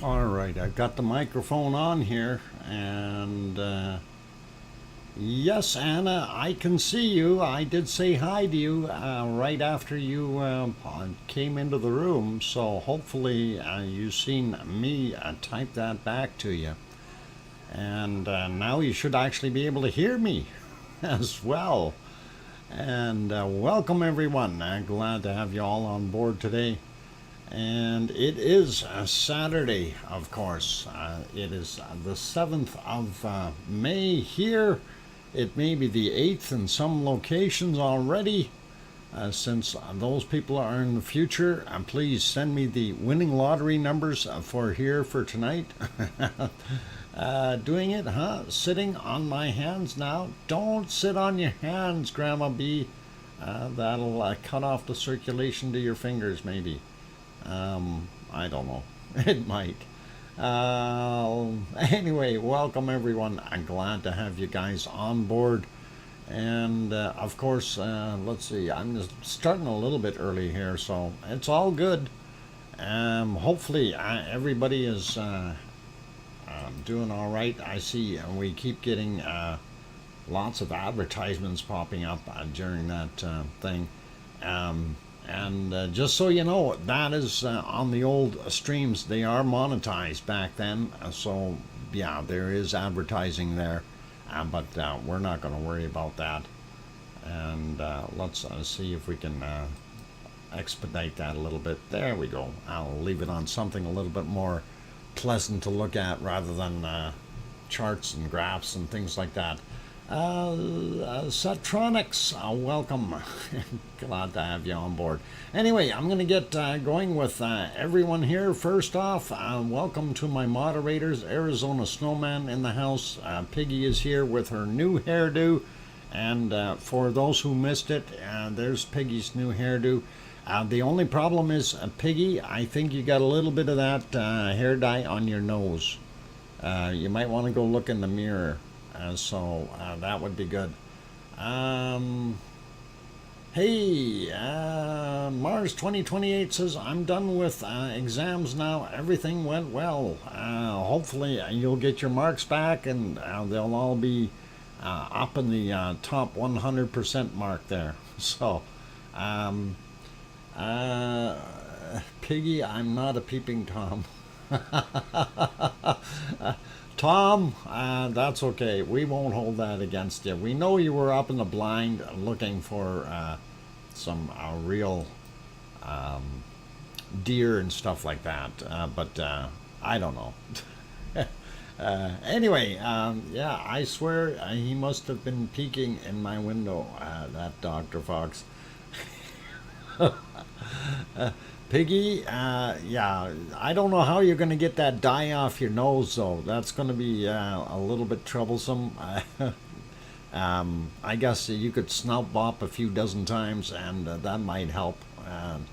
All right, I've got the microphone on here, and yes, Anna, I can see you. I did say hi to you right after you came into the room, so hopefully you've seen me type that back to you. And now you should actually be able to hear me as well. And welcome, everyone. Glad to have you all on board today. And it is Saturday, of course. It is the 7th of May here. It may be the 8th in some locations already. Since those people are in the future, please send me the winning lottery numbers for here for tonight. Doing it, huh? Sitting on my hands now. Don't sit on your hands, Grandma B. That'll cut off the circulation to your fingers, maybe. I don't know. It might. Anyway, welcome everyone. I'm glad to have you guys on board. And of course, let's see. I'm just starting a little bit early here, so it's all good. Hopefully, everybody is doing all right. I see we keep getting lots of advertisements popping up during that thing. And just so you know, that is on the old streams. They are monetized back then. So, yeah, there is advertising there. But we're not going to worry about that. And let's see if we can expedite that a little bit. There we go. I'll leave it on something a little bit more pleasant to look at rather than charts and graphs and things like that. Satronics, welcome. Glad to have you on board. Anyway, I'm going to get going with everyone here. First off, welcome to my moderators. Arizona Snowman in the house. Piggy is here with her new hairdo. And for those who missed it, there's Piggy's new hairdo. The only problem is, Piggy, I think you got a little bit of that hair dye on your nose. You might want to go look in the mirror. So that would be good. Hey, Mars 2028 says, I'm done with exams now. Everything went well. Hopefully you'll get your marks back and they'll all be up in the top 100% mark there. So, Piggy, I'm not a peeping Tom. Tom, that's okay. We won't hold that against you. We know you were up in the blind looking for some real deer and stuff like that. But I don't know. Anyway, yeah, I swear he must have been peeking in my window, that Dr. Fox. Piggy, yeah, I don't know how you're going to get that dye off your nose, though. That's going to be a little bit troublesome. I guess you could snout bop a few dozen times, and that might help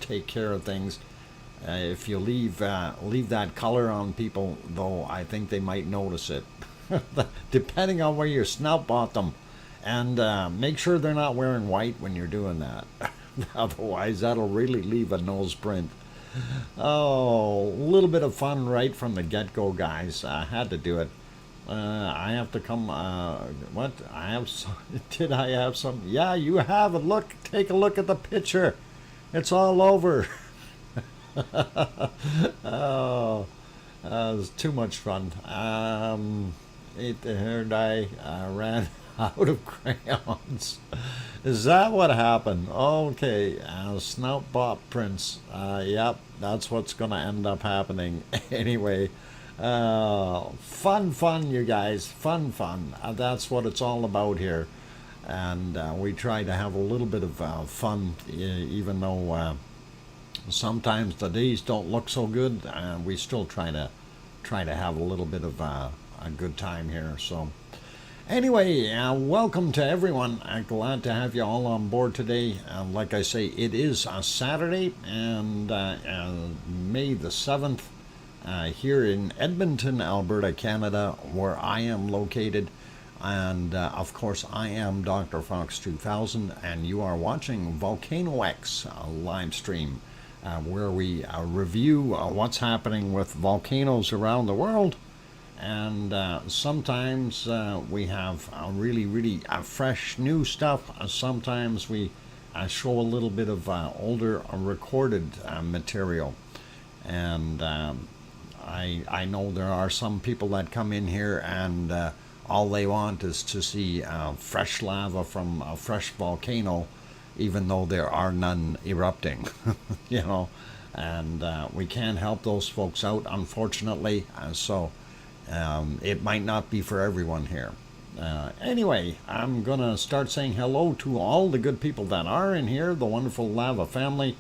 take care of things. If you leave that color on people, though, I think they might notice it, depending on where you snout bop them. And make sure they're not wearing white when you're doing that. Otherwise, that'll really leave a nose print. Oh, a little bit of fun right from the get-go, guys. I had to do it. I have to come. What? I have. Did I have some? Yeah, you have it. Look, take a look at the picture. It's all over. Oh, it was too much fun. Ate the hair dye. Ran out of crayons. Is that what happened? Okay, snout bop prints. Yep, that's what's going to end up happening. Anyway, fun, you guys. Fun. That's what it's all about here. And we try to have a little bit of fun, even though sometimes the days don't look so good. We still try to have a little bit of a good time here. So. Anyway, welcome to everyone. Glad to have you all on board today. Like I say, it is Saturday, and May the 7th, here in Edmonton, Alberta, Canada, where I am located. And, of course, I am DrFox2000, and you are watching VolcanoX live stream. where we review what's happening with volcanoes around the world. And sometimes we have really fresh new stuff. Sometimes we show a little bit of older recorded material. And I know there are some people that come in here and all they want is to see fresh lava from a fresh volcano, even though there are none erupting, you know. And we can't help those folks out, unfortunately. So it might not be for everyone here. Anyway, I'm going to start saying hello to all the good people that are in here, the wonderful Lava family.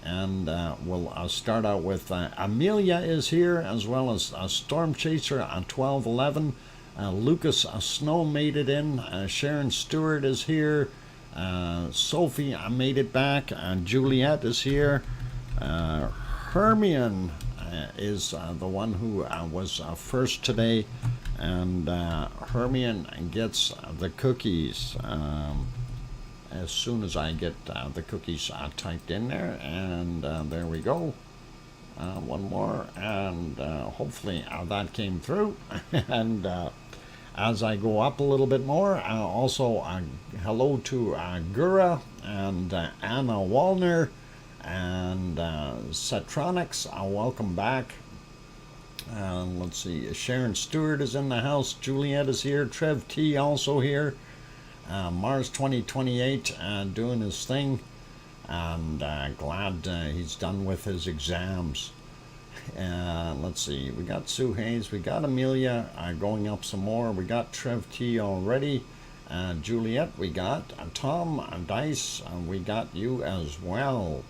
And we'll start out with Amelia is here, as well as Storm Chaser on 1211. Lucas Snow made it in. Sharon Stewart is here. Sophie made it back. Juliet is here. Hermione is the one who was first today. And Hermione gets the cookies as soon as I get the cookies typed in there. And there we go. One more. And hopefully that came through. And as I go up a little bit more, also hello to Gura and Anna Wallner and Cetronics. Welcome back. Let's see, Sharon Stewart is in the house. Juliet is here. Trev T also here. Mars 2028 doing his thing. And glad he's done with his exams. Let's see, we got Sue Hayes, we got Amelia going up some more, we got Trev T already, Juliet, we got Tom Dice, we got you as well,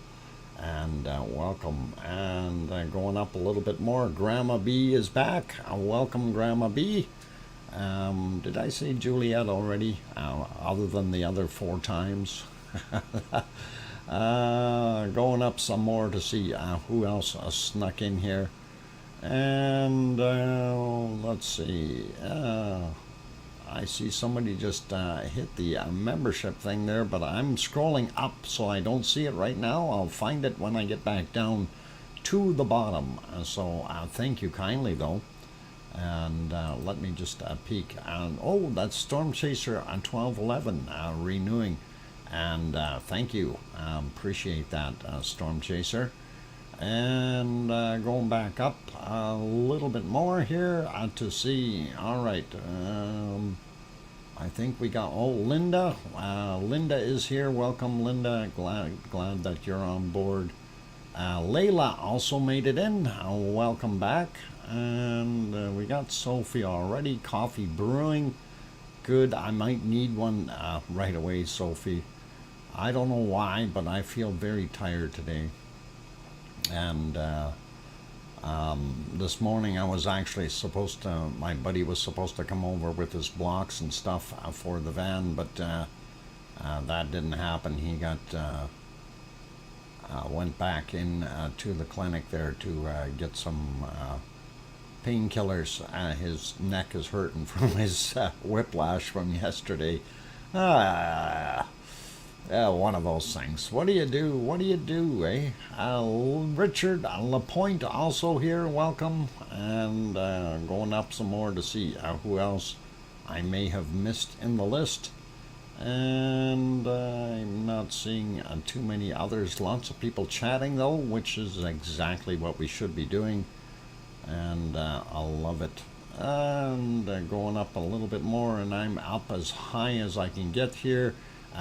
and welcome. And going up a little bit more, Grandma B is back. Welcome, Grandma B. Did I say Juliet already, other than the other 4 times? Going up some more to see who else snuck in here. And let's see. I see somebody just hit the membership thing there, but I'm scrolling up so I don't see it right now. I'll find it when I get back down to the bottom. So thank you kindly, though. And let me just peek. And oh, that's Storm Chaser on 1211 renewing. And thank you. Appreciate that, Storm Chaser. And going back up a little bit more here to see. All right. I think we got, oh, Linda. Linda is here. Welcome, Linda. Glad that you're on board. Layla also made it in. Welcome back. And we got Sophie already. Coffee brewing. Good. I might need one right away, Sophie. I don't know why, but I feel very tired today. And this morning I was actually supposed to, my buddy was supposed to come over with his blocks and stuff for the van, but that didn't happen. He got went back in to the clinic there to get some painkillers. His neck is hurting from his whiplash from yesterday. One of those things. What do you do? What do you do, eh? Richard Lapointe also here. Welcome. And going up some more to see who else I may have missed in the list. And I'm not seeing too many others. Lots of people chatting, though, which is exactly what we should be doing. And I love it. And going up a little bit more, and I'm up as high as I can get here.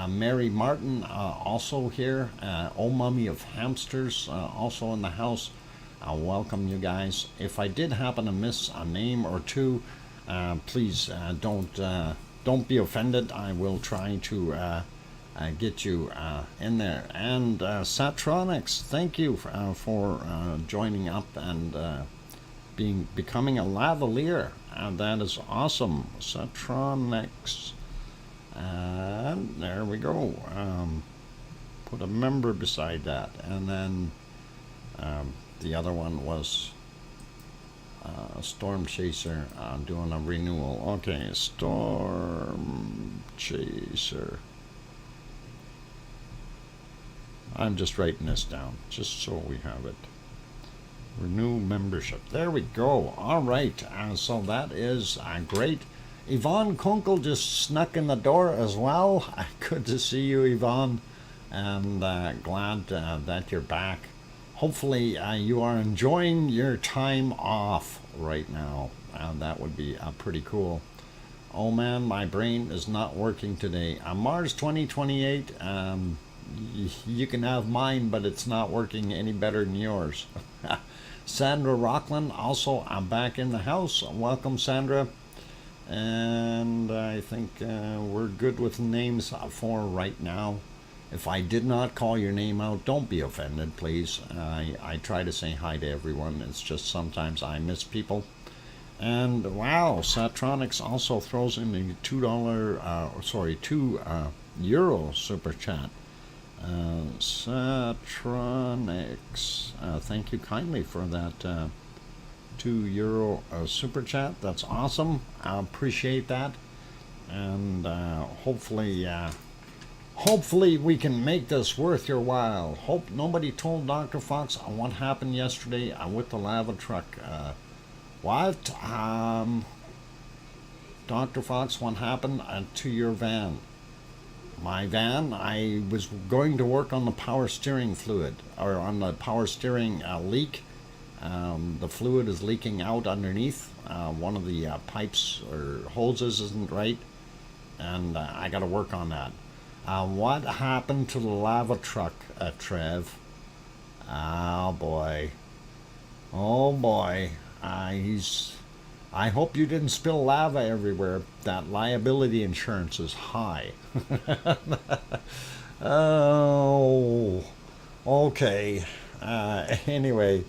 Mary Martin also here. Oh Mummy of Hamsters also in the house. Welcome, you guys. If I did happen to miss a name or two, please don't be offended. I will try to get you in there. And Satronics, thank you for joining up and becoming a lavalier. That is awesome, Satronics. And there we go. Put a member beside that. And then the other one was Storm Chaser doing a renewal. Okay, Storm Chaser. I'm just writing this down, just so we have it. Renew membership. There we go. All right. So that is great. Yvonne Kunkel just snuck in the door as well. Good to see you, Yvonne. And glad that you're back. Hopefully you are enjoying your time off right now. That would be pretty cool. Oh man, my brain is not working today. Mars 2028, you can have mine, but it's not working any better than yours. Sandra Rockland, also I'm back in the house. Welcome, Sandra. And I think we're good with names for right now. If I did not call your name out, don't be offended, please. I try to say hi to everyone. It's just sometimes I miss people. And wow, Satronics also throws in the €2 super chat. Satronics, thank you kindly for that €2 super chat. That's awesome. I appreciate that. And hopefully we can make this worth your while. Hope nobody told Dr. Fox what happened yesterday with the lava truck. What? Dr. Fox, what happened to your van? My van, I was going to work on the power steering fluid, or on the power steering leak. The fluid is leaking out underneath. One of the pipes or hoses isn't right, and I got to work on that. What happened to the lava truck, Trev? Oh boy. Oh boy. I hope you didn't spill lava everywhere. That liability insurance is high. Oh, okay. Anyway,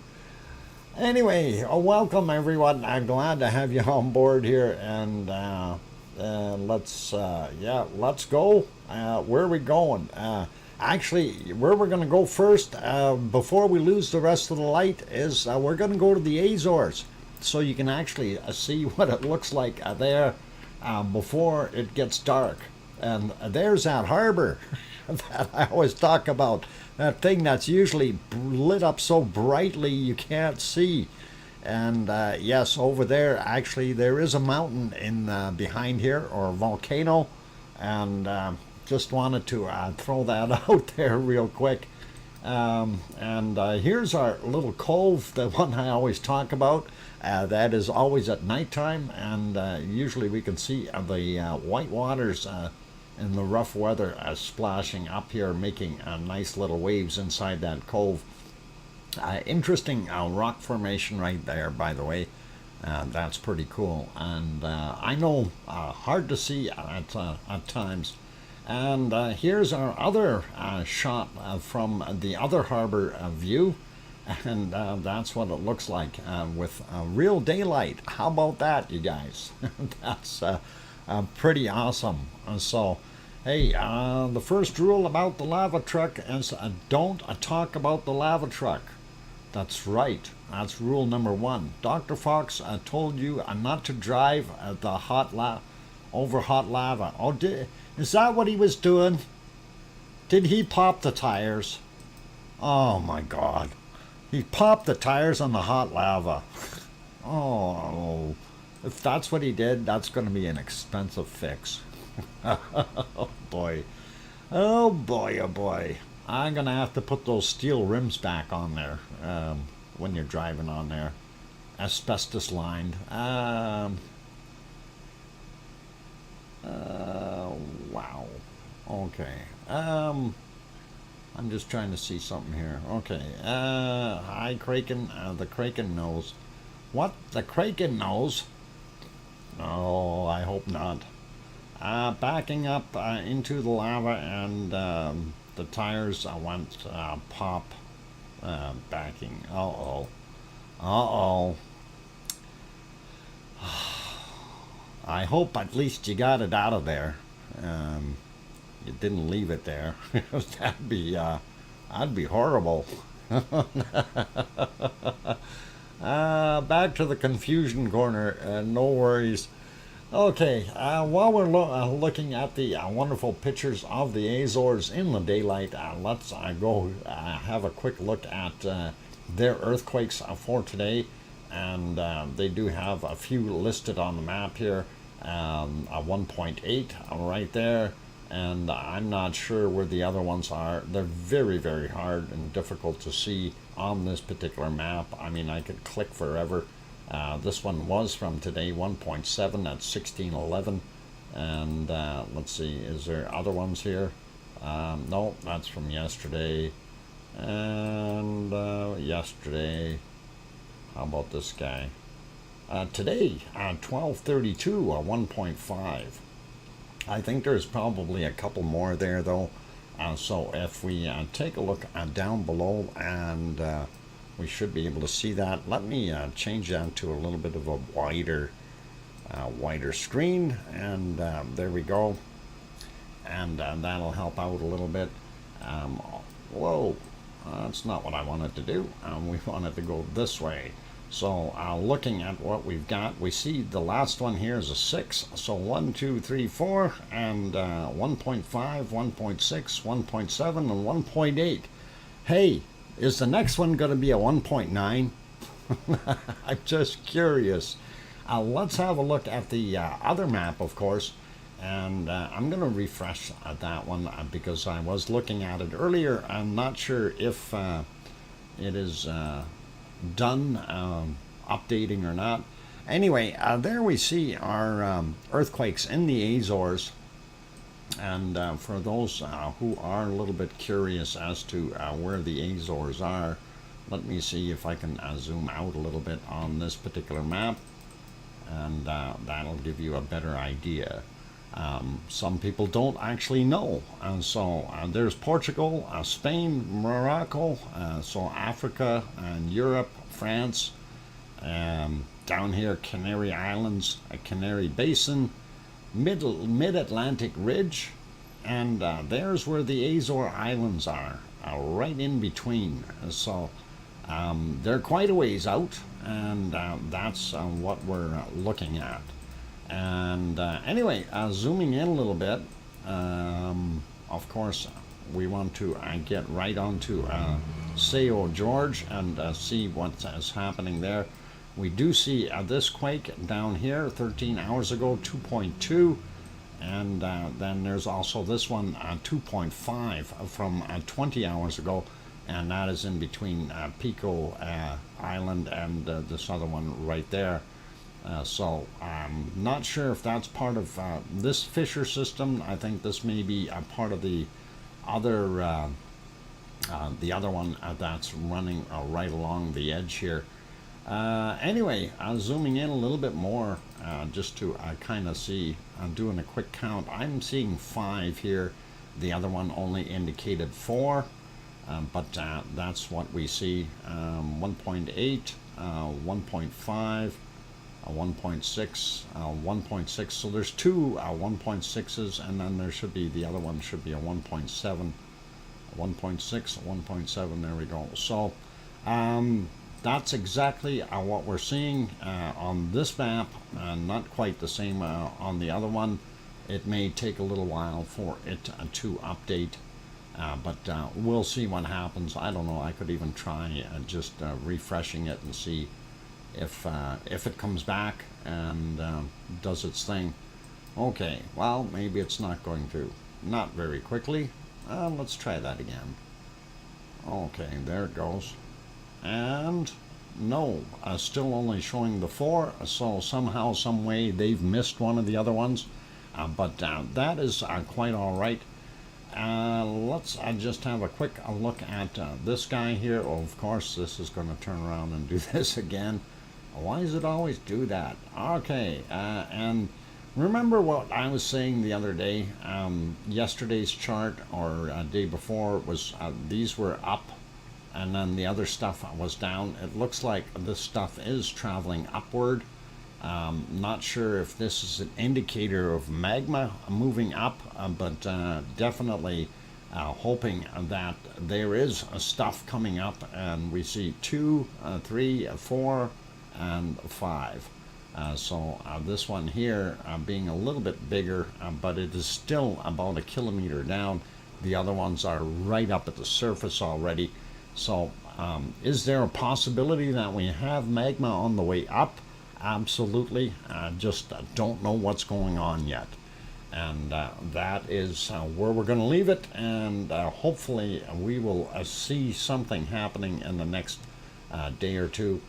welcome everyone. I'm glad to have you on board here, and let's go. Where are we going? Actually, where we're going to go first, before we lose the rest of the light, is we're going to go to the Azores, so you can actually see what it looks like there before it gets dark. And there's that harbor that I always talk about, that thing that's usually lit up so brightly you can't see. And yes, over there, actually, there is a mountain in behind here, or a volcano, and just wanted to throw that out there real quick. And here's our little cove, the one I always talk about. That is always at nighttime, and usually we can see the white waters in the rough weather splashing up here, making nice little waves inside that cove. Interesting rock formation right there, by the way. That's pretty cool, and I know hard to see at times. And here's our other shot from the other harbor view, and that's what it looks like with real daylight. How about that, you guys? That's pretty awesome. So, hey, the first rule about the lava truck is don't talk about the lava truck. That's right. That's rule number 1. Dr. Fox told you not to drive the over hot lava. Oh, is that what he was doing? Did he pop the tires? Oh my God. He popped the tires on the hot lava. Oh, if that's what he did, that's going to be an expensive fix. Oh boy. Oh boy, oh boy. I'm going to have to put those steel rims back on there when you're driving on there. Asbestos lined. Wow. Okay. I'm just trying to see something here. Okay. Hi, Kraken. The Kraken knows. What? The Kraken knows? No, I hope not. Backing up into the lava, and the tires went pop. Backing. Uh-oh. Uh-oh. I hope at least you got it out of there. You didn't leave it there. That'd be horrible. Back to the confusion corner. No worries. Okay, while we're looking at the wonderful pictures of the Azores in the daylight, let's go have a quick look at their earthquakes for today. And they do have a few listed on the map here. A 1.8 right there. And I'm not sure where the other ones are. They're very, very hard and difficult to see on this particular map. I mean, I could click forever. This one was from today, 1.7 at 1611. And let's see, is there other ones here? No, that's from yesterday. And yesterday, how about this guy? Today, 1232, 1.5. I think there's probably a couple more there though. So if we take a look down below, and we should be able to see that. Let me change that to a little bit of a wider screen, and there we go. And that'll help out a little bit. Whoa, that's not what I wanted to do. We wanted to go this way. So looking at what we've got, we see the last one here is a 6. So 1, 2, 3, 4, and 1.5, 1.6, 1.7, and 1.8. Hey, is the next one going to be a 1.9? I'm just curious. Let's have a look at the other map, of course. And I'm going to refresh that one because I was looking at it earlier. I'm not sure if it is done updating or not. Anyway, there we see our earthquakes in the Azores. And for those who are a little bit curious as to where the Azores are, let me see if I can zoom out a little bit on this particular map, and that'll give you a better idea. Some people don't actually know, and so there's Portugal, Spain, Morocco, so Africa and Europe, France, down here Canary Islands, Canary Basin, mid-Atlantic Ridge, and there's where the Azore Islands are, right in between. So they're quite a ways out, and that's what we're looking at. And anyway, zooming in a little bit, of course, we want to get right onto Sao George and see what is happening there. We do see this quake down here 13 hours ago, 2.2, and then there's also this one, 2.5 from 20 hours ago, and that is in between Pico Island and this other one right there. So I'm not sure if that's part of this fissure system. I think this may be a part of the other one that's running right along the edge here. Anyway, zooming in a little bit more just to kind of see, doing a quick count. I'm seeing 5 here. The other one only indicated 4, but that's what we see. 1.8, 1.5, 1.6, 1.6. So there's 2 1.6s, and then there should be, the other one should be a 1.7, 1.6, 1.7. There we go. So that's exactly what we're seeing on this map, not quite the same on the other one. It may take a little while for it to update, but we'll see what happens. I don't know. I could even try just refreshing it and see if it comes back and does its thing. Okay, well, maybe it's not going to. Not very quickly. Let's try that again. Okay, there it goes. And no, still only showing the 4, so somehow, some way, they've missed one of the other ones, but that is quite all right. Let's just have a quick look at this guy here. Oh, of course, this is going to turn around and do this again. Why does it always do that? Okay, and remember what I was saying the other day? Yesterday's chart, or day before, was these were up, and then the other stuff was down. It looks like this stuff is traveling upward. Not sure if this is an indicator of magma moving up, but definitely hoping that there is stuff coming up, and we see 2, 3, 4, and 5. So this one here being a little bit bigger, but it is still about a kilometer down. The other ones are right up at the surface already. So is there a possibility that we have magma on the way up? Absolutely. Just don't know what's going on yet. And that is where we're going to leave it. And hopefully we will see something happening in the next day or two.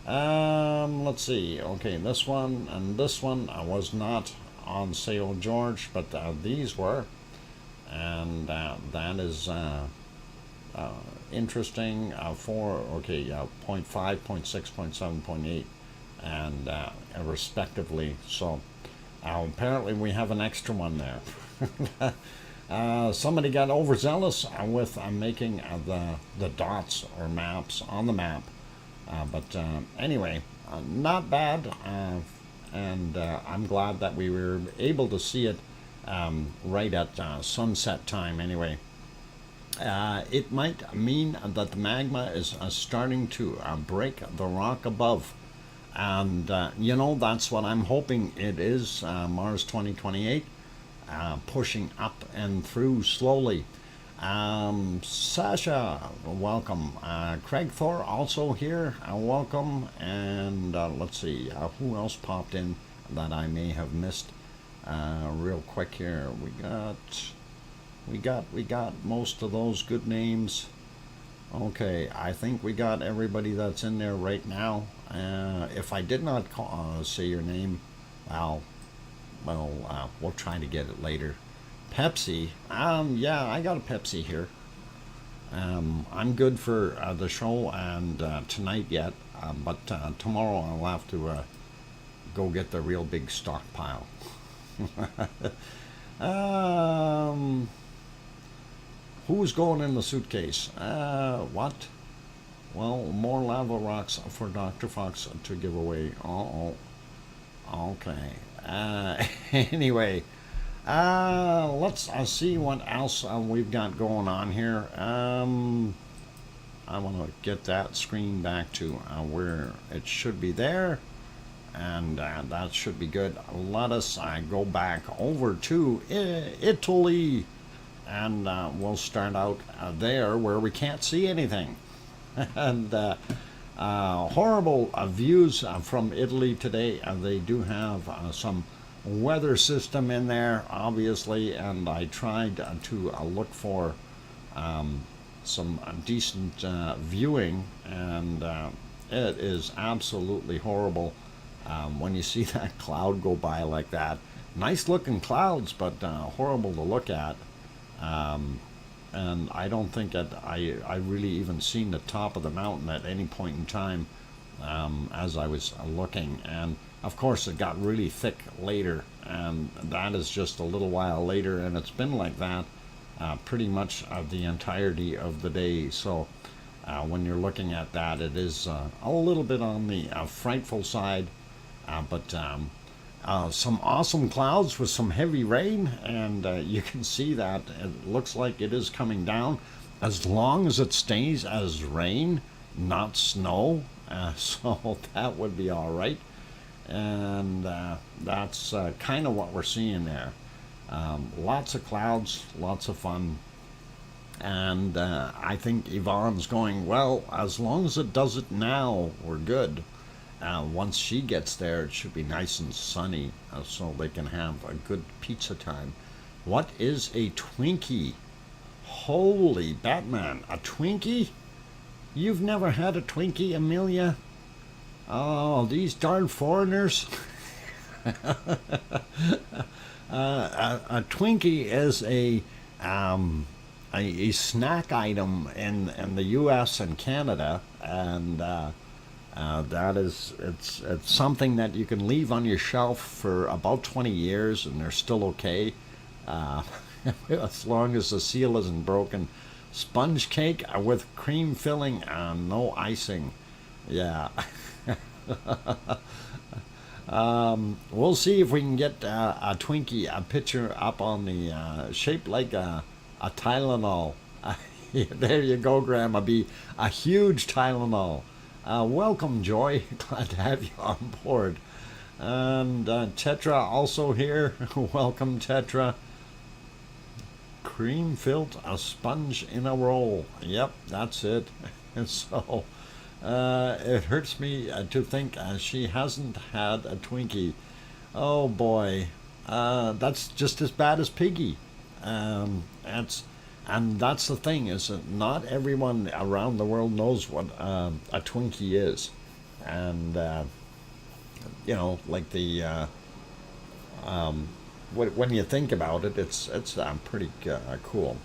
Let's see. Okay, this one and this one was not on sale, George, but these were. And that is interesting for, okay, 0.5, 0.6, 0.7, 0.8, and respectively. So apparently we have an extra one there. Somebody got overzealous with making the dots or maps on the map. But anyway, not bad, and I'm glad that we were able to see it right at sunset time anyway. It might mean that the magma is starting to break the rock above. And, you know, that's what I'm hoping it is, Mars 2028, pushing up and through slowly. Sasha, welcome. Craig Thor also here, welcome. And let's see, who else popped in that I may have missed real quick here. We got most of those good names. Okay, I think we got everybody that's in there right now. If I did not say your name, well, we'll try to get it later. Pepsi, yeah, I got a Pepsi here. I'm good for the show and tonight yet, but tomorrow I'll have to go get the real big stockpile. Who's going in the suitcase? What? Well, more lava rocks for Dr. Fox to give away. Okay. Anyway, let's see what else we've got going on here. I want to get that screen back to where it should be there. And that should be good. Let us go back over to Italy. And we'll start out there where we can't see anything. And horrible views from Italy today. They do have some weather system in there, obviously, and I tried to look for some decent viewing, and it is absolutely horrible when you see that cloud go by like that. Nice looking clouds, but horrible to look at. And I don't think that I really even seen the top of the mountain at any point in time as I was looking. And of course it got really thick later, and that is just a little while later, and it's been like that pretty much the entirety of the day. So when you're looking at that, it is a little bit on the frightful side, but some awesome clouds with some heavy rain, and you can see that it looks like it is coming down, as long as it stays as rain, not snow. So that would be all right, and that's kind of what we're seeing there. Lots of clouds, lots of fun, and I think Yvonne's going, well, as long as it does it now, we're good. Once she gets there, it should be nice and sunny, so they can have a good pizza time. What is a Twinkie? Holy Batman, a Twinkie? You've never had a Twinkie, Amelia? Oh, these darn foreigners. A Twinkie is a snack item in the U.S. and Canada, and that is, it's something that you can leave on your shelf for about 20 years and they're still okay, as long as the seal isn't broken. Sponge cake with cream filling and no icing. Yeah. We'll see if we can get a Twinkie, a picture up on the shaped like a Tylenol. There you go, Grandma B. A huge Tylenol. Welcome, Joy. Glad to have you on board. And Tetra also here. Welcome, Tetra. Cream filled a sponge in a roll. Yep, that's it. And so it hurts me to think she hasn't had a Twinkie. Oh boy, that's just as bad as Piggy. That's and that's the thing, is that not everyone around the world knows what a Twinkie is, and like the when you think about it, it's pretty cool.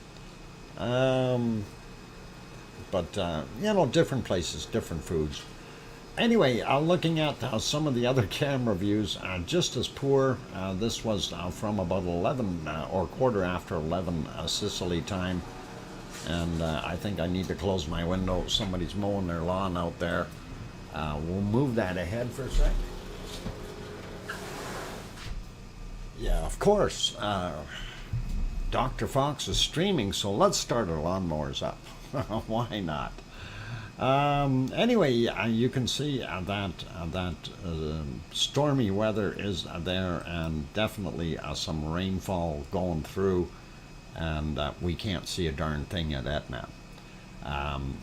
Um, but different places, different foods. Anyway, looking at some of the other camera views, just as poor. This was from about 11 or quarter after 11 Sicily time, and I think I need to close my window. Somebody's mowing their lawn out there. We'll move that ahead for a sec. Yeah, of course. Dr. Fox is streaming, so let's start our lawnmowers up. Why not? Anyway, you can see that stormy weather is there, and definitely some rainfall going through, and we can't see a darn thing at Etna. I'm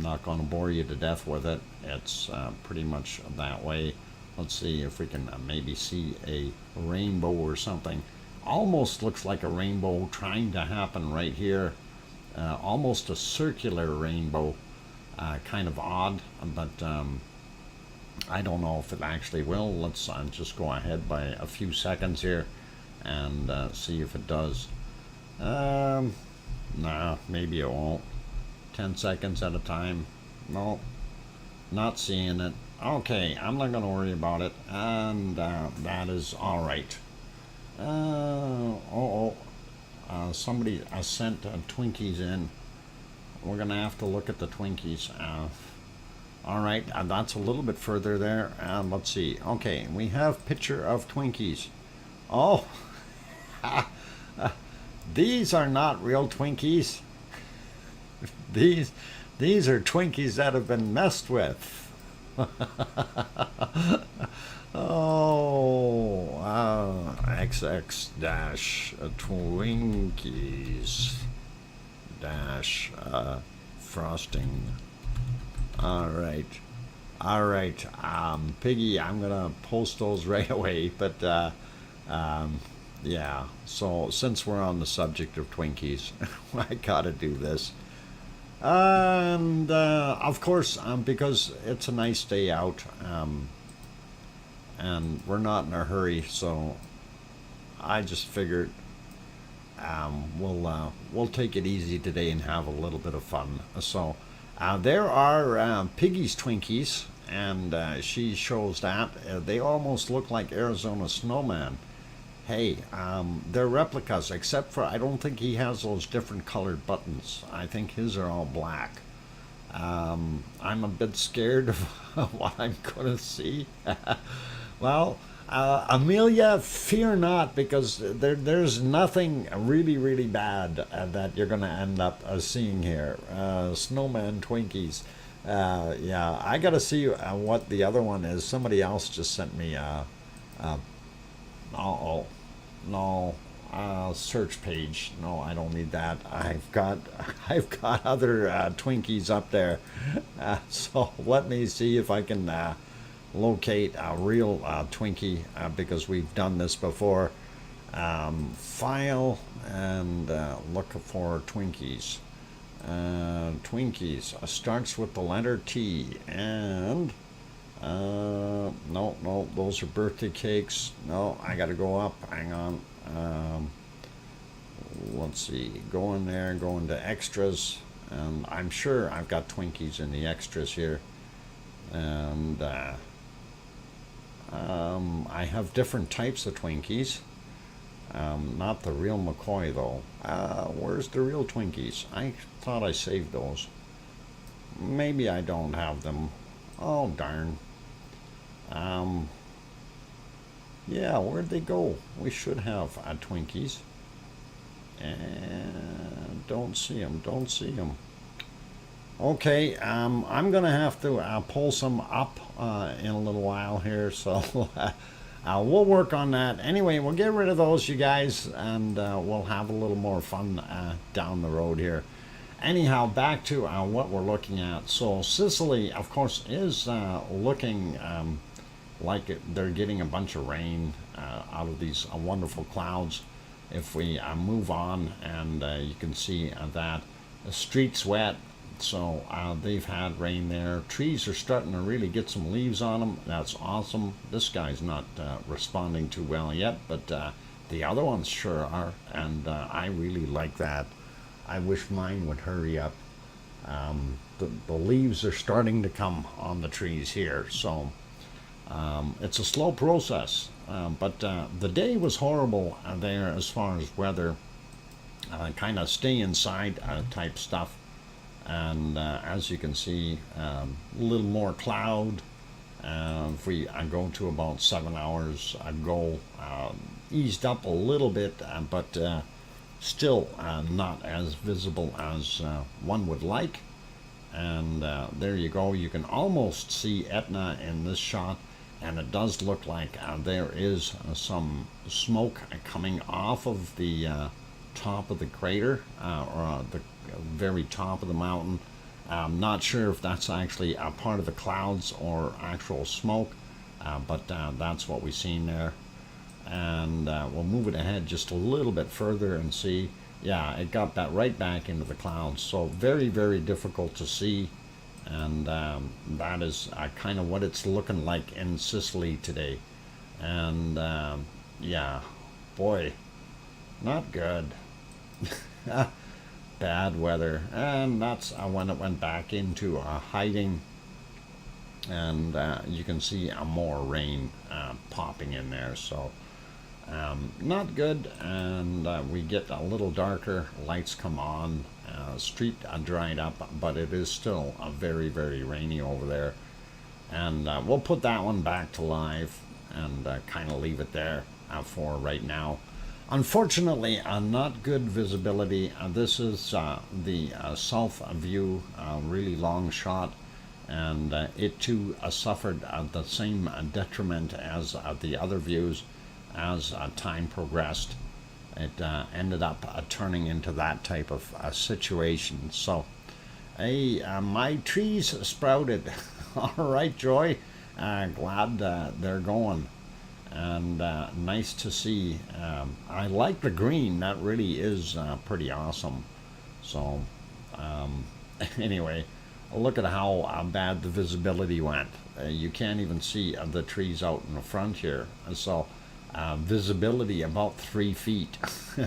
not going to bore you to death with it. It's pretty much that way. Let's see if we can maybe see a rainbow or something. Almost looks like a rainbow trying to happen right here. Almost a circular rainbow. Kind of odd, but I don't know if it actually will. Let's just go ahead by a few seconds here and see if it does. Nah, maybe it won't. 10 seconds at a time. No, not seeing it. Okay, I'm not going to worry about it, and that is all right. Somebody sent Twinkies in. We're going to have to look at the Twinkies. All right, that's a little bit further there. Let's see. Okay, we have picture of Twinkies. Oh, these are not real Twinkies. These are Twinkies that have been messed with. Oh, XX dash Twinkies dash frosting. All right. Piggy, I'm gonna post those right away. But yeah. So since we're on the subject of Twinkies, I gotta do this. And of course, because it's a nice day out, and we're not in a hurry, so I just figured we'll take it easy today and have a little bit of fun. So there are Piggy's Twinkies, and she shows that they almost look like Arizona snowman. Hey, they're replicas, except for I don't think he has those different colored buttons. I think his are all black. I'm a bit scared of what I'm gonna see. Well, Amelia, fear not, because there's nothing really bad that you're gonna end up seeing here. Snowman Twinkies. Yeah, I gotta see what the other one is. Somebody else just sent me no, search page. No, I don't need that. I've got other Twinkies up there. So let me see if I can locate a real Twinkie, because we've done this before. File and look for Twinkies. Twinkies starts with the letter T, and no, those are birthday cakes. No, I gotta go up. Hang on. Let's see. Go in there, go into extras, and I'm sure I've got Twinkies in the extras here. And I have different types of Twinkies. Not the real McCoy though. Where's the real Twinkies? I thought I saved those. Maybe I don't have them. Oh darn. Yeah, where'd they go? We should have Twinkies. And don't see them. Okay, I'm gonna have to pull some up in a little while here, so We'll work on that. Anyway, we'll get rid of those, you guys, and we'll have a little more fun down the road here. Anyhow, back to what we're looking at. So Sicily, of course, is looking like they're getting a bunch of rain out of these wonderful clouds. If we move on, and you can see that the street's wet, so they've had rain there. Trees are starting to really get some leaves on them. That's awesome. This guy's not responding too well yet, but the other ones sure are, and I really like that. I wish mine would hurry up. The leaves are starting to come on the trees here, so it's a slow process. But the day was horrible there as far as weather, kind of stay inside type stuff. And as you can see, a little more cloud. If we go to about 7 hours ago, eased up a little bit, but still not as visible as one would like. And there you go. You can almost see Etna in this shot, and it does look like there is some smoke coming off of the top of the crater, or the very top of the mountain. I'm not sure if that's actually a part of the clouds or actual smoke, but that's what we've seen there. And we'll move it ahead just a little bit further and see. Yeah, it got that right back into the clouds, so very, very difficult to see. And that is kind of what it's looking like in Sicily today. And yeah, boy, not good. Bad weather. And that's when it went back into hiding. And you can see more rain popping in there, so not good. And we get a little darker, lights come on, street dried up, but it is still very, very rainy over there. And we'll put that one back to live and kind of leave it there for right now. Unfortunately, not good visibility. This is the south view, really long shot, and it too suffered the same detriment as the other views. As time progressed, it ended up turning into that type of situation. So, hey, my trees sprouted. All right, Joy. Glad they're going. And nice to see. I like the green. That really is pretty awesome. So anyway, look at how bad the visibility went. You can't even see the trees out in the front here. So visibility about 3 feet,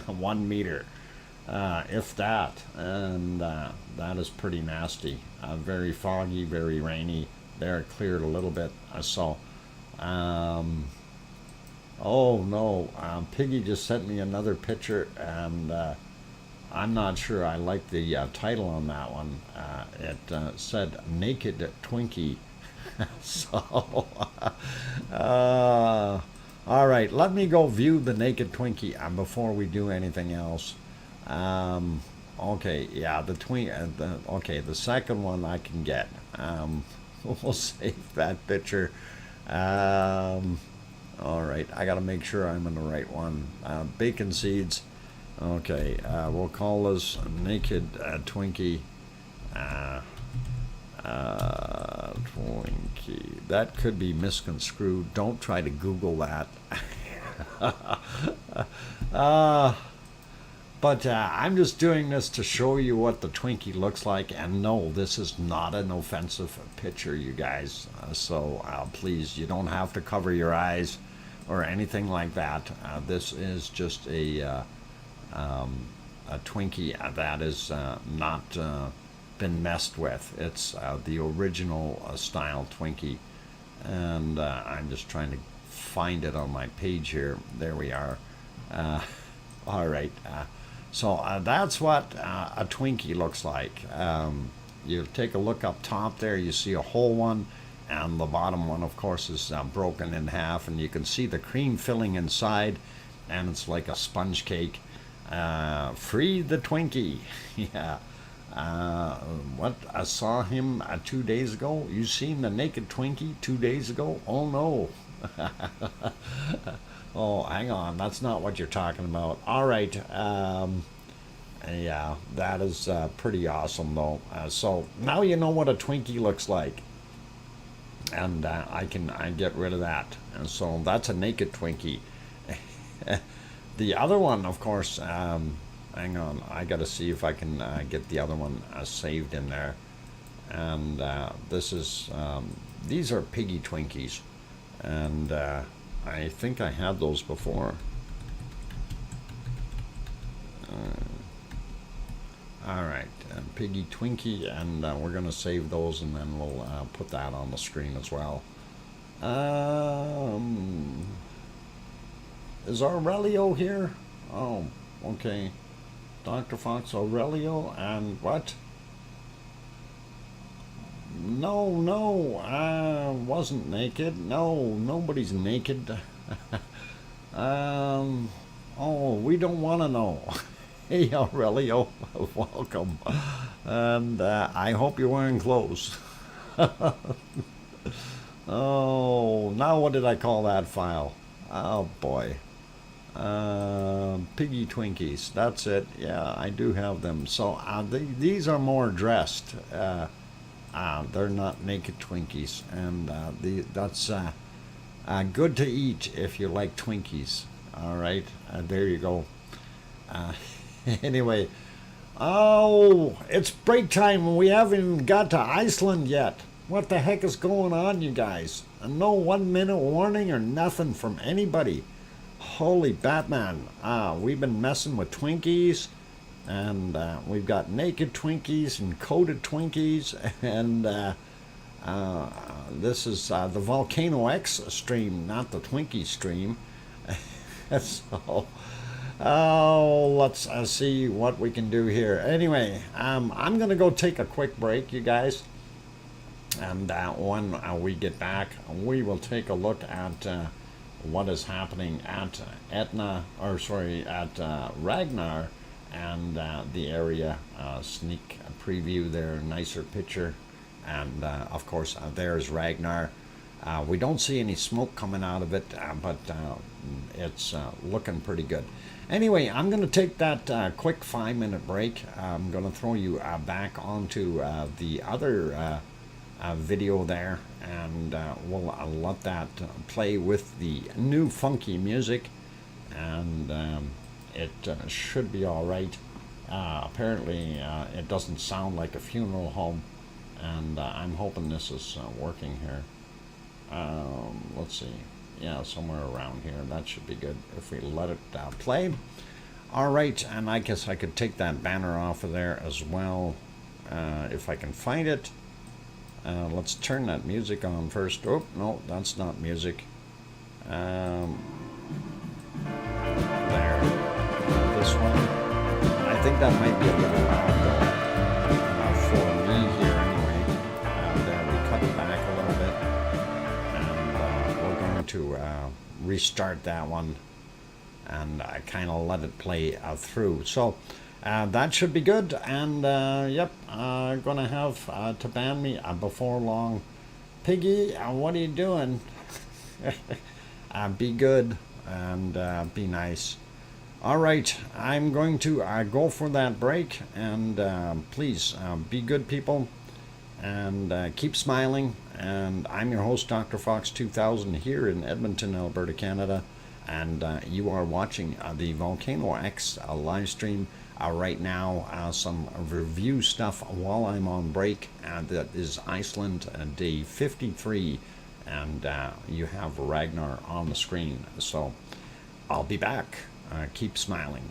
1 meter, if that. And that is pretty nasty. Very foggy, very rainy. There it cleared a little bit. So oh no, Piggy just sent me another picture, and I'm not sure I like the title on that one. It said Naked Twinkie. So, all right, let me go view the Naked Twinkie before we do anything else. Okay, yeah, the second one I can get. We'll save that picture. All right, I got to make sure I'm in the right one. Bacon seeds. Okay, we'll call this Naked Twinkie. Twinkie. That could be misconstrued. Don't try to Google that. But I'm just doing this to show you what the Twinkie looks like. And no, this is not an offensive picture, you guys. So please, you don't have to cover your eyes or anything like that. This is just a Twinkie that is not been messed with. It's the original style Twinkie, and I'm just trying to find it on my page here. There we are. All right. So that's what a Twinkie looks like. You take a look up top there, you see a whole one, and the bottom one, of course, is broken in half, and you can see the cream filling inside, and it's like a sponge cake. Free the Twinkie. Yeah. What? I saw him 2 days ago. You seen the Naked Twinkie 2 days ago? Oh no. Oh, hang on. That's not what you're talking about. All right. Yeah, that is pretty awesome, though. So now you know what a Twinkie looks like, and I get rid of that. And so that's a naked Twinkie. The other one, of course. Hang on. I got to see if I can get the other one saved in there. And this is these are piggy Twinkies, and I think I had those before. All right, piggy Twinkie, and we're gonna save those, and then we'll put that on the screen as well. Is Aurelio here? Oh, okay. Dr. Fox Aurelio, and what? No, no, I wasn't naked. No, nobody's naked. Oh, we don't want to know. Hey, Aurelio, welcome. And I hope you're wearing clothes. Oh, now what did I call that file? Oh, boy. Piggy Twinkies. That's it. Yeah, I do have them. So these are more dressed. They're not naked Twinkies. And that's good to eat if you like Twinkies. All right. There you go. Anyway, oh, it's break time and we haven't even got to Iceland yet. What the heck is going on, you guys? No 1 minute warning or nothing from anybody. Holy Batman. We've been messing with Twinkies, and we've got naked Twinkies and coated Twinkies, and this is the VolcanoX stream, not the Twinkie stream. So... oh, let's see what we can do here. Anyway, I'm going to go take a quick break, you guys. And when we get back, we will take a look at what is happening at Etna, or sorry, at Ragnar, and the area. Sneak preview there, nicer picture. And of course, there's Ragnar. We don't see any smoke coming out of it, but it's looking pretty good. Anyway, I'm going to take that quick 5-minute break. I'm going to throw you back onto the other video there, and we'll let that play with the new funky music, and it should be all right. Apparently, it doesn't sound like a funeral home, and I'm hoping this is working here. Let's see. Yeah, somewhere around here. That should be good if we let it play. All right, and I guess I could take that banner off of there as well if I can find it. Let's turn that music on first. Oh, no, that's not music. There. This one. I think that might be a little loud for me here anyway. There, we cut it back a little bit. To restart that one, and I kind of let it play through. So that should be good. And yep, gonna have to ban me before long. Piggy, what are you doing? Be good and be nice. All right, I'm going to go for that break, and please be good people, and keep smiling. And I'm your host, DrFox2000, here in Edmonton, Alberta, Canada. And you are watching the VolcanoX live stream right now. Some review stuff while I'm on break. That is Iceland, day 53. And you have Ragnar on the screen. So I'll be back. Keep smiling.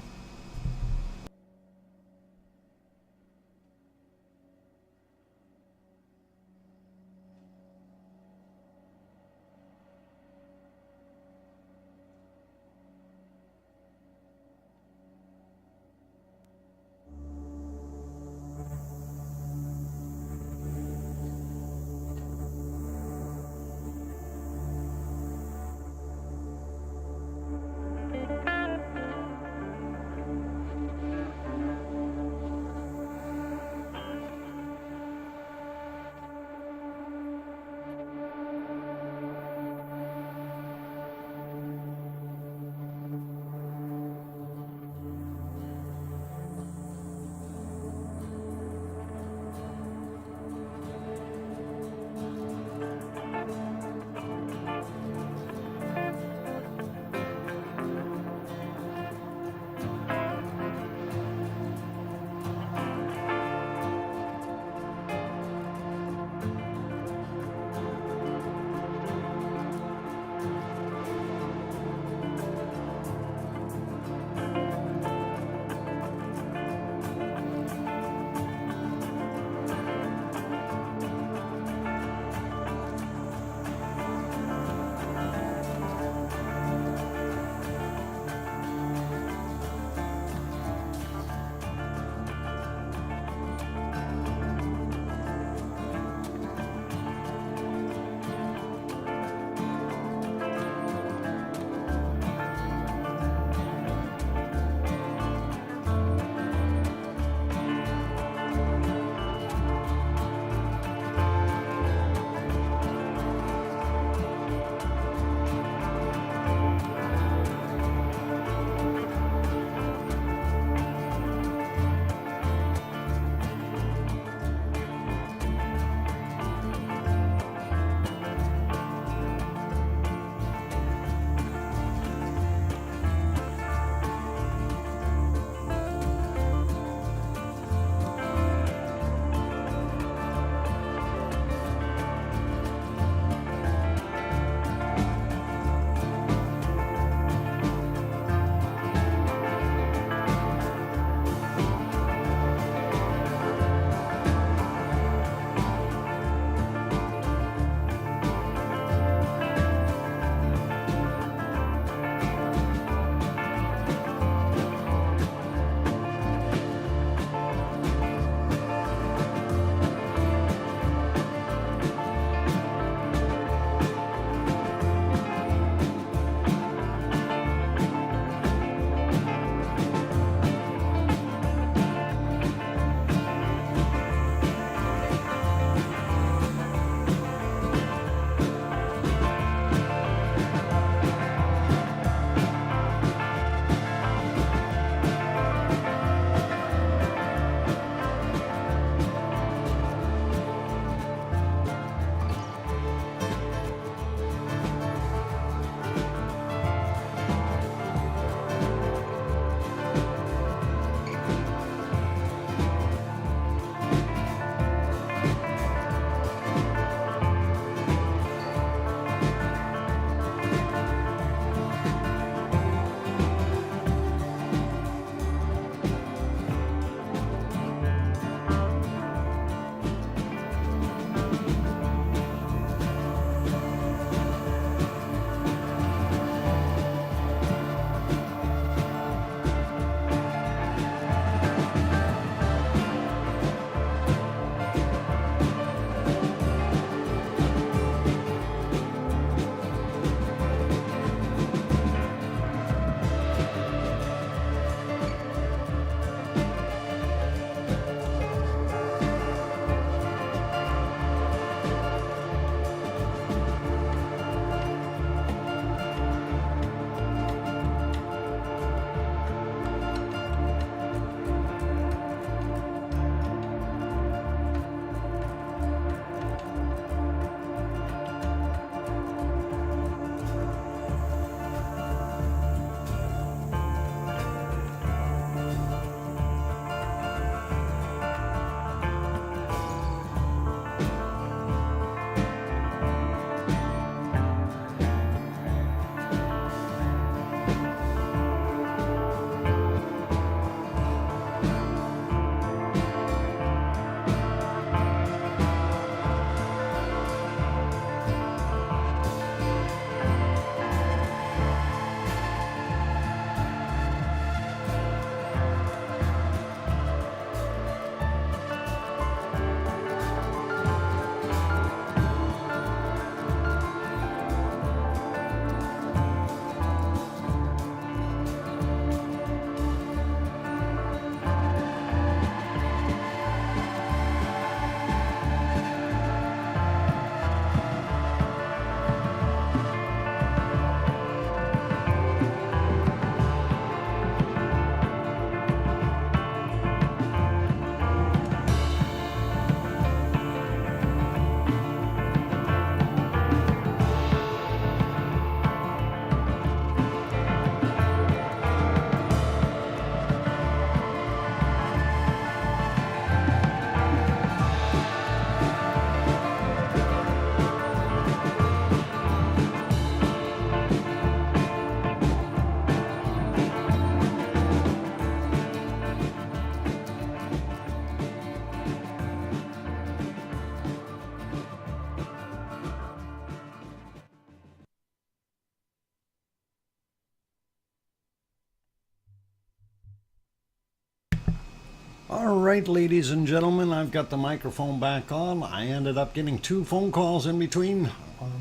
All right, ladies and gentlemen, I've got the microphone back on. I ended up getting 2 phone calls in between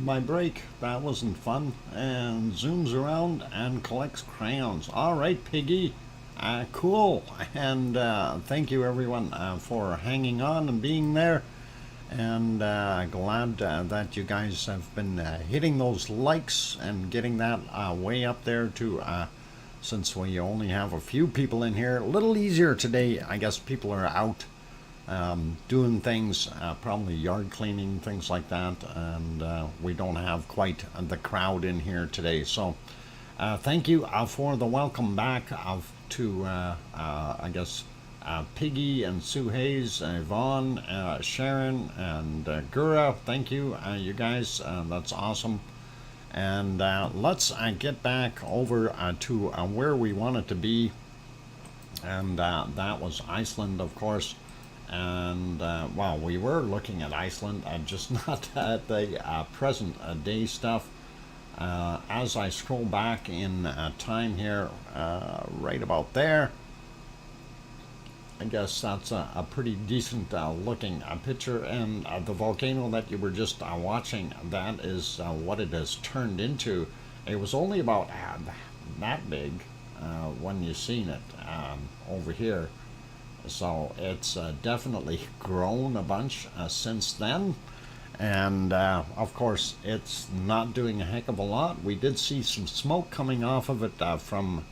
my break. That wasn't fun. And zooms around and collects crayons. All right, Piggy. Cool. And thank you, everyone, for hanging on and being there. And glad that you guys have been hitting those likes and getting that way up there to since we only have a few people in here. A little easier today. I guess people are out doing things, probably yard cleaning, things like that, and we don't have quite the crowd in here today. So thank you for the welcome back to I guess Piggy and Sue Hayes, Yvonne, Sharon, and Gura. Thank you, you guys. That's awesome. And let's get back over to where we wanted to be, and that was Iceland, of course. And well, we were looking at Iceland, just not at the present day stuff. As I scroll back in time here, right about there, I guess that's a pretty decent looking picture, and the volcano that you were just watching, that is what it has turned into. It was only about that big when you seen it over here, so it's definitely grown a bunch since then. And of course it's not doing a heck of a lot. We did see some smoke coming off of it from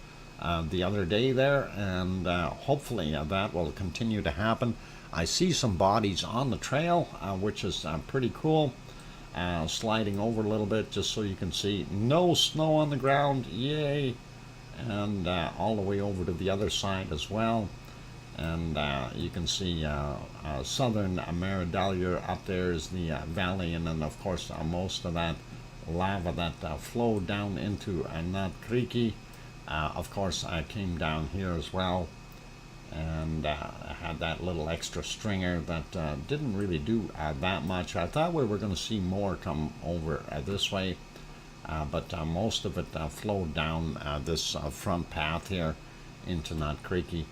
the other day there, and hopefully that will continue to happen. I see some bodies on the trail, which is pretty cool. Sliding over a little bit just so you can see. No snow on the ground, yay! And all the way over to the other side as well. And you can see southern Maridalia up there is the valley, and then of course most of that lava that flowed down into Nat Creeky. Of course, I came down here as well, and I had that little extra stringer that didn't really do that much. I thought we were going to see more come over this way, but most of it flowed down this front path here into Nut Creeky.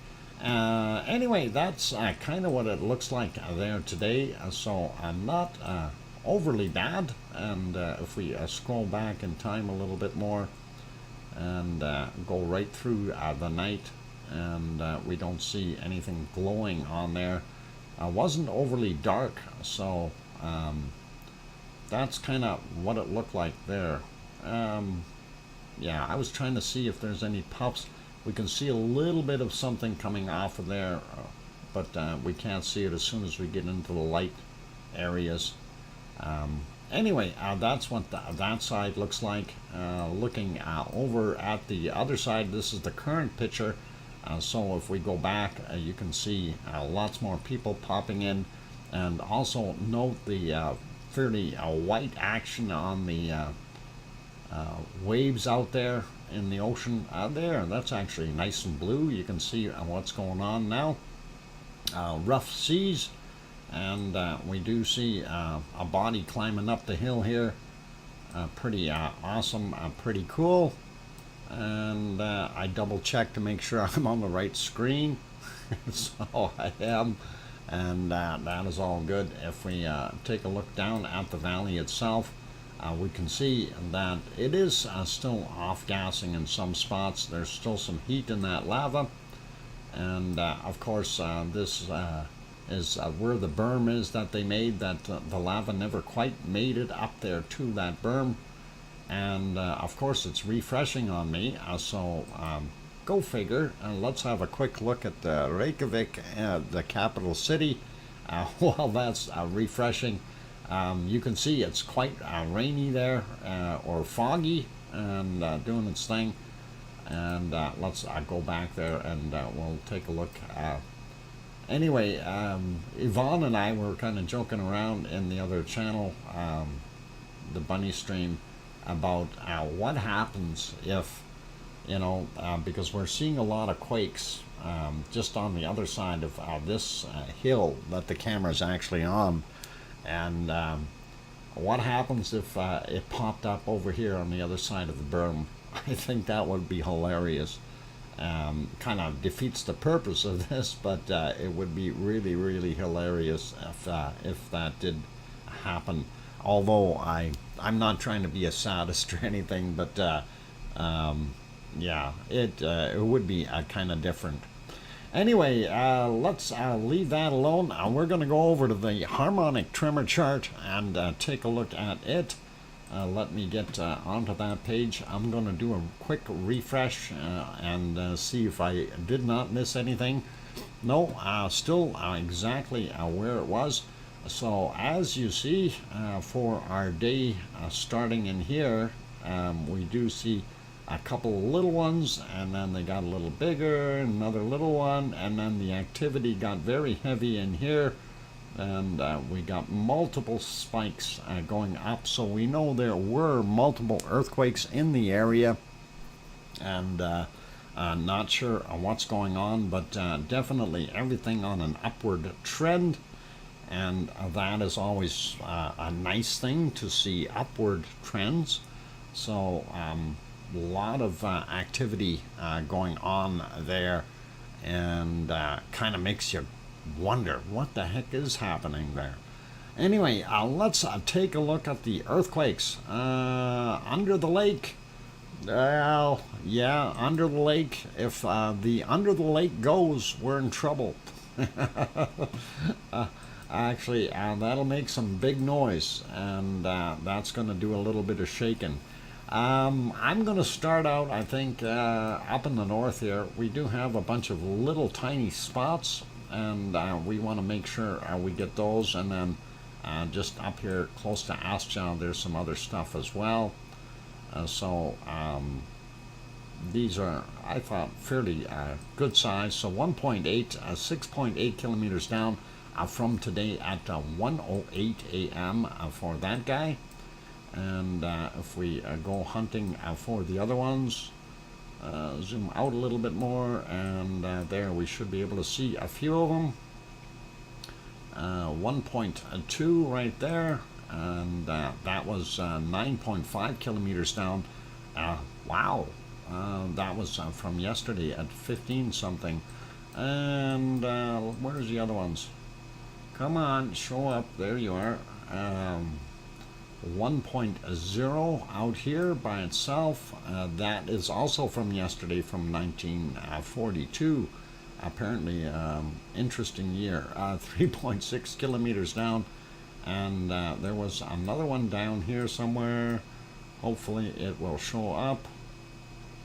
Anyway, that's kind of what it looks like there today, so not overly bad. And if we scroll back in time a little bit more, and go right through the night, and we don't see anything glowing on there. Wasn't overly dark, so that's kind of what it looked like there. Yeah, I was trying to see if there's any puffs. We can see a little bit of something coming off of there, but we can't see it as soon as we get into the light areas. Anyway, that's what that side looks like. Looking over at the other side, this is the current picture. So if we go back, you can see lots more people popping in. And also note the fairly white action on the waves out there in the ocean. There, that's actually nice and blue. You can see what's going on now. Rough seas. And we do see a body climbing up the hill here. Pretty awesome, pretty cool. And I double checked to make sure I'm on the right screen. So I am, and that is all good. If we take a look down at the valley itself, we can see that it is still off-gassing in some spots. There's still some heat in that lava. And of course this is where the berm is that they made, that the lava never quite made it up there to that berm. And of course it's refreshing on me, so go figure. Let's have a quick look at Reykjavik, the capital city. While that's refreshing, you can see it's quite rainy there, or foggy, and doing its thing. And let's go back there and we'll take a look. Anyway, Yvonne and I were kind of joking around in the other channel, the bunny stream, about what happens if, you know, because we're seeing a lot of quakes just on the other side of this hill that the camera's actually on. And what happens if it popped up over here on the other side of the berm? I think that would be hilarious. kind of defeats the purpose of this, but it would be really, really hilarious if that did happen. Although I'm not trying to be a sadist or anything, but yeah, it would be kind of different. Anyway, let's leave that alone. We're going to go over to the harmonic tremor chart and take a look at it. Let me get onto that page. I'm going to do a quick refresh and see if I did not miss anything. No, still exactly where it was. So as you see, for our day starting in here, we do see a couple little ones, and then they got a little bigger, another little one, and then the activity got very heavy in here, and we got multiple spikes going up. So we know there were multiple earthquakes in the area, and not sure what's going on, but definitely everything on an upward trend. And that is always a nice thing to see, upward trends. So a lot of activity going on there, and kind of makes you wonder what the heck is happening there. Anyway, let's take a look at the earthquakes under the lake. Well, yeah, under the lake. If the under the lake goes, we're in trouble. Actually, that'll make some big noise, and that's going to do a little bit of shaking. I'm going to start out, I think, up in the north here. We do have a bunch of little tiny spots, and we want to make sure we get those. And then just up here close to Astja, there's some other stuff as well. So these are, I thought, fairly good size. So 1.8, 6.8 kilometers down. From today at 1:08 a.m. For that guy. And if we go hunting for the other ones, zoom out a little bit more, and there we should be able to see a few of them. 1.2 right there, and that was 9.5 kilometers down. Wow, that was from yesterday at 15 something. And where's the other ones? Come on, show up. There you are. 1.0 out here by itself. That is also from yesterday, from 1942. Apparently, interesting year. 3.6 kilometers down. And there was another one down here somewhere. Hopefully it will show up.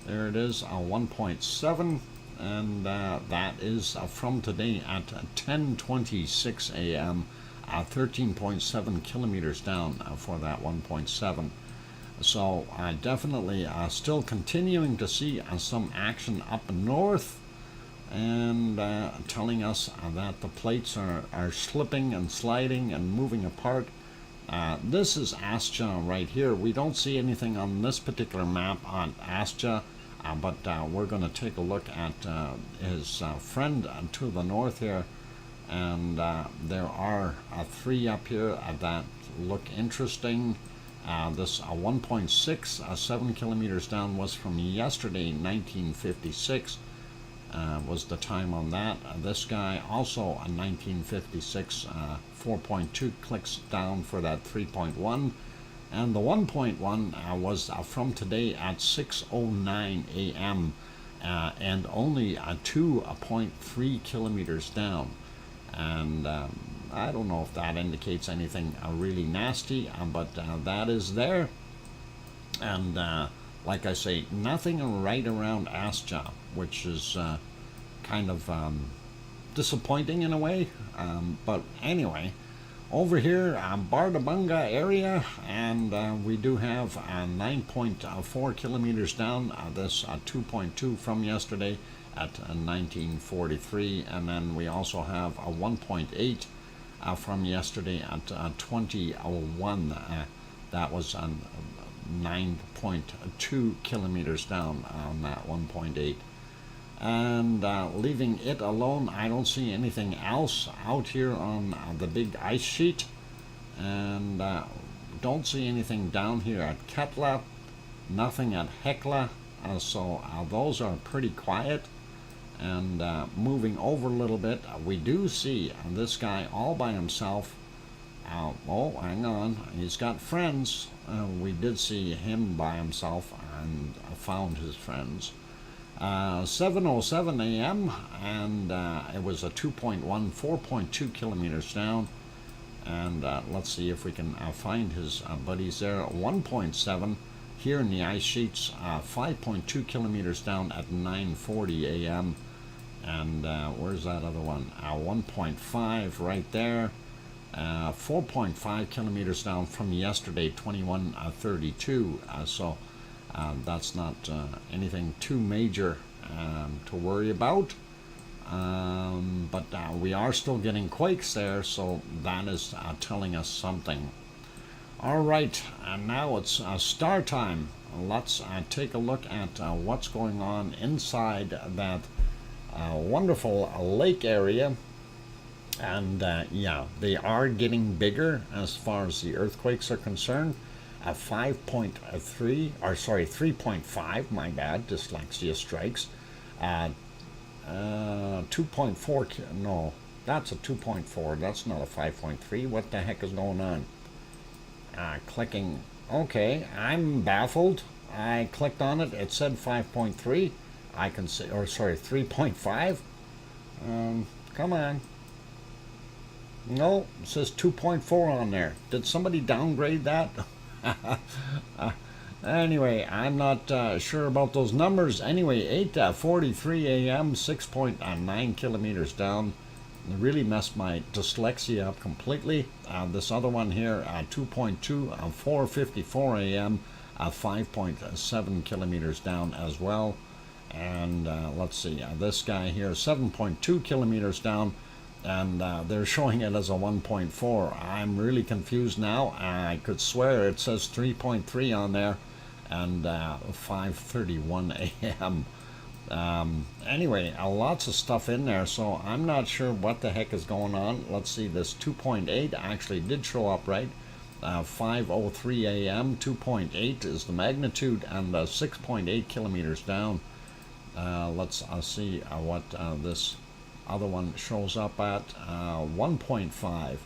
There it is, 1.7. And that is from today at 10:26 a.m. 13.7 kilometers down for that 1.7. So definitely still continuing to see some action up north, and telling us that the plates are slipping and sliding and moving apart. This is Astja right here. We don't see anything on this particular map on Astja. But we're going to take a look at his friend to the north here, and there are three up here that look interesting. This 1.6, 7 kilometers down, was from yesterday, 1956, was the time on that. This guy also a 1956, 4.2 clicks down for that 3.1. And the 1.1 was from today at 6:09 a.m. And only 2.3 kilometers down. And I don't know if that indicates anything really nasty, but that is there. And like I say, nothing right around Astja, which is kind of disappointing in a way. But anyway, over here, Bardabunga area, and we do have 9.4 kilometers down. This 2.2 from yesterday at 1943, and then we also have a 1.8 from yesterday at 2001. That was 9.2 kilometers down on that 1.8. And leaving it alone, I don't see anything else out here on the big ice sheet, and don't see anything down here at Ketla, nothing at Hekla, so those are pretty quiet. And moving over a little bit, we do see this guy all by himself. Oh, hang on, he's got friends. We did see him by himself and found his friends. 7:07 a.m. and it was a 2.1, 4.2 kilometers down. And let's see if we can find his buddies there. 1.7 here in the ice sheets, 5.2 kilometers down at 9:40 a.m. And where's that other one? 1.5 right there. 4.5 kilometers down from yesterday, 21:32. So that's not anything too major to worry about. But we are still getting quakes there, so that is telling us something. All right, and now it's star time. Let's take a look at what's going on inside that wonderful lake area. And yeah, they are getting bigger as far as the earthquakes are concerned. 5.3, or sorry, 3.5, my bad, dyslexia strikes. 2.4, no, that's a 2.4, that's not a 5.3. What the heck is going on? Clicking, okay, I'm baffled. I clicked on it, it said 5.3. I can say, or sorry, 3.5. Come on. No, it says 2.4 on there. Did somebody downgrade that? Anyway, I'm not sure about those numbers. Anyway, 8:43 a.m., 6.9 kilometers down. It really messed my dyslexia up completely. This other one here, 2.2, 4:54 a.m., 5.7 kilometers down as well. And let's see, this guy here, 7.2 kilometers down. And they're showing it as a 1.4. I'm really confused now. I could swear it says 3.3 on there, and 5:31 a.m. Anyway, lots of stuff in there, so I'm not sure what the heck is going on. Let's see, this 2.8 actually did show up right. 5:03 a.m., 2.8 is the magnitude, and 6.8 kilometers down. Let's see what this other one shows up at 1.5.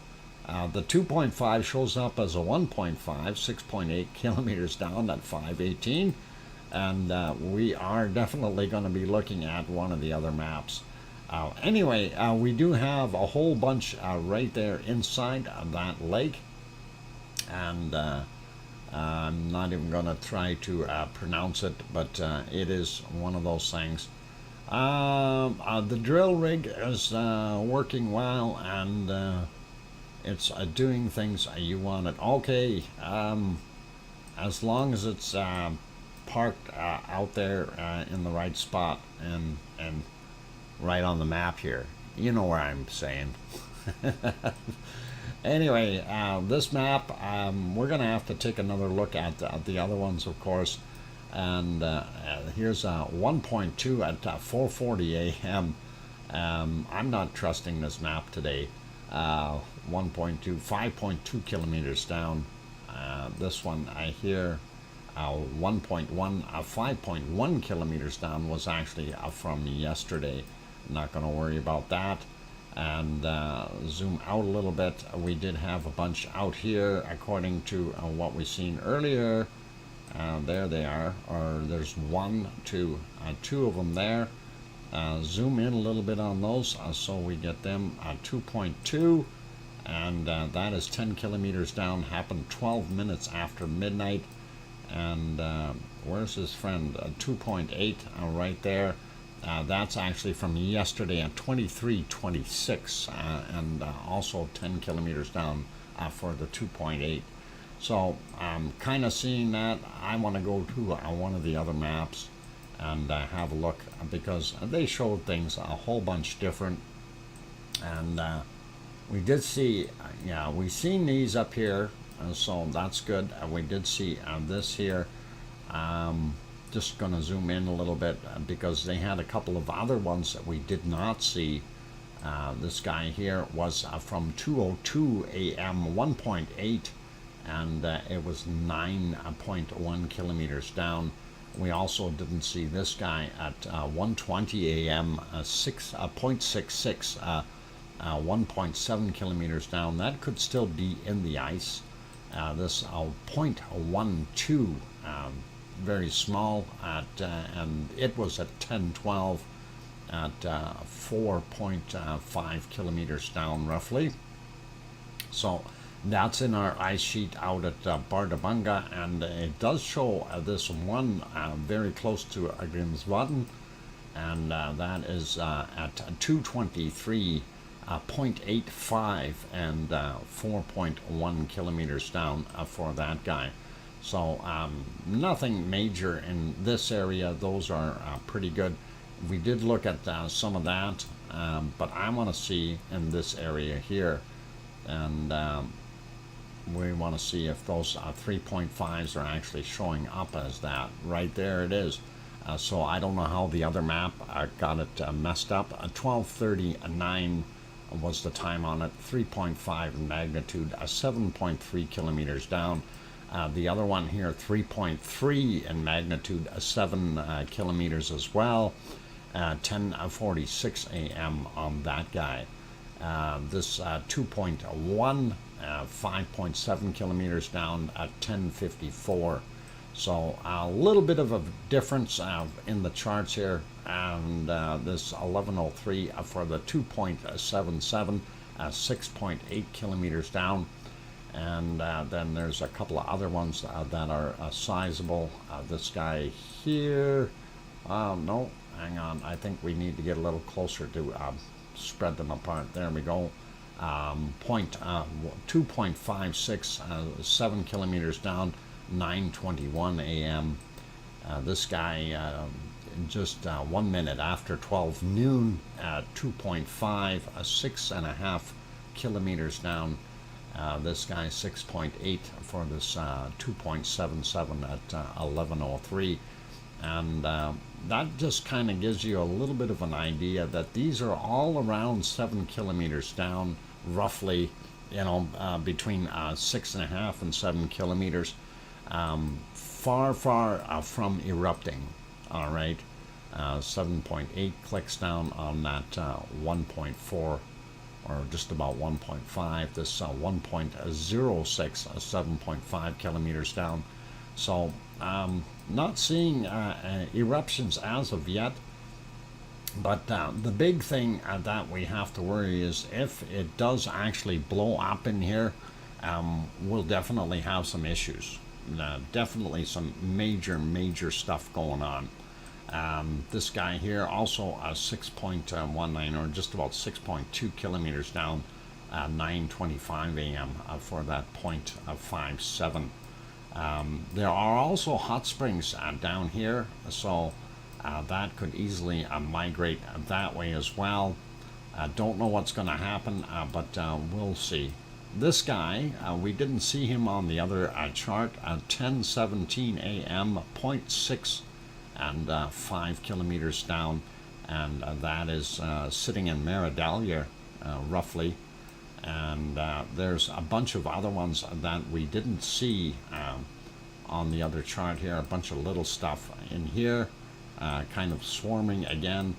The 2.5 shows up as a 1.5, 6.8 kilometers down at 5:18, and we are definitely going to be looking at one of the other maps. Anyway, we do have a whole bunch right there inside that lake, and I'm not even going to try to pronounce it, but it is one of those things. The drill rig is working well, and it's doing things you want it. Okay, as long as it's parked out there in the right spot and right on the map here. You know where I'm saying. Anyway, this map, we're going to have to take another look at the other ones, of course. And here's 1.2 at 4:40 a.m. I'm not trusting this map today. 1.2, 5.2 kilometers down. This one I hear 1.1, 5.1 kilometers down was actually from yesterday. Not going to worry about that. And zoom out a little bit. We did have a bunch out here, according to what we seen earlier. There they are, or there's two of them there. Zoom in a little bit on those so we get them 2.2, and that is 10 kilometers down, happened 12 minutes after midnight. And where's his friend? 2.8 right there. That's actually from yesterday at 23:26, and also 10 kilometers down for the 2.8. So I'm kind of seeing that. I want to go to one of the other maps and have a look, because they showed things a whole bunch different. And we did see, yeah, we seen these up here, so that's good. We did see this here. Just going to zoom in a little bit because they had a couple of other ones that we did not see. This guy here was from 2:02 a.m., 1.8, and it was 9.1 kilometers down. We also didn't see this guy at 1:20 a.m. 6.66, 1.7 kilometers down. That could still be in the ice. This 0.12, very small, and it was at 10:12 at 4.5 kilometers down roughly. So that's in our ice sheet out at Bardabunga, and it does show this one very close to Grimsvatn, and that is at 223.85 and 4.1 kilometers down for that guy. So nothing major in this area. Those are pretty good. We did look at some of that, but I want to see in this area here, and we want to see if those 3.5s are actually showing up as that. Right there it is. So I don't know how the other map got it messed up. 12:39 was the time on it, 3.5 in magnitude, 7.3 kilometers down. The other one here, 3.3 in magnitude, 7 kilometers as well. 10:46 a.m. on that guy. This 2.1, 5.7 kilometers down at 10:54. So a little bit of a difference in the charts here, and this 11:03 for the 2.77, 6.8 kilometers down. And then there's a couple of other ones that are sizable. This guy here, no, hang on, I think we need to get a little closer to spread them apart. There we go. 2.56, 7 kilometers down, 9:21 a.m. This guy just 1 minute after 12 noon, 2.5, 6.5 kilometers down. This guy 6.8 for this 2.77 at 11:03, and that just kind of gives you a little bit of an idea that these are all around 7 kilometers down, roughly, between 6.5 and 7 kilometers, far from erupting. All right, 7.8 clicks down on that 1.4. Or just about 1.5, this 1.06, 7.5 kilometers down. So not seeing eruptions as of yet, but the big thing that we have to worry is if it does actually blow up in here, we'll definitely have some issues. Definitely some major stuff going on. This guy here also 6.19, or just about 6.2 kilometers down, 9:25 a.m. For that 0.57. There are also hot springs down here, so that could easily migrate that way as well. Don't know what's going to happen, but we'll see. This guy, we didn't see him on the other chart at 10:17 a.m. 0.6 and 5 kilometers down, and that is sitting in Maridalia roughly, and there's a bunch of other ones that we didn't see on the other chart here, a bunch of little stuff in here, kind of swarming again,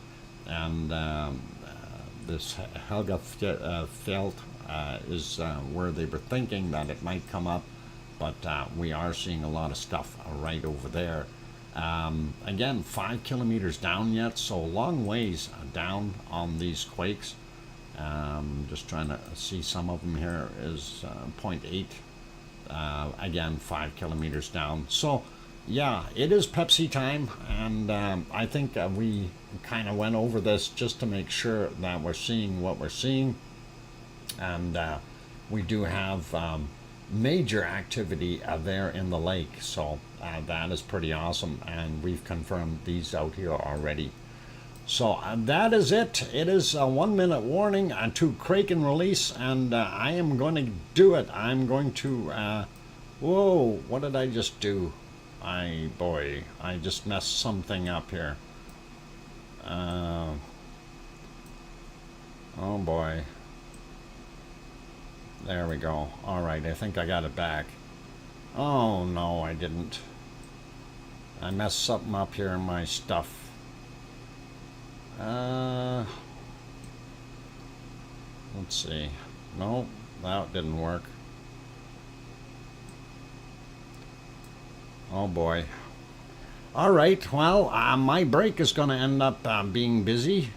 and this Helgafjeld is where they were thinking that it might come up, but we are seeing a lot of stuff right over there. Again, 5 kilometers down yet, so long ways down on these quakes. Just trying to see some of them here is 0.8. Again, 5 kilometers down. So, yeah, it is Pepsi time, and I think we kind of went over this just to make sure that we're seeing what we're seeing. And we do have major activity there in the lake, so that is pretty awesome, and we've confirmed these out here already. So that is it. It is a 1 minute warning to crake and release, and I am going to do it. I'm going to whoa, what did I just do? I just messed something up here. Oh boy. There we go. All right, I think I got it back. Oh no, I didn't. I messed something up here in my stuff. Let's see. No, that didn't work. Oh boy. All right, well, my break is going to end up being busy.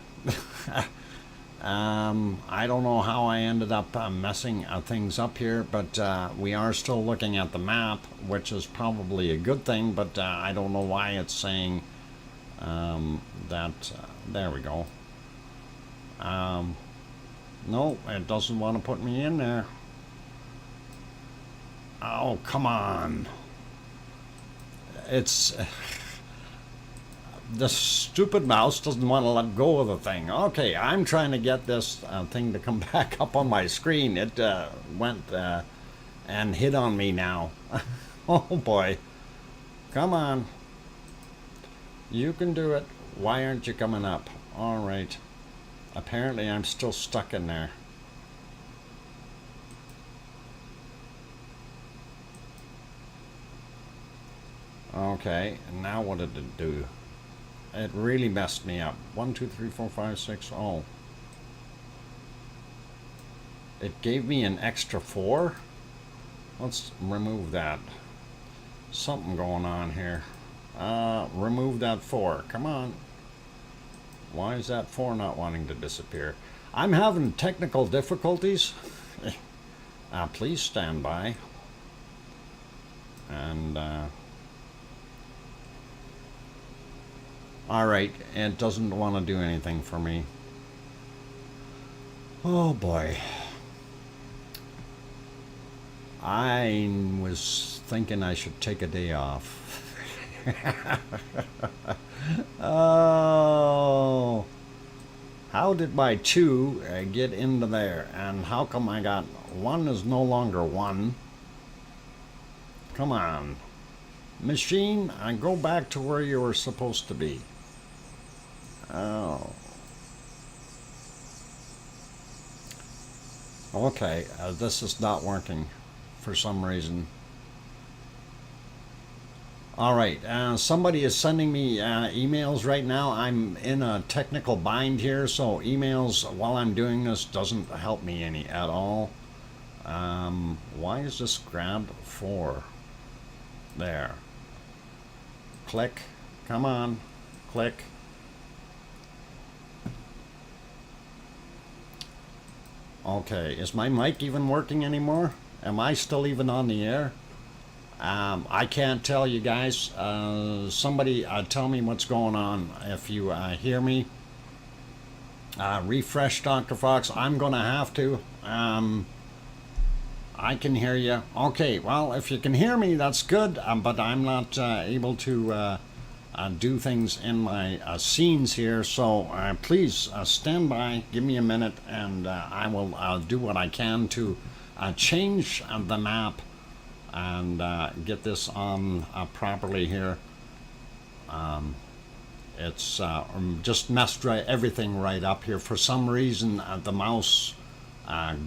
I don't know how I ended up messing things up here, but we are still looking at the map, which is probably a good thing, but I don't know why it's saying that. There we go. No, it doesn't want to put me in there. Oh, come on. It's... the stupid mouse doesn't want to let go of the thing. Okay, I'm trying to get this thing to come back up on my screen. It went and hit on me now. Oh boy. Come on. You can do it. Why aren't you coming up? All right. Apparently I'm still stuck in there. Okay, and now what did it do? It really messed me up. 1, 2, 3, 4, 5, 6. Oh. It gave me an extra 4. Let's remove that. Something going on here. Remove that 4. Come on. Why is that 4 not wanting to disappear? I'm having technical difficulties. Please stand by. And, alright, it doesn't want to do anything for me. Oh boy. I was thinking I should take a day off. Oh. How did my 2 get into there? And how come I got 1 is no longer 1? Come on. Machine, go back to where you were supposed to be. Oh. Okay, this is not working for some reason. Alright, somebody is sending me emails right now. I'm in a technical bind here, so emails while I'm doing this doesn't help me any at all. Why is this grabbed 4? There. Click. Come on. Click. Okay, is my mic even working anymore? Am I still even on the air? I can't tell you guys. Somebody tell me what's going on if you hear me. Refresh Dr. Fox. I'm going to have to. I can hear you. Okay, well, if you can hear me, that's good, but I'm not able to do things in my scenes here, so please stand by, give me a minute, and I will do what I can to change the map and get this on properly here. It's just messed everything right up here. For some reason, the mouse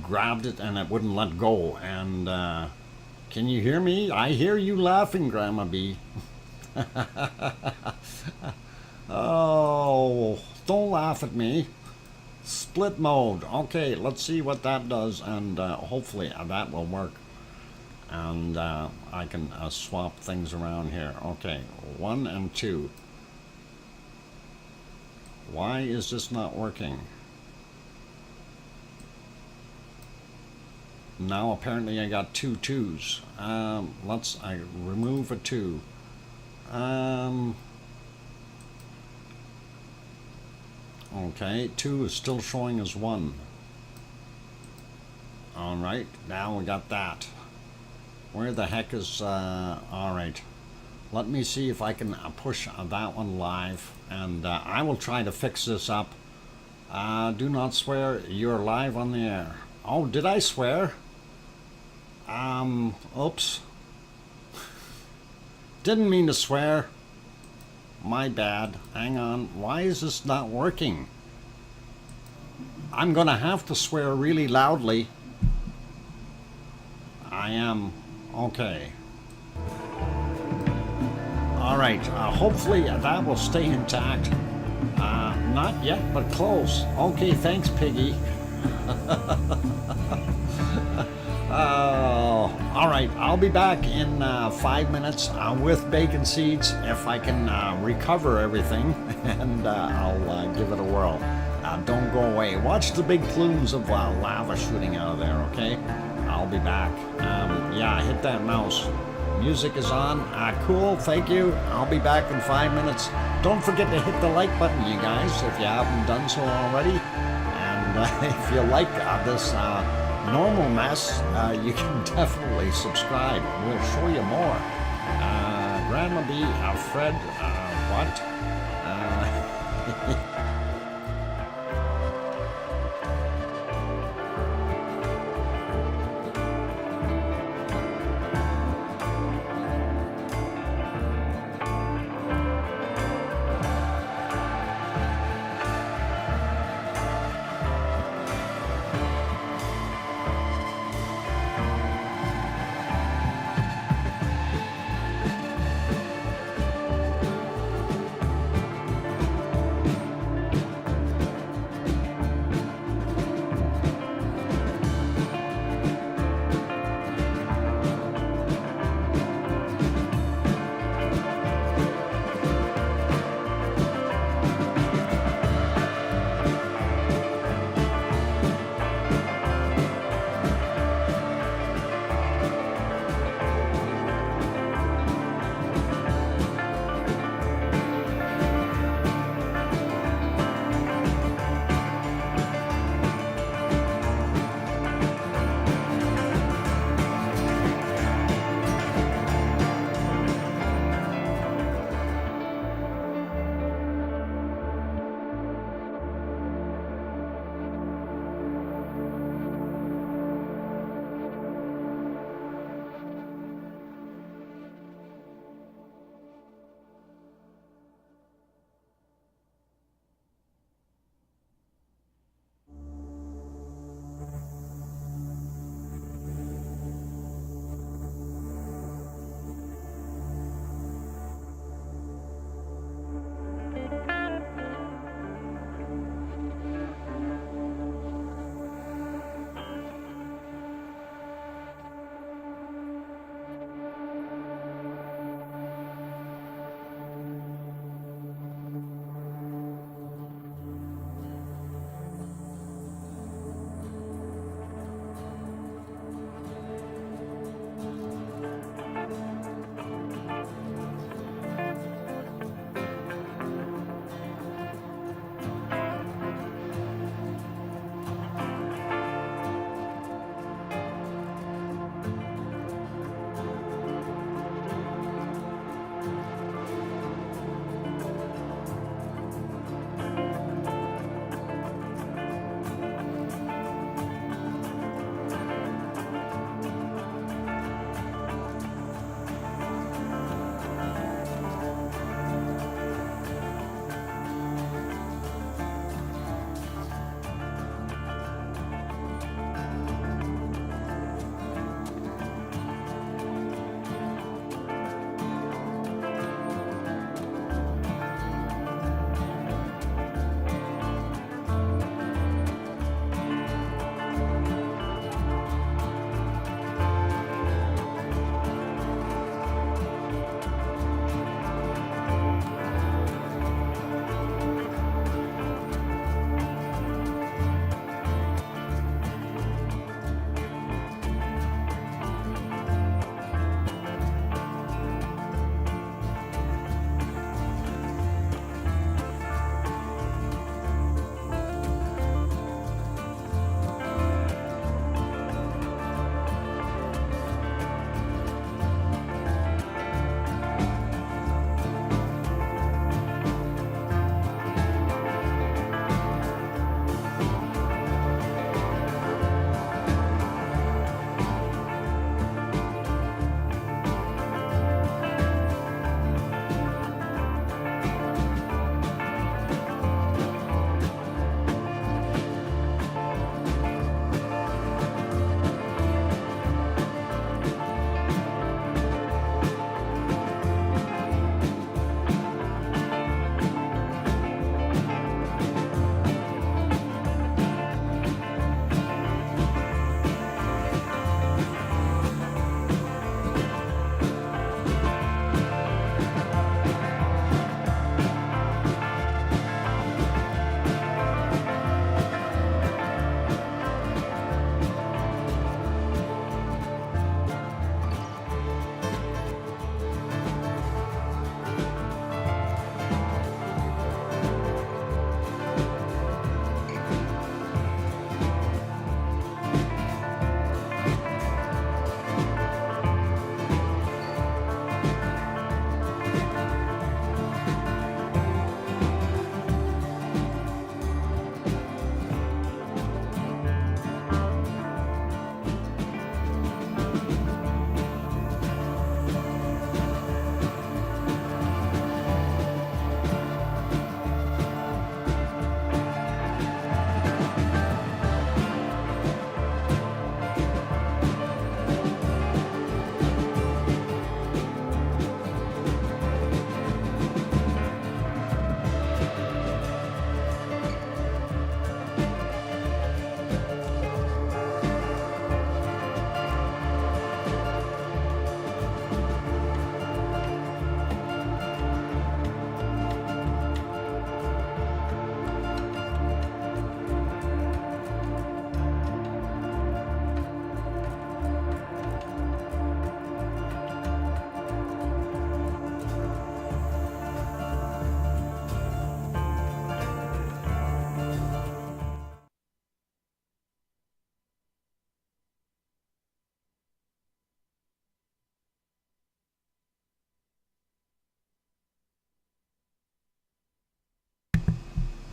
grabbed it and it wouldn't let go. And can you hear me? I hear you laughing, Grandma B. Oh, don't laugh at me. Split mode. Okay, let's see what that does, and hopefully that will work. And I can swap things around here. Okay, 1 and 2. Why is this not working? Now apparently I got 2 2s. Let's remove a 2. Okay, 2 is still showing as 1. Alright, now we got that. Where the heck is, alright. Let me see if I can push that one live, and I will try to fix this up. Do not swear, you're live on the air. Oh, did I swear? Oops. Didn't mean to swear. My bad. Hang on. Why is this not working? I'm gonna have to swear really loudly. I am. Okay. All right, hopefully that will stay intact. Not yet, but close. Okay, thanks, Piggy. All right, I'll be back in 5 minutes with bacon seeds if I can recover everything, and I'll give it a whirl. Don't go away. Watch the big plumes of lava shooting out of there, okay? I'll be back. Yeah, hit that mouse. Music is on. Cool, thank you. I'll be back in 5 minutes. Don't forget to hit the like button, you guys, if you haven't done so already. And if you like this normal mess, you can definitely subscribe. We'll show you more. Grandma B, Fred, what?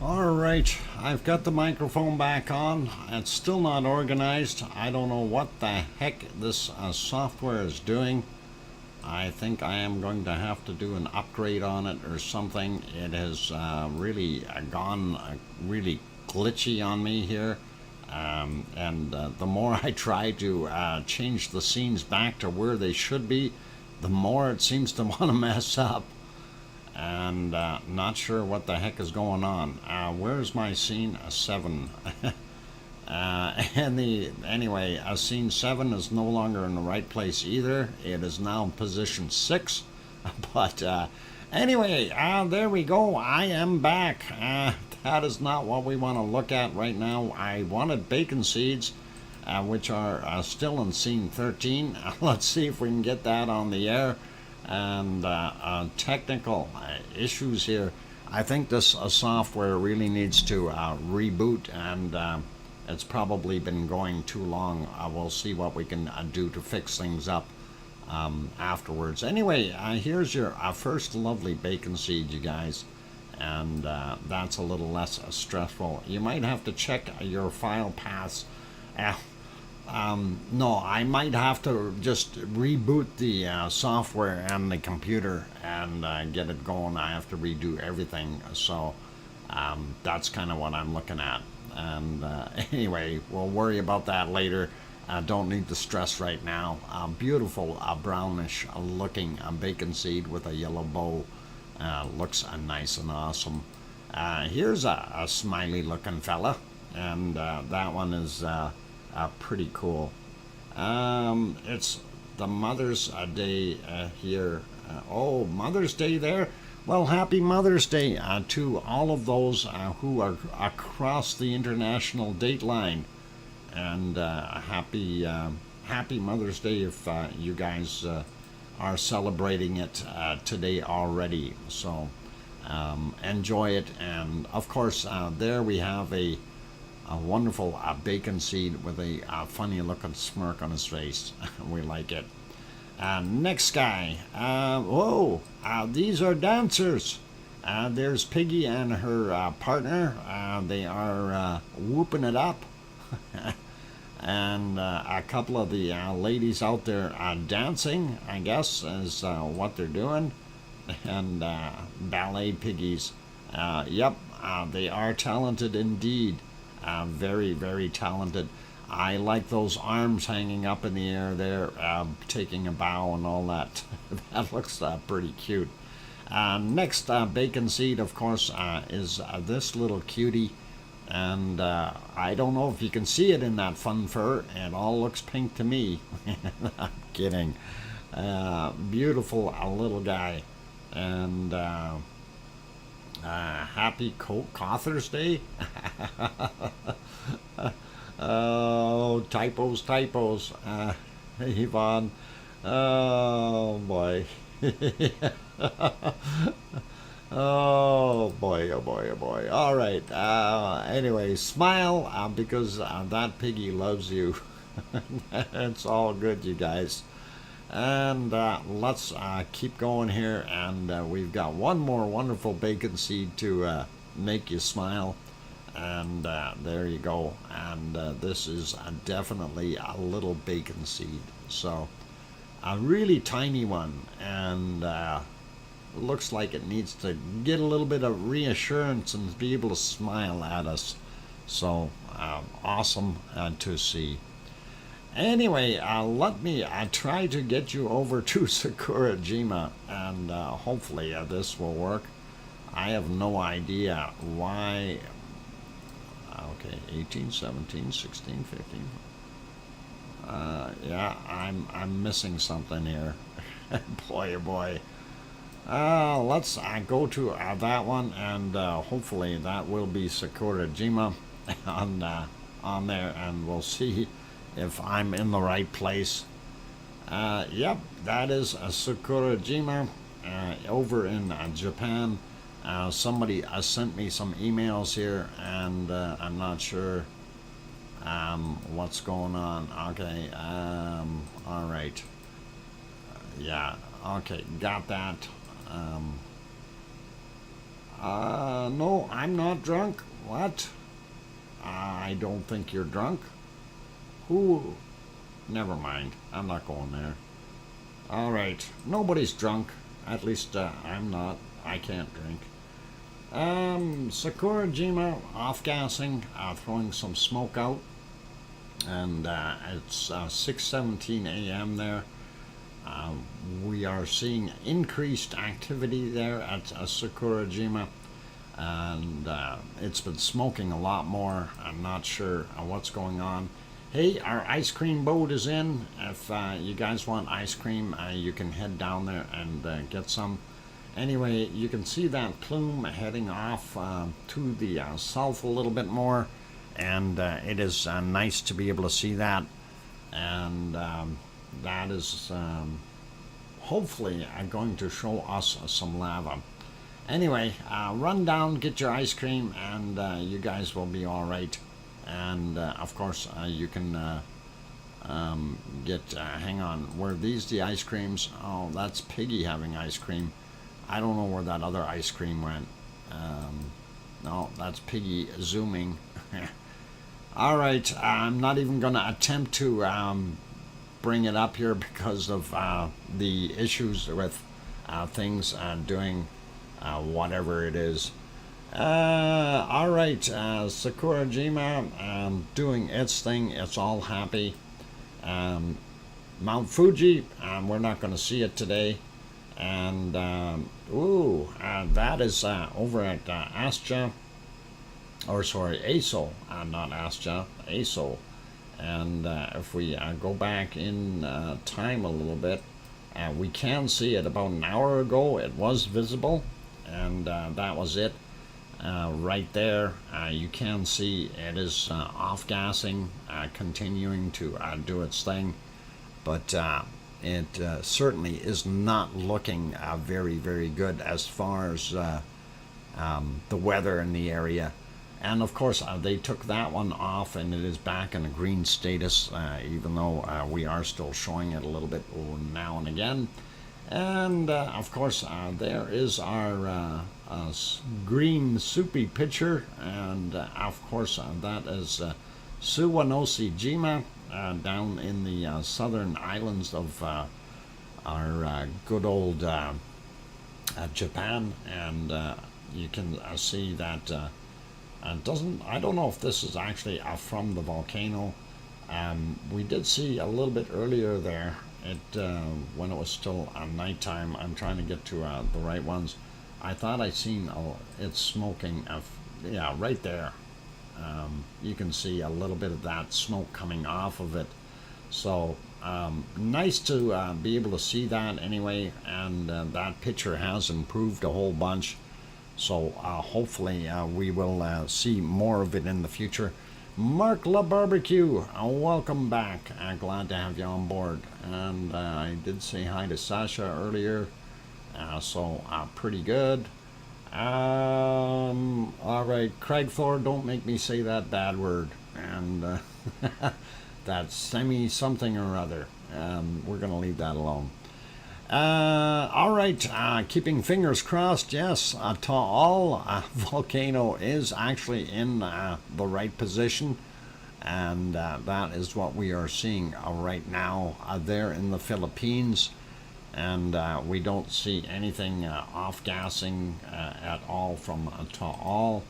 All right, I've got the microphone back on. It's still not organized. I don't know what the heck this software is doing. I think I am going to have to do an upgrade on it or something. It has really gone really glitchy on me here. And the more I try to change the scenes back to where they should be, the more it seems to want to mess up. And not sure what the heck is going on. Where's my scene 7? Anyway, scene 7 is no longer in the right place either. It is now in position 6. But anyway, there we go. I am back. That is not what we want to look at right now. I wanted bacon seeds, which are still in scene 13. Let's see if we can get that on the air. And technical issues here. I think this software really needs to reboot, and it's probably been going too long. We'll see what we can do to fix things up afterwards. Anyway, here's your first lovely bacon seed, you guys, and that's a little less stressful. You might have to check your file paths. No, I might have to just reboot the software and the computer and get it going. I have to redo everything, so that's kind of what I'm looking at. And anyway, we'll worry about that later. Don't need the stress right now. Beautiful brownish looking bacon seed with a yellow bow. Looks nice and awesome. Here's a smiley looking fella, and that one is pretty cool. It's the Mother's Day here. Oh, Mother's Day there. Well, happy Mother's Day to all of those who are across the international date line, and happy Mother's Day if you guys are celebrating it today already. So enjoy it, and of course there we have a wonderful bacon seed with a funny looking smirk on his face. We like it. Next guy. Whoa, these are dancers. There's Piggy and her partner. They are whooping it up. And a couple of the ladies out there dancing, I guess, is what they're doing. And ballet piggies. Yep, they are talented indeed. Very, very talented. I like those arms hanging up in the air there, taking a bow and all that. That looks pretty cute. Next bacon seed, of course, is this little cutie. And I don't know if you can see it in that fun fur. It all looks pink to me. I'm kidding. Beautiful little guy. And happy Cauthers Day. Oh, typos. Yvonne. Oh, boy. Oh, boy. All right. Anyway, smile because that piggy loves you. It's all good, you guys. And let's keep going here, and we've got one more wonderful bacon seed to make you smile, and there you go. And this is definitely a little bacon seed, so a really tiny one, and looks like it needs to get a little bit of reassurance and be able to smile at us. So awesome to see. Anyway, let me try to get you over to Sakurajima, and hopefully this will work. I have no idea why. Okay, 18, 17, 16, 15. Yeah, I'm missing something here. Boy, oh boy. Let's go to that one, and hopefully that will be Sakurajima on there, and we'll see if I'm in the right place. Yep, that is Sakurajima over in Japan. Somebody sent me some emails here, and I'm not sure what's going on. Okay, all right. Yeah, okay, got that. No, I'm not drunk. What? I don't think you're drunk. Who? Never mind. I'm not going there. All right. Nobody's drunk. At least I'm not. I can't drink. Sakurajima off-gassing, throwing some smoke out. And it's 6:17 a.m. there. We are seeing increased activity there at Sakurajima. And it's been smoking a lot more. I'm not sure what's going on. Hey, our ice cream boat is in. If you guys want ice cream, you can head down there and get some. Anyway, you can see that plume heading off to the south a little bit more, and it is nice to be able to see that. And that is hopefully going to show us some lava. Anyway, run down, get your ice cream, and you guys will be all right. And of course, you can get, hang on, were these the ice creams? Oh, that's Piggy having ice cream. I don't know where that other ice cream went. No, that's Piggy zooming. All right, I'm not even going to attempt to bring it up here because of the issues with things doing whatever it is. All right, Sakurajima doing its thing. It's all happy. Mount Fuji, we're not going to see it today. And that is over at Astja, or sorry, ASO, not Astja, ASO. And if we go back in time a little bit, we can see it about an hour ago. It was visible, and that was it. Right there, you can see it is off-gassing, continuing to do its thing, but it certainly is not looking very, very good as far as the weather in the area. And of course, they took that one off, and it is back in a green status, even though we are still showing it a little bit now and again. And of course, there is our green soupy picture, and of course, that is Suwanoshi-jima down in the southern islands of our good old Japan. And you can see that I don't know if this is actually from the volcano. We did see a little bit earlier there, when it was still nighttime. I'm trying to get to the right ones. I thought I seen it smoking. Yeah, right there. You can see a little bit of that smoke coming off of it. So nice to be able to see that anyway. And that picture has improved a whole bunch. So hopefully we will see more of it in the future. Mark La Barbecue, welcome back. Glad to have you on board. And I did say hi to Sasha earlier, so pretty good. All right, Craig Thor, don't make me say that bad word. And that's something or other. We're going to leave that alone. All right, keeping fingers crossed, yes, Ta'al volcano is actually in the right position, and that is what we are seeing right now there in the Philippines, and we don't see anything off-gassing at all from Ta'al.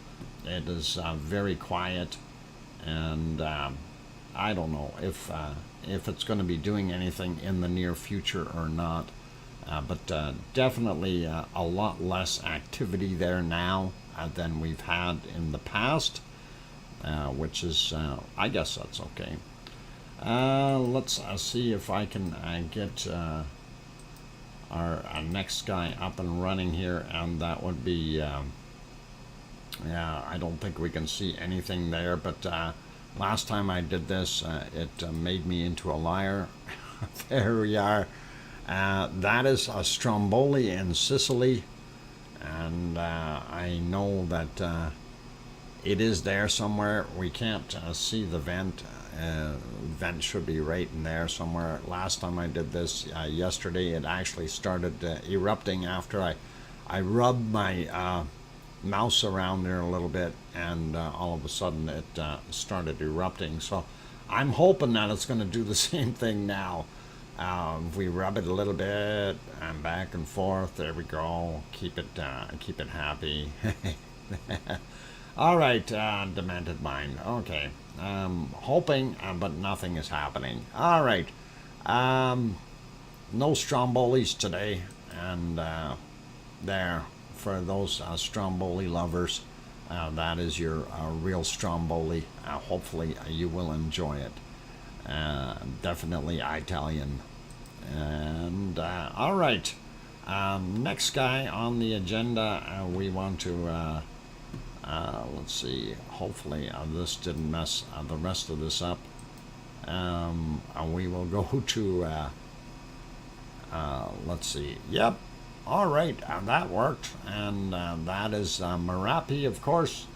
It is very quiet, and I don't know if it's going to be doing anything in the near future or not. But definitely a lot less activity there now than we've had in the past, which is, I guess that's okay. Let's see if I can get our next guy up and running here, and that would be, yeah, I don't think we can see anything there, but last time I did this, it made me into a liar. There we are. That is a Stromboli in Sicily, and I know that it is there somewhere. We can't see the vent. Vent should be right in there somewhere. Last time I did this yesterday, it actually started erupting after I rubbed my mouse around there a little bit, and all of a sudden it started erupting. So I'm hoping that it's going to do the same thing now. If we rub it a little bit and back and forth, there we go. Keep it happy. All right, demented mind. Okay, hoping, but nothing is happening. All right, no Strombolis today, and there for those Stromboli lovers, that is your real Stromboli. Hopefully, you will enjoy it. Definitely Italian. And all right, next guy on the agenda, we want to let's see, hopefully this didn't mess the rest of this up. We will go to let's see, yep, all right, that worked, and that is Merapi, of course.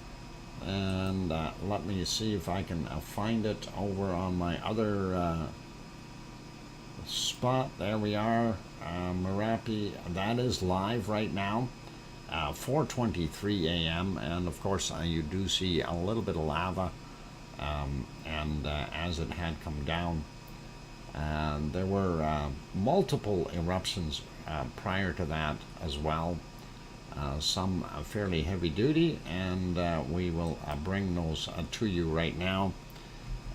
And let me see if I can find it over on my other spot. There we are. Merapi, that is live right now, 4:23 a.m. and of course you do see a little bit of lava, and as it had come down, there were multiple eruptions prior to that as well. Some fairly heavy duty, and we will bring those to you right now.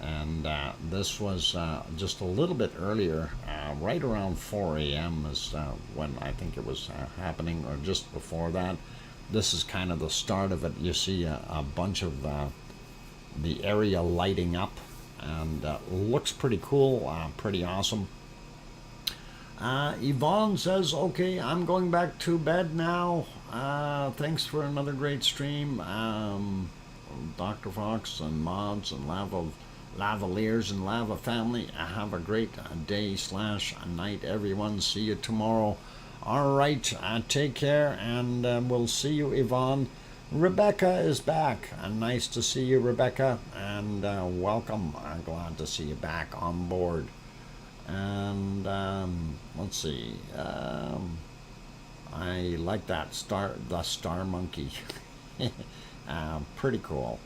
And this was just a little bit earlier, right around 4 a.m. is when I think it was happening, or just before that. This is kind of the start of it. You see a bunch of the area lighting up, and looks pretty cool, pretty awesome. Yvonne says, okay, I'm going back to bed now. Thanks for another great stream. Dr. Fox and mods and lavaliers and lava family, have a great day / night, everyone. See you tomorrow. All right, take care, and we'll see you, Yvonne. Rebecca is back. Nice to see you, Rebecca, and welcome. I'm glad to see you back on board. And let's see, I like that the star monkey. Pretty cool.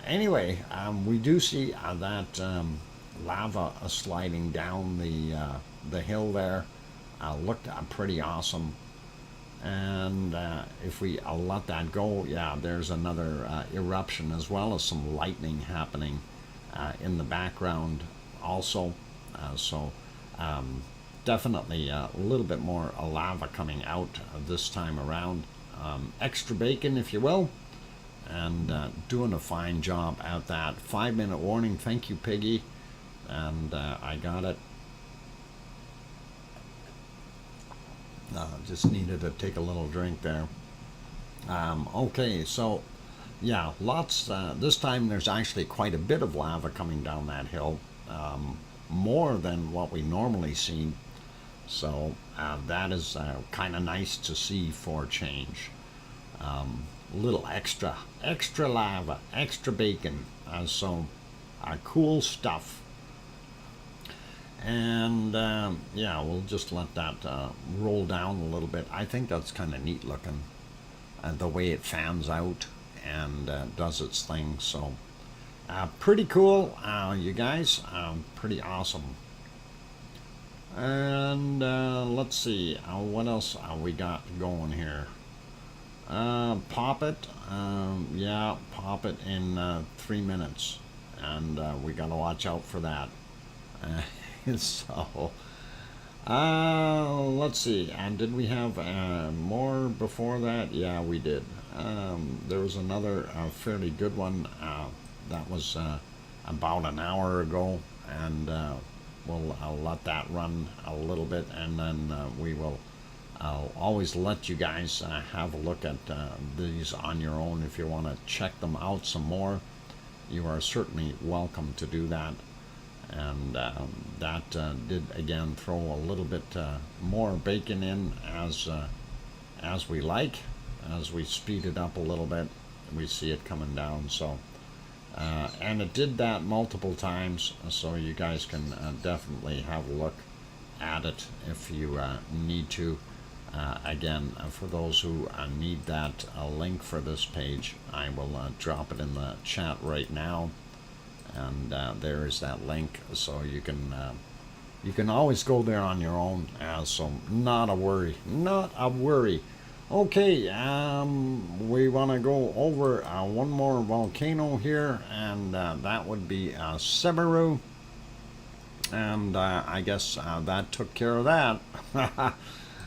Anyway, we do see that lava sliding down the hill there. Looked pretty awesome. And if we let that go, yeah, there's another eruption, as well as some lightning happening in the background also. So definitely a little bit more lava coming out this time around. Extra bacon, if you will, and doing a fine job at that. 5-minute warning. Thank you, Piggy. And I got it. Just needed to take a little drink there. Okay, so yeah, lots. This time there's actually quite a bit of lava coming down that hill. More than what we normally see, so that is kind of nice to see for a change. Little extra lava, extra bacon, so cool stuff. And yeah, we'll just let that roll down a little bit. I think that's kind of neat looking, the way it fans out and does its thing. So pretty cool, you guys. Pretty awesome. And let's see, what else we got going here. Pop it. Yeah, pop it in 3 minutes, and we gotta watch out for that. So let's see, and did we have more before that? Yeah, we did. There was another fairly good one that was about an hour ago, and I'll let that run a little bit, and then I'll always let you guys have a look at these on your own. If you want to check them out some more, you are certainly welcome to do that. And that did again throw a little bit more bacon in as we like. As we speed it up a little bit, we see it coming down. So and it did that multiple times, so you guys can definitely have a look at it if you need to. Again, for those who need that link for this page, I will drop it in the chat right now. And there is that link, so you can always go there on your own. So not a worry, not a worry. Okay, we want to go over one more volcano here, and that would be Semeru. And I guess that took care of that.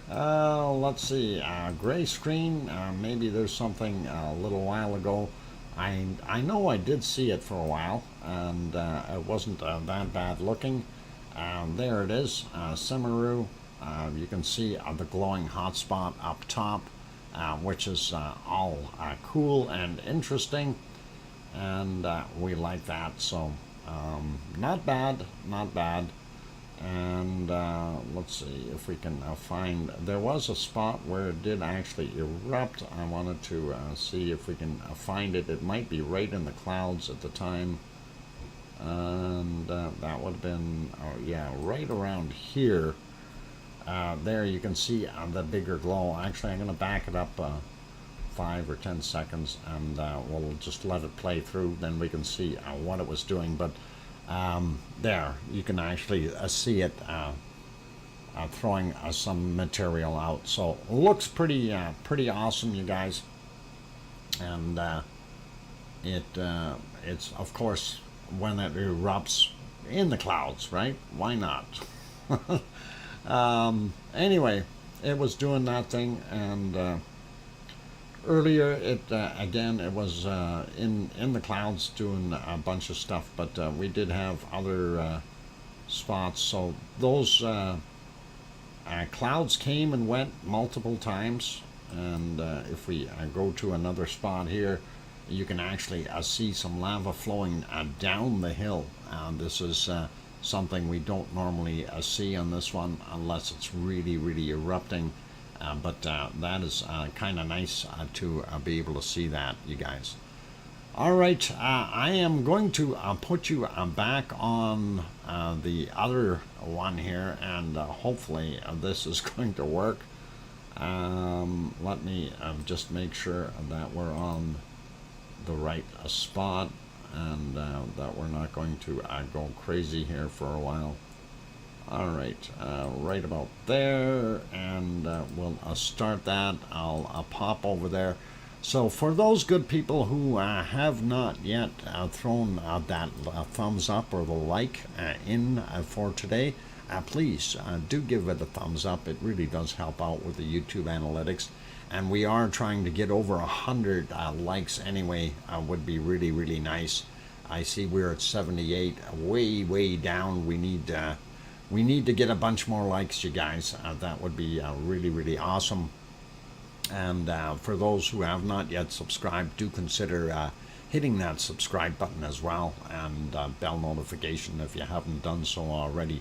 Let's see, gray screen, maybe there's something a little while ago. I know I did see it for a while, and it wasn't that bad looking. There it is, Semeru. You can see the glowing hotspot up top, which is all cool and interesting, and we like that. So not bad, not bad. And let's see if we can find, there was a spot where it did actually erupt. I wanted to see if we can find it. It might be right in the clouds at the time, and that would have been, yeah, right around here. There you can see the bigger glow. Actually, I'm going to back it up 5 or 10 seconds, and we'll just let it play through, then we can see what it was doing. But there you can actually see it throwing some material out. So looks pretty awesome, you guys. And it's of course when it erupts in the clouds, right? Why not? Anyway, it was doing that thing, and earlier it again it was in the clouds doing a bunch of stuff, but we did have other spots. So those clouds came and went multiple times, and if we go to another spot here, you can actually see some lava flowing down the hill. This is something we don't normally see on this one unless it's really erupting. But that is kind of nice to be able to see that, you guys. All right, I am going to put you back on the other one here, and hopefully this is going to work. Let me just make sure that we're on the right spot, and that we're not going to go crazy here for a while. All right, right about there, and we'll start that. I'll pop over there. So for those good people who have not yet thrown that thumbs up or the like in for today, please do give it a thumbs up. It really does help out with the YouTube analytics, and we are trying to get over 100 likes anyway. Would be really nice. I see we're at 78, way down. We need to get a bunch more likes, you guys. That would be really awesome. And for those who have not yet subscribed, do consider hitting that subscribe button as well, and bell notification if you haven't done so already.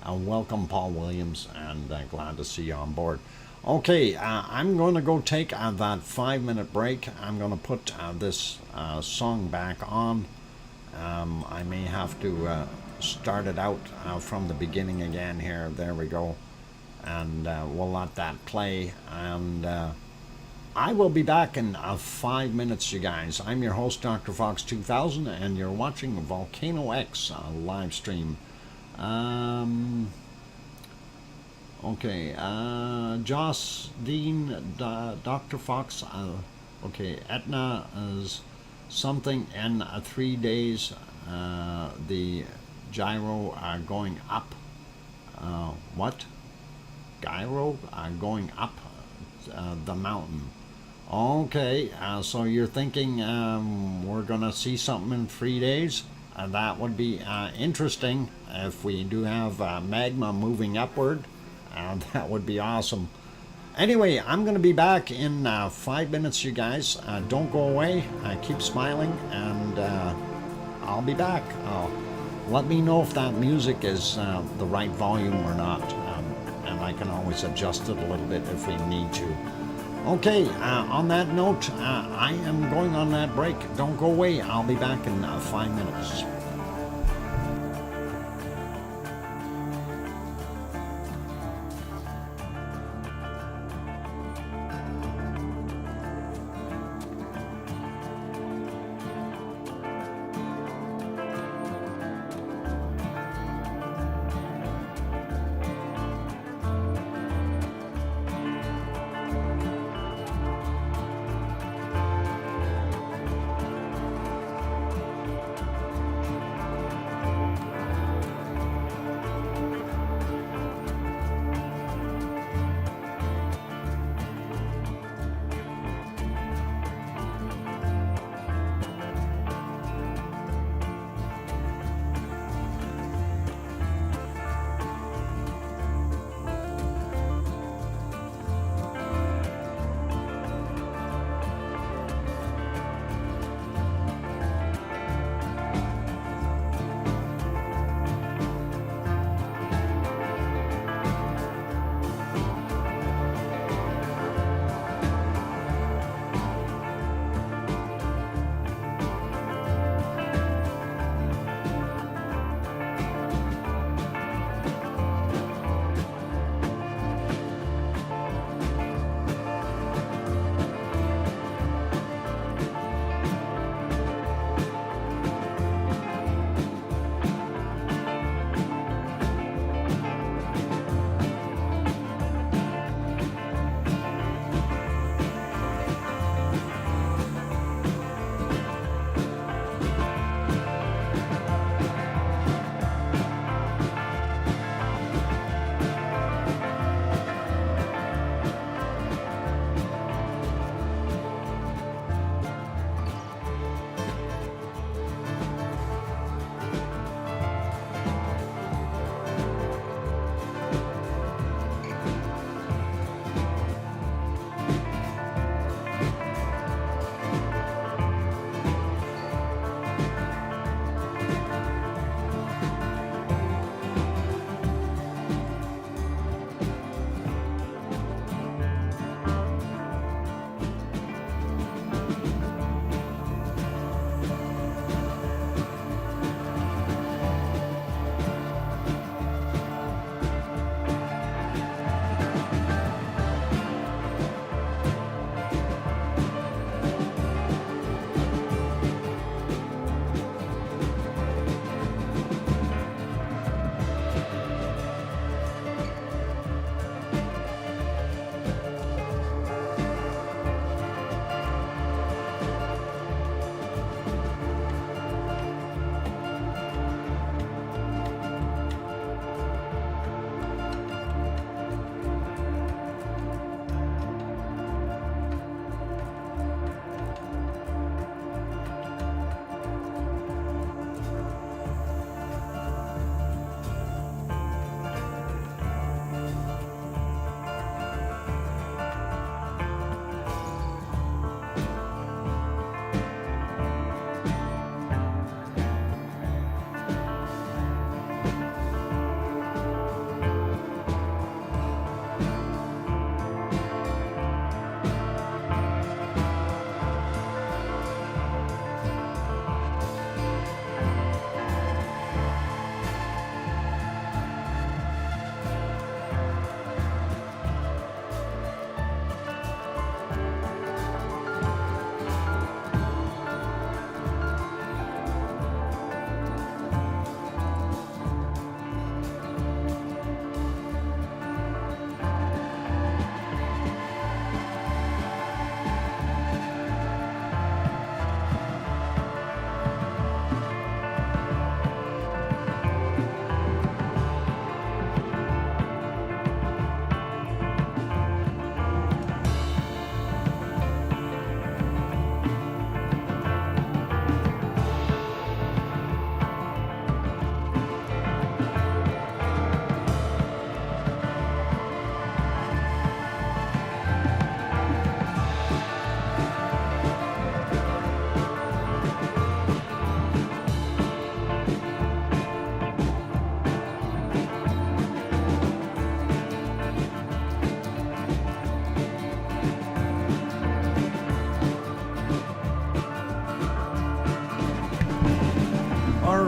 Welcome, Paul Williams, and glad to see you on board. Okay, I'm going to go take that 5-minute break. I'm going to put this song back on. I may have to start it out from the beginning again here. There we go, and we'll let that play, and I will be back in 5 minutes, you guys. I'm your host, DrFox2000, and you're watching VolcanoX live stream. Okay, Joss Dean, Dr. Fox. Okay, Etna is something in 3 days. The gyro going up. What? Gyro going up the mountain. Okay, so you're thinking we're gonna see something in 3 days? That would be interesting if we do have magma moving upward. That would be awesome. Anyway, I'm going to be back in 5 minutes, you guys. Don't go away. Keep smiling, and I'll be back. Let me know if that music is the right volume or not, and I can always adjust it a little bit if we need to. Okay, on that note, I am going on that break. Don't go away. I'll be back in 5 minutes.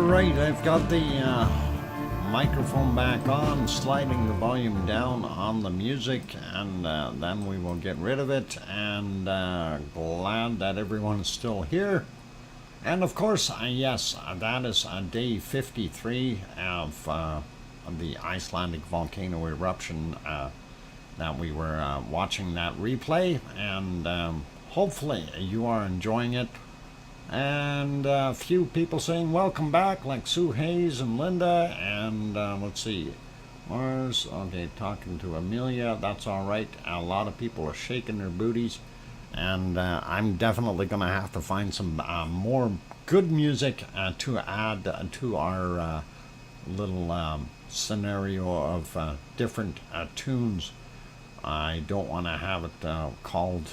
Alright, I've got the microphone back on, sliding the volume down on the music, and then we will get rid of it, and glad that everyone's still here. And of course, yes, that is day 53 of the Icelandic volcano eruption that we were watching that replay, and hopefully you are enjoying it. And a few people saying welcome back, like Sue Hayes and Linda, and let's see, Mars, okay, talking to Amelia, that's alright. A lot of people are shaking their booties, and I'm definitely going to have to find some more good music to add to our little scenario of different tunes. I don't want to have it called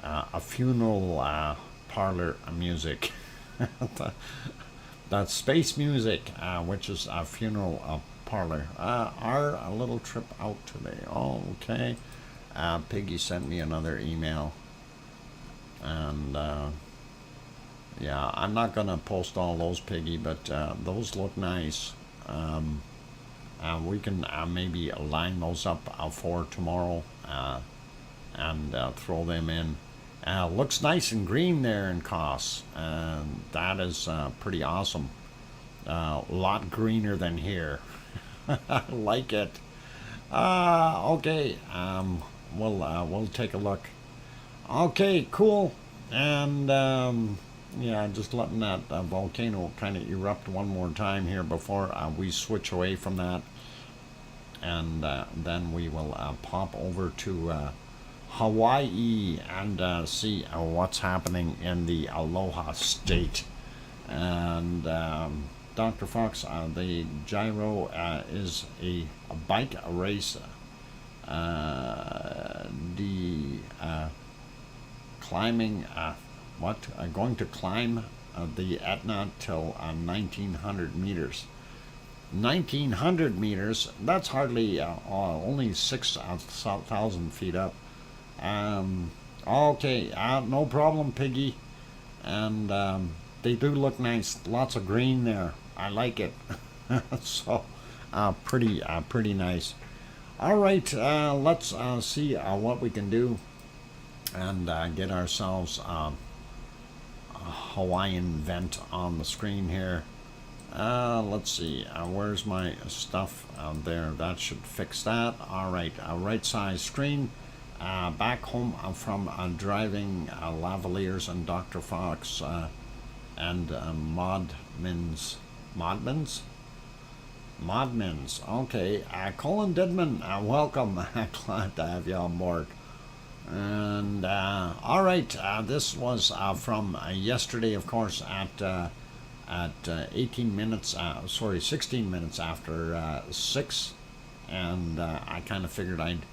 a funeral parlor music. That's space music, which is a funeral parlor. Our little trip out today. Oh, okay. Piggy sent me another email, and yeah, I'm not gonna post all those, Piggy, but those look nice. We can maybe line those up for tomorrow and throw them in. Looks nice and green there in Kos. That is pretty awesome. A lot greener than here. I like it. Okay. We'll take a look. Okay, cool. And yeah, just letting that volcano kind of erupt one more time here before we switch away from that, and then we will pop over to Hawaii and see what's happening in the Aloha State. And Dr. Fox, the gyro is a bike race. Climbing, going to climb the Etna till 1900 meters. 1900 meters, that's hardly only 6,000 feet up. Okay, no problem, Piggy. And they do look nice. Lots of green there. I like it. So pretty nice. All right, let's see what we can do and get ourselves a Hawaiian vent on the screen here. Let's see, where's my stuff there? That should fix that. All right, right size screen. Back home from driving lavaliers and Dr. Fox and Modmins. Okay, Colin Didman, welcome. Glad to have you on board. And all right, this was from yesterday, of course, at 16 minutes after 6, and I kind of figured I'd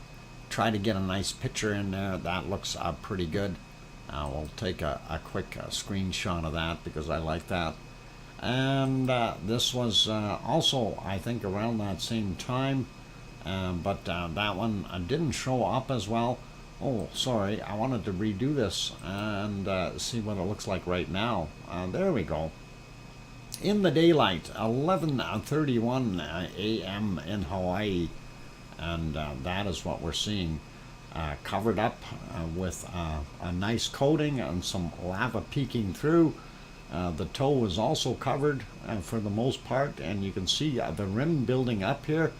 try to get a nice picture in there. That looks pretty good. We'll take a quick screenshot of that because I like that. And this was also, I think, around that same time, but that one didn't show up as well. Oh, sorry, I wanted to redo this and see what it looks like right now. There we go. In the daylight, 11:31 a.m. in Hawaii, and that is what we're seeing. Covered up with a nice coating and some lava peeking through. The toe is also covered for the most part, and you can see the rim building up here,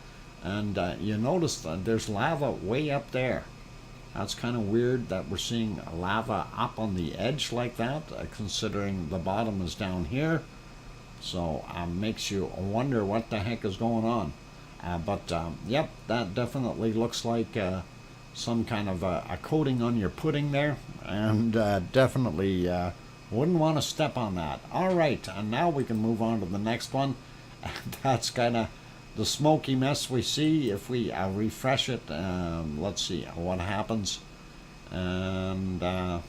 and you notice that there's lava way up there. That's kind of weird that we're seeing lava up on the edge like that, considering the bottom is down here. So makes you wonder what the heck is going on. But yep, that definitely looks like some kind of a coating on your pudding there, and definitely wouldn't want to step on that. All right, and now we can move on to the next one. That's kind of the smoky mess we see. If we refresh it, let's see what happens. And oh,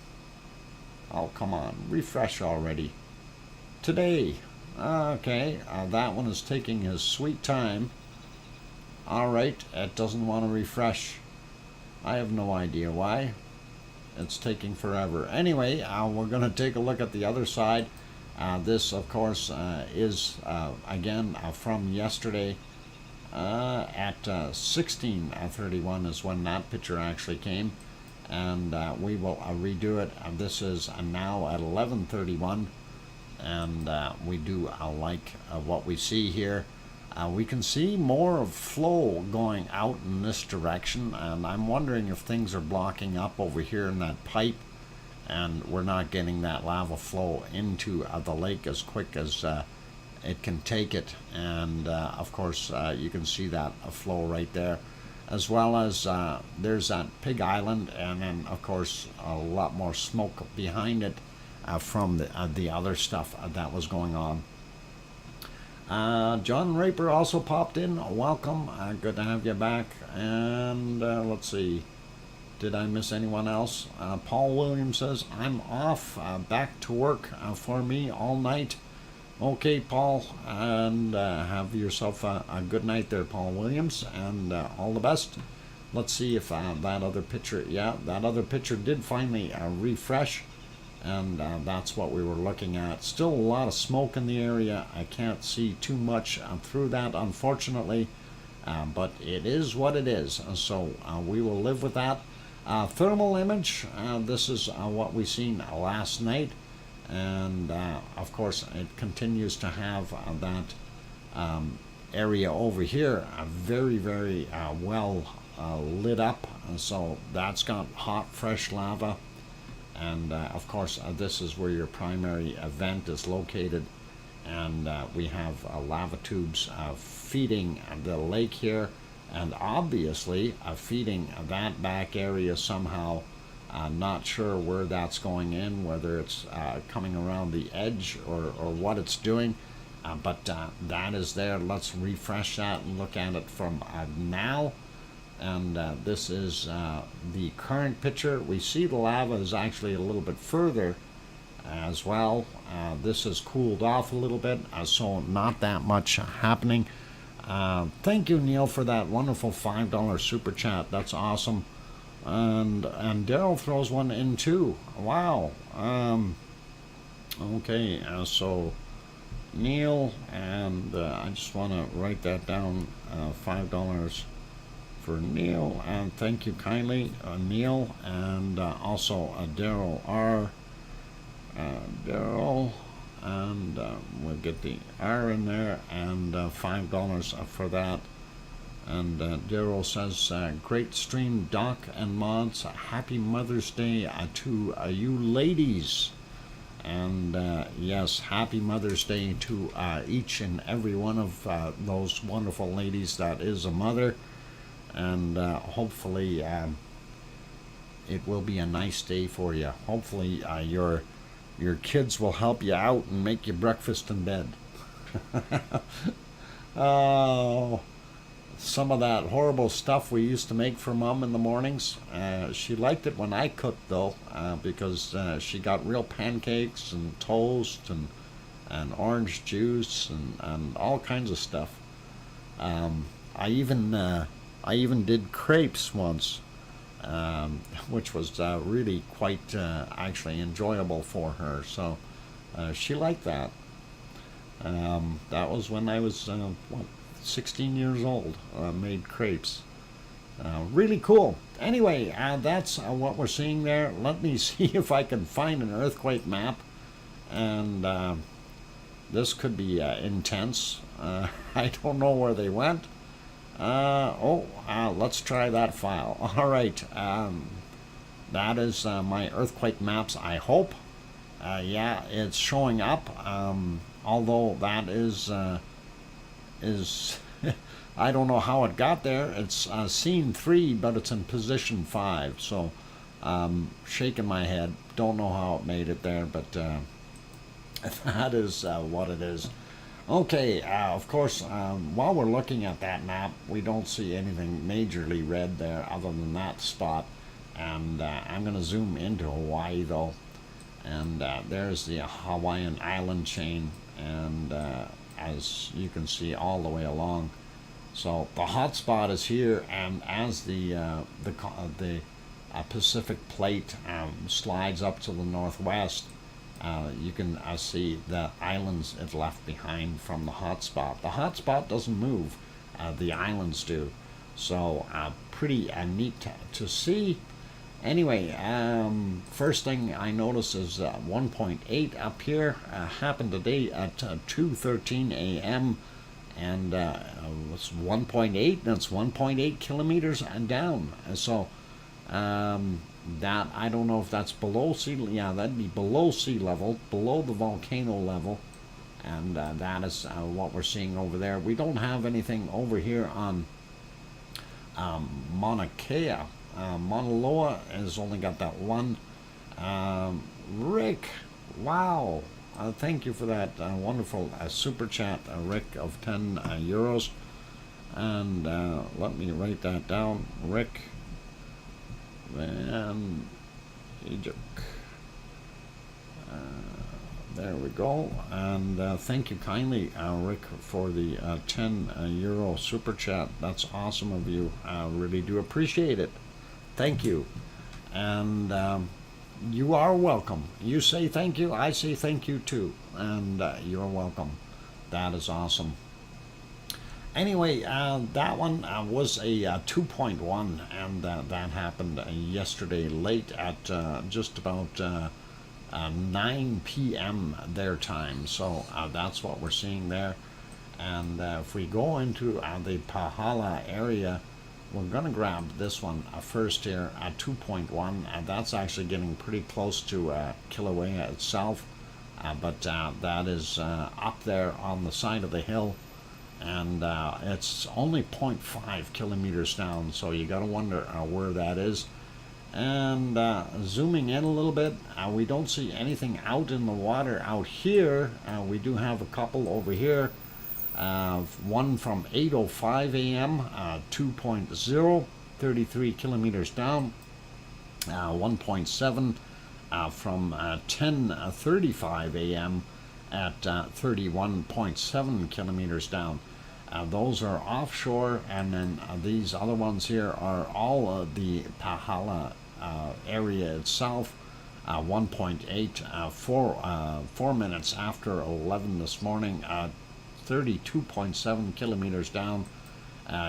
come on, refresh already. Today, okay, that one is taking his sweet time. All right, it doesn't want to refresh. I have no idea why. It's taking forever. Anyway, we're going to take a look at the other side. This, of course, is again from yesterday at 16:31 is when that picture actually came, and we will redo it. This is now at 11:31, and we do like what we see here. We can see more of flow going out in this direction, and I'm wondering if things are blocking up over here in that pipe, and we're not getting that lava flow into the lake as quick as it can take it. And of course you can see that flow right there, as well as there's that Pig Island, and then of course a lot more smoke behind it from the other stuff that was going on. John Raper also popped in. Welcome. Good to have you back. And let's see. Did I miss anyone else? Paul Williams says, I'm off. Back to work for me all night. Okay, Paul. And have yourself a good night there, Paul Williams. And all the best. Let's see if that other picture... Yeah, that other picture did finally refresh. And that's what we were looking at. Still a lot of smoke in the area. I can't see too much through that, unfortunately, but it is what it is, so we will live with that. Thermal image, this is what we seen last night, and of course it continues to have that area over here very, very well lit up, so that's got hot, fresh lava. And of course this is where your primary event is located, and we have lava tubes feeding the lake here, and obviously feeding that back area somehow. Not sure where that's going in, whether it's coming around the edge or what it's doing, but that is there. Let's refresh that and look at it from now. And this is the current picture. We see the lava is actually a little bit further as well. This has cooled off a little bit, so not that much happening. Thank you, Neil, for that wonderful $5 super chat. That's awesome. And Daryl throws one in too. Wow. Okay, so Neil, and I just want to write that down. $5 for Neil, and thank you kindly, Neil, and also Daryl R. Daryl, and we'll get the R in there, and $5 for that. And Daryl says, great stream, Doc and mods. Happy Mother's Day to you ladies. And yes, happy Mother's Day to each and every one of those wonderful ladies that is a mother. And hopefully it will be a nice day for you. Hopefully your kids will help you out and make you breakfast in bed. Oh, some of that horrible stuff we used to make for Mom in the mornings. She liked it when I cooked, though, because she got real pancakes and toast and orange juice and all kinds of stuff. I even did crepes once, which was really quite actually enjoyable for her. So she liked that. That was when I was 16 years old. Made crepes. Really cool. Anyway, that's what we're seeing there. Let me see if I can find an earthquake map, and this could be intense. I don't know where they went. Let's try that file. All right, that is my earthquake maps, I hope. Yeah, it's showing up, although that is I don't know how it got there. It's scene 3, but it's in position 5, so shaking my head. Don't know how it made it there, but that is what it is. Okay, of course, while we're looking at that map, we don't see anything majorly red there other than that spot. And I'm going to zoom into Hawaii, though. And there's the Hawaiian island chain, and as you can see all the way along. So the hot spot is here, and as the Pacific plate slides up to the northwest, you can see the islands it left behind from the hotspot. The hotspot doesn't move, the islands do. So pretty neat to see. Anyway, first thing I notice is 1.8 up here. Happened today at 2:13 a.m. and it's 1.8. That's 1.8 kilometers down. So that, I don't know if that's below sea. Yeah, that'd be below sea level, below the volcano level, and that is what we're seeing over there. We don't have anything over here on Mauna Kea. Mauna Loa has only got that one. Rick, wow, thank you for that wonderful super chat, Rick, of 10 euros. And let me write that down. Rick Van Egypt. There we go. And thank you kindly, Rick, for the 10 euro super chat. That's awesome of you. I really do appreciate it. Thank you. And you are welcome. You say thank you, I say thank you too. And you're welcome. That is awesome. Anyway, that one was a 2.1, and that happened yesterday late at just about 9 p.m. their time. So that's what we're seeing there. And if we go into the Pahala area, we're going to grab this one first here at 2.1. That's actually getting pretty close to Kilauea itself, but that is up there on the side of the hill, and it's only 0.5 kilometers down, so you got to wonder where that is. And zooming in a little bit, we don't see anything out in the water out here. We do have a couple over here. One from 8:05 a.m. 2.0, 33 kilometers down. 1.7 from 10:35 a.m. at 31.7 kilometers down. Those are offshore, and then these other ones here are all the Pahala area itself. 1.8, 4 minutes after 11 this morning. 32.7 kilometers down.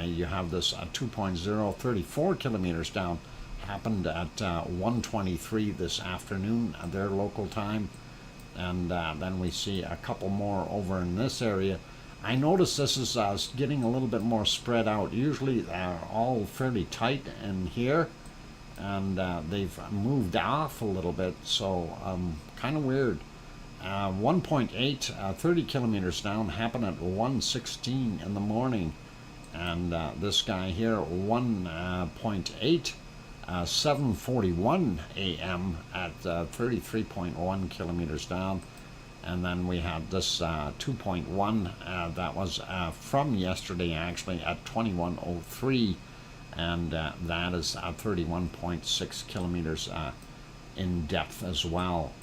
You have this 2.0, 34 kilometers down. Happened at 1:23 this afternoon, their local time. And then we see a couple more over in this area. I notice this is getting a little bit more spread out. Usually they're all fairly tight in here, and they've moved off a little bit, so kind of weird. 1.8, 30 kilometers down, happened at 1:16 in the morning. And this guy here, 1.8, 7:41 a.m. at 33.1 kilometers down. And then we had this 2.1, that was from yesterday actually, at 21:03. And that is 31.6 kilometers in depth as well.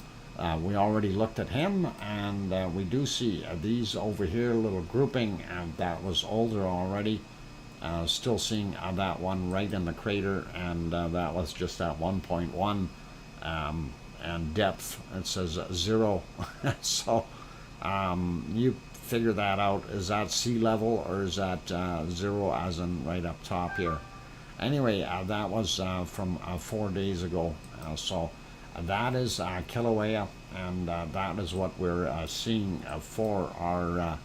We already looked at him, and we do see these over here, little grouping, that was older already. Still seeing that one right in the crater, and that was just at 1.1, and depth, it says 0. So you figure that out. Is that sea level, or is that 0 as in right up top here? Anyway, that was from 4 days ago. So that is Kilauea, and that is what we're seeing for our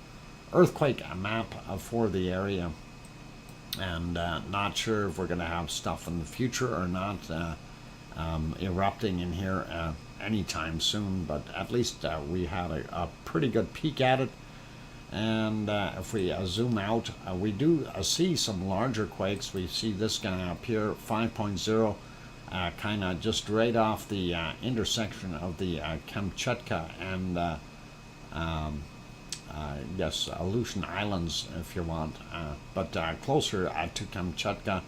earthquake map for the area. And not sure if we're going to have stuff in the future or not erupting in here anytime soon, but at least we had a pretty good peek at it. And if we zoom out, we do see some larger quakes. We see this guy up here, 5.0. Kind of just right off the intersection of the Kamchatka and yes, Aleutian Islands, if you want, but closer to Kamchatka.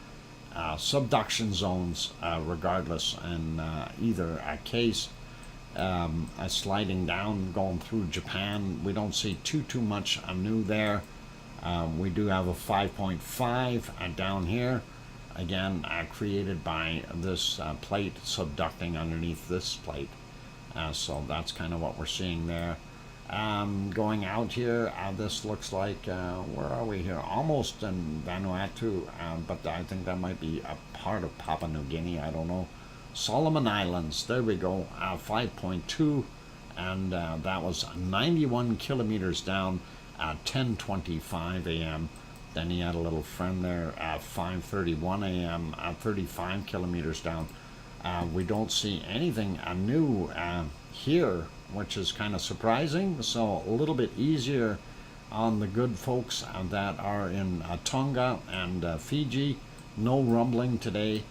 Subduction zones, regardless, in either case. Sliding down, going through Japan. We don't see too much new there. We do have a 5.5 down here. Again, created by this plate subducting underneath this plate. So that's kind of what we're seeing there. Going out here, this looks like, where are we here? Almost in Vanuatu, but I think that might be a part of Papua New Guinea, I don't know. Solomon Islands, there we go, 5.2, and that was 91 kilometers down at 10:25 a.m. Then he had a little friend there at 5:31 a.m. at 35 kilometers down. We don't see anything new here, which is kind of surprising. So a little bit easier on the good folks that are in Tonga and Fiji. No rumbling today.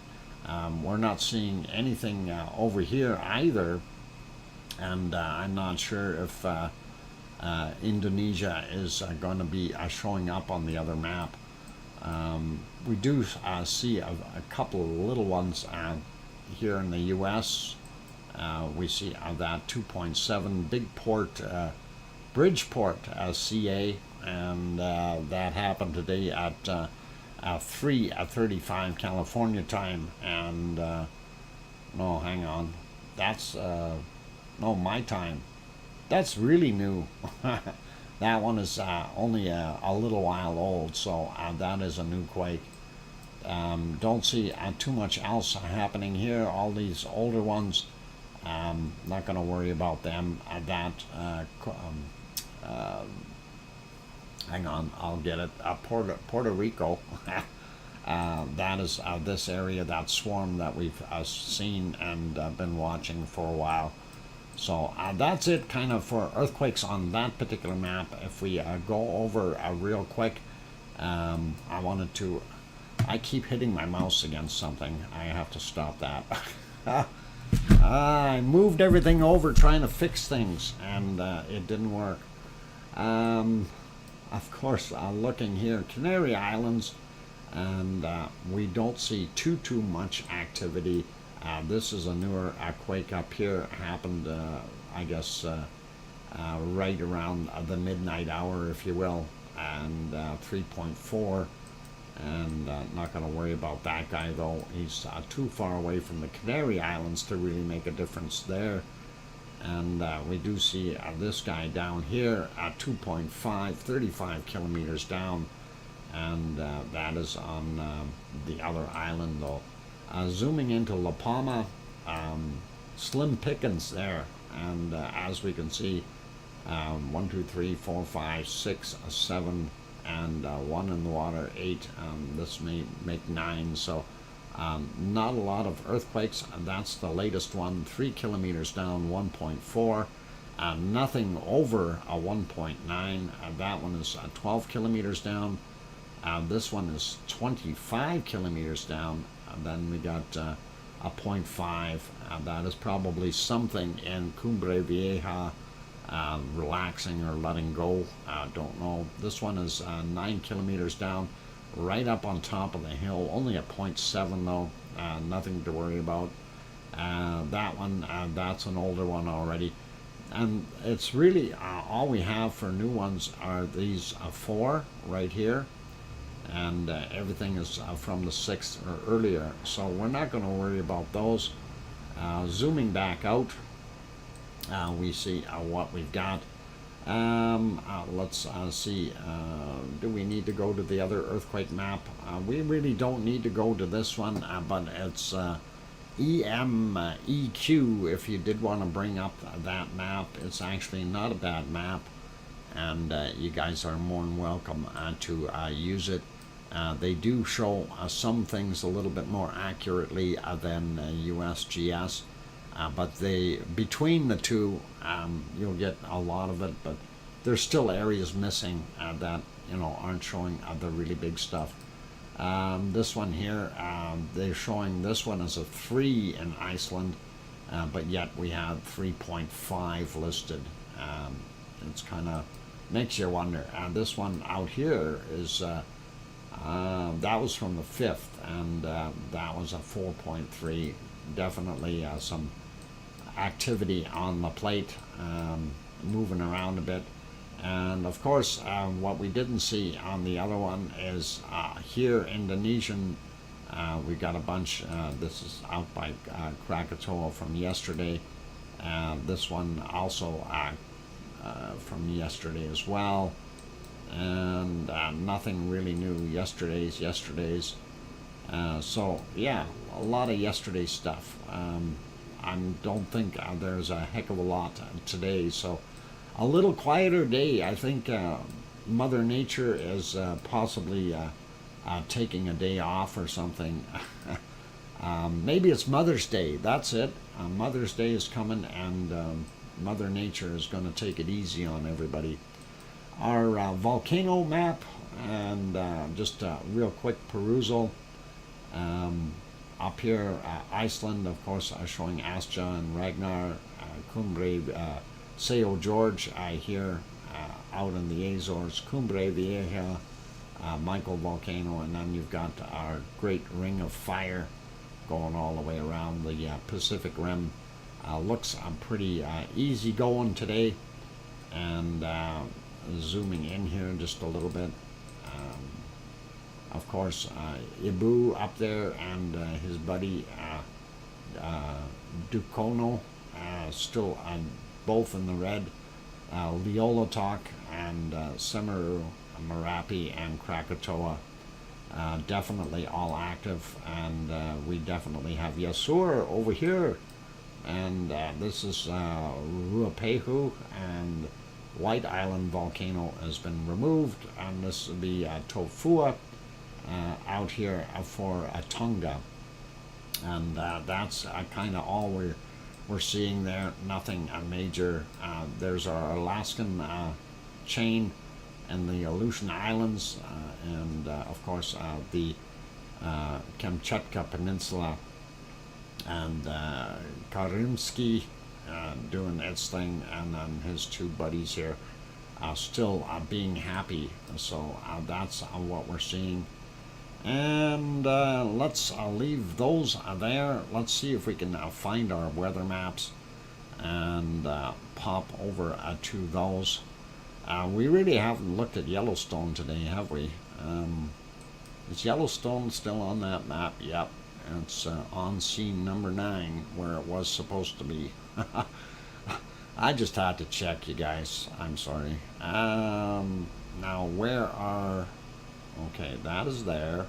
We're not seeing anything over here either, and I'm not sure if Indonesia is going to be showing up on the other map. We do see a couple of little ones here in the US. We see that 2.7 big port, Bridgeport CA, and that happened today at 3:35 California time. And no, hang on, that's no, my time. That's really new. That one is only a little while old, so that is a new quake. Don't see too much else happening here. All these older ones, not going to worry about them. Hang on, I'll get it. Puerto Rico. That is this area, that swarm that we've seen and been watching for a while. So that's it kind of for earthquakes on that particular map. If we go over real quick, I wanted to, I keep hitting my mouse against something. I have to stop that. I moved everything over trying to fix things, and it didn't work. Of course, looking here, Canary Islands, and we don't see too much activity. This is a newer quake up here. Happened, I guess, right around the midnight hour, if you will, and 3.4. And not going to worry about that guy, though. He's too far away from the Canary Islands to really make a difference there. And we do see this guy down here at 2.5, 35 kilometers down, and that is on the other island, though. Zooming into La Palma, slim pickings there, and as we can see, 1, 2, 3, 4, 5, 6, 7, and 1 in the water, 8. This may make 9, so not a lot of earthquakes. That's the latest one, 3 kilometers down, 1.4. Nothing over a 1.9. That one is 12 kilometers down. This one is 25 kilometers down. Then we got a 0.5. That is probably something in Cumbre Vieja, relaxing or letting go. Don't know. This one is 9 kilometers down, right up on top of the hill. Only a 0.7 though. Nothing to worry about. That one, that's an older one already. And it's really all we have for new ones are these 4 right here. And everything is from the 6th or earlier, so we're not going to worry about those. Zooming back out, we see what we've got. Let's see, do we need to go to the other earthquake map? We really don't need to go to this one, but it's EMEQ. If you did want to bring up that map, it's actually not a bad map, and you guys are more than welcome to use it. They do show some things a little bit more accurately than USGS, but between the two, you'll get a lot of it, but there's still areas missing that aren't showing the really big stuff. This one here, they're showing this one as a 3 in Iceland, but yet we have 3.5 listed. It's kind of makes you wonder. This one out here is that was from the 5th, and that was a 4.3. Definitely some activity on the plate, moving around a bit. And of course, what we didn't see on the other one is here, Indonesian. We got a bunch. This is out by Krakatoa from yesterday. This one also from yesterday as well. And nothing really new. Yesterday's. So yeah, a lot of yesterday stuff. I don't think there's a heck of a lot today. So a little quieter day. I think Mother Nature is possibly taking a day off or something. Maybe it's Mother's Day. That's it. Mother's Day is coming, and Mother Nature is going to take it easy on everybody. Our volcano map, and just a real quick perusal. Up here, Iceland, of course, showing Asja and Ragnar, Cumbre, Seo George, here out in the Azores, Cumbre Vieja, Michael Volcano, and then you've got our great ring of fire going all the way around the Pacific Rim. Looks pretty easy going today, and zooming in here just a little bit. Of course, Ibu up there and his buddy Dukono, still both in the red. Liolotok and Semeru, Marapi, and Krakatoa, definitely all active, and we definitely have Yasur over here, and this is Ruapehu, and White Island volcano has been removed, and this will be Tofua out here for Tonga, and that's kind of all we're seeing there. Nothing major. There's our Alaskan chain and the Aleutian Islands, and of course the Kamchatka Peninsula, and Karimsky doing its thing, and then his two buddies here still being happy. So that's what we're seeing. And let's leave those there. Let's see if we can find our weather maps and pop over to those. We really haven't looked at Yellowstone today, have we? Is Yellowstone still on that map? Yep. It's on scene number 9, where it was supposed to be. I just had to check, you guys. I'm sorry. Now, where are... Okay, that is there.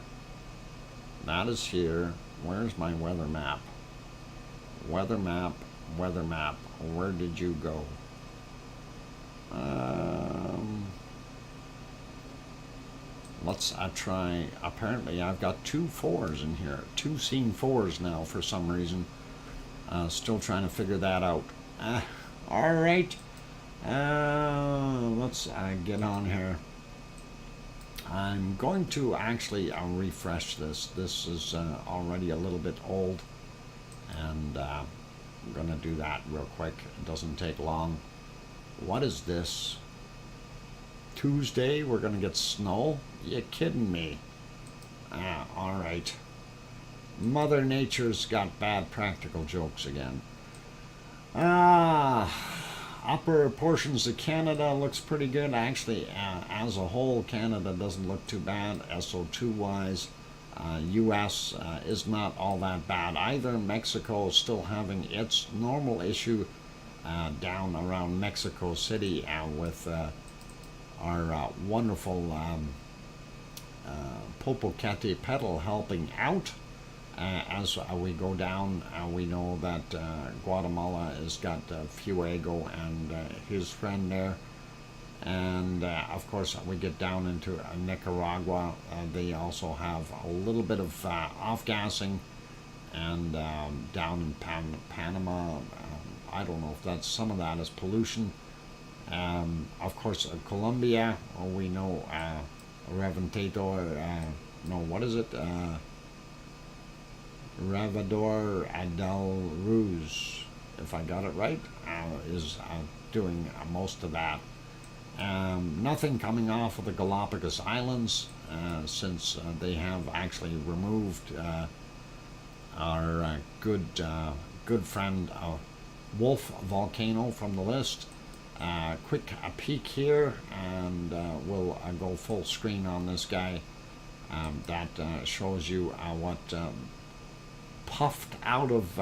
That is here. Where's my weather map? Weather map, weather map. Where did you go? Let's try. Apparently, I've got 2 4s in here. 2 scene 4s now for some reason. Still trying to figure that out. All right. Let's get on here. I'm going to actually refresh this. This is already a little bit old, and I'm going to do that real quick. It doesn't take long. What is this? Tuesday, we're going to get snow? You kidding me? All right. Mother Nature's got bad practical jokes again. Upper portions of Canada looks pretty good. Actually, as a whole, Canada doesn't look too bad. SO2-wise, U.S. is not all that bad either. Mexico is still having its normal issue down around Mexico City with our wonderful Popocatépetl helping out. As we go down, we know that Guatemala has got Fuego and his friend there. And of course, we get down into Nicaragua. They also have a little bit of off-gassing. And down in Panama, I don't know if that's, some of that is pollution. Of course, Colombia, we know Reventador, no, what is it? Ravador del Ruz, if I got it right, is doing most of that. Nothing coming off of the Galapagos Islands, since they have actually removed our good friend Wolf Volcano from the list. Quick peek here, and we'll go full screen on this guy. That shows you what puffed out of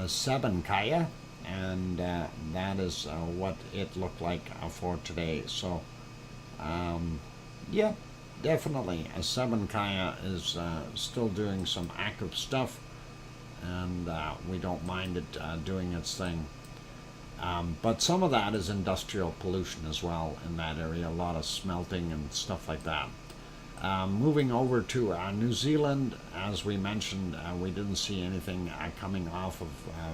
Sabancaya, and that is what it looked like for today. So yeah, definitely Seven Kaya is still doing some active stuff, and we don't mind it doing its thing. But some of that is industrial pollution as well in that area, a lot of smelting and stuff like that. Moving over to New Zealand, as we mentioned, we didn't see anything coming off of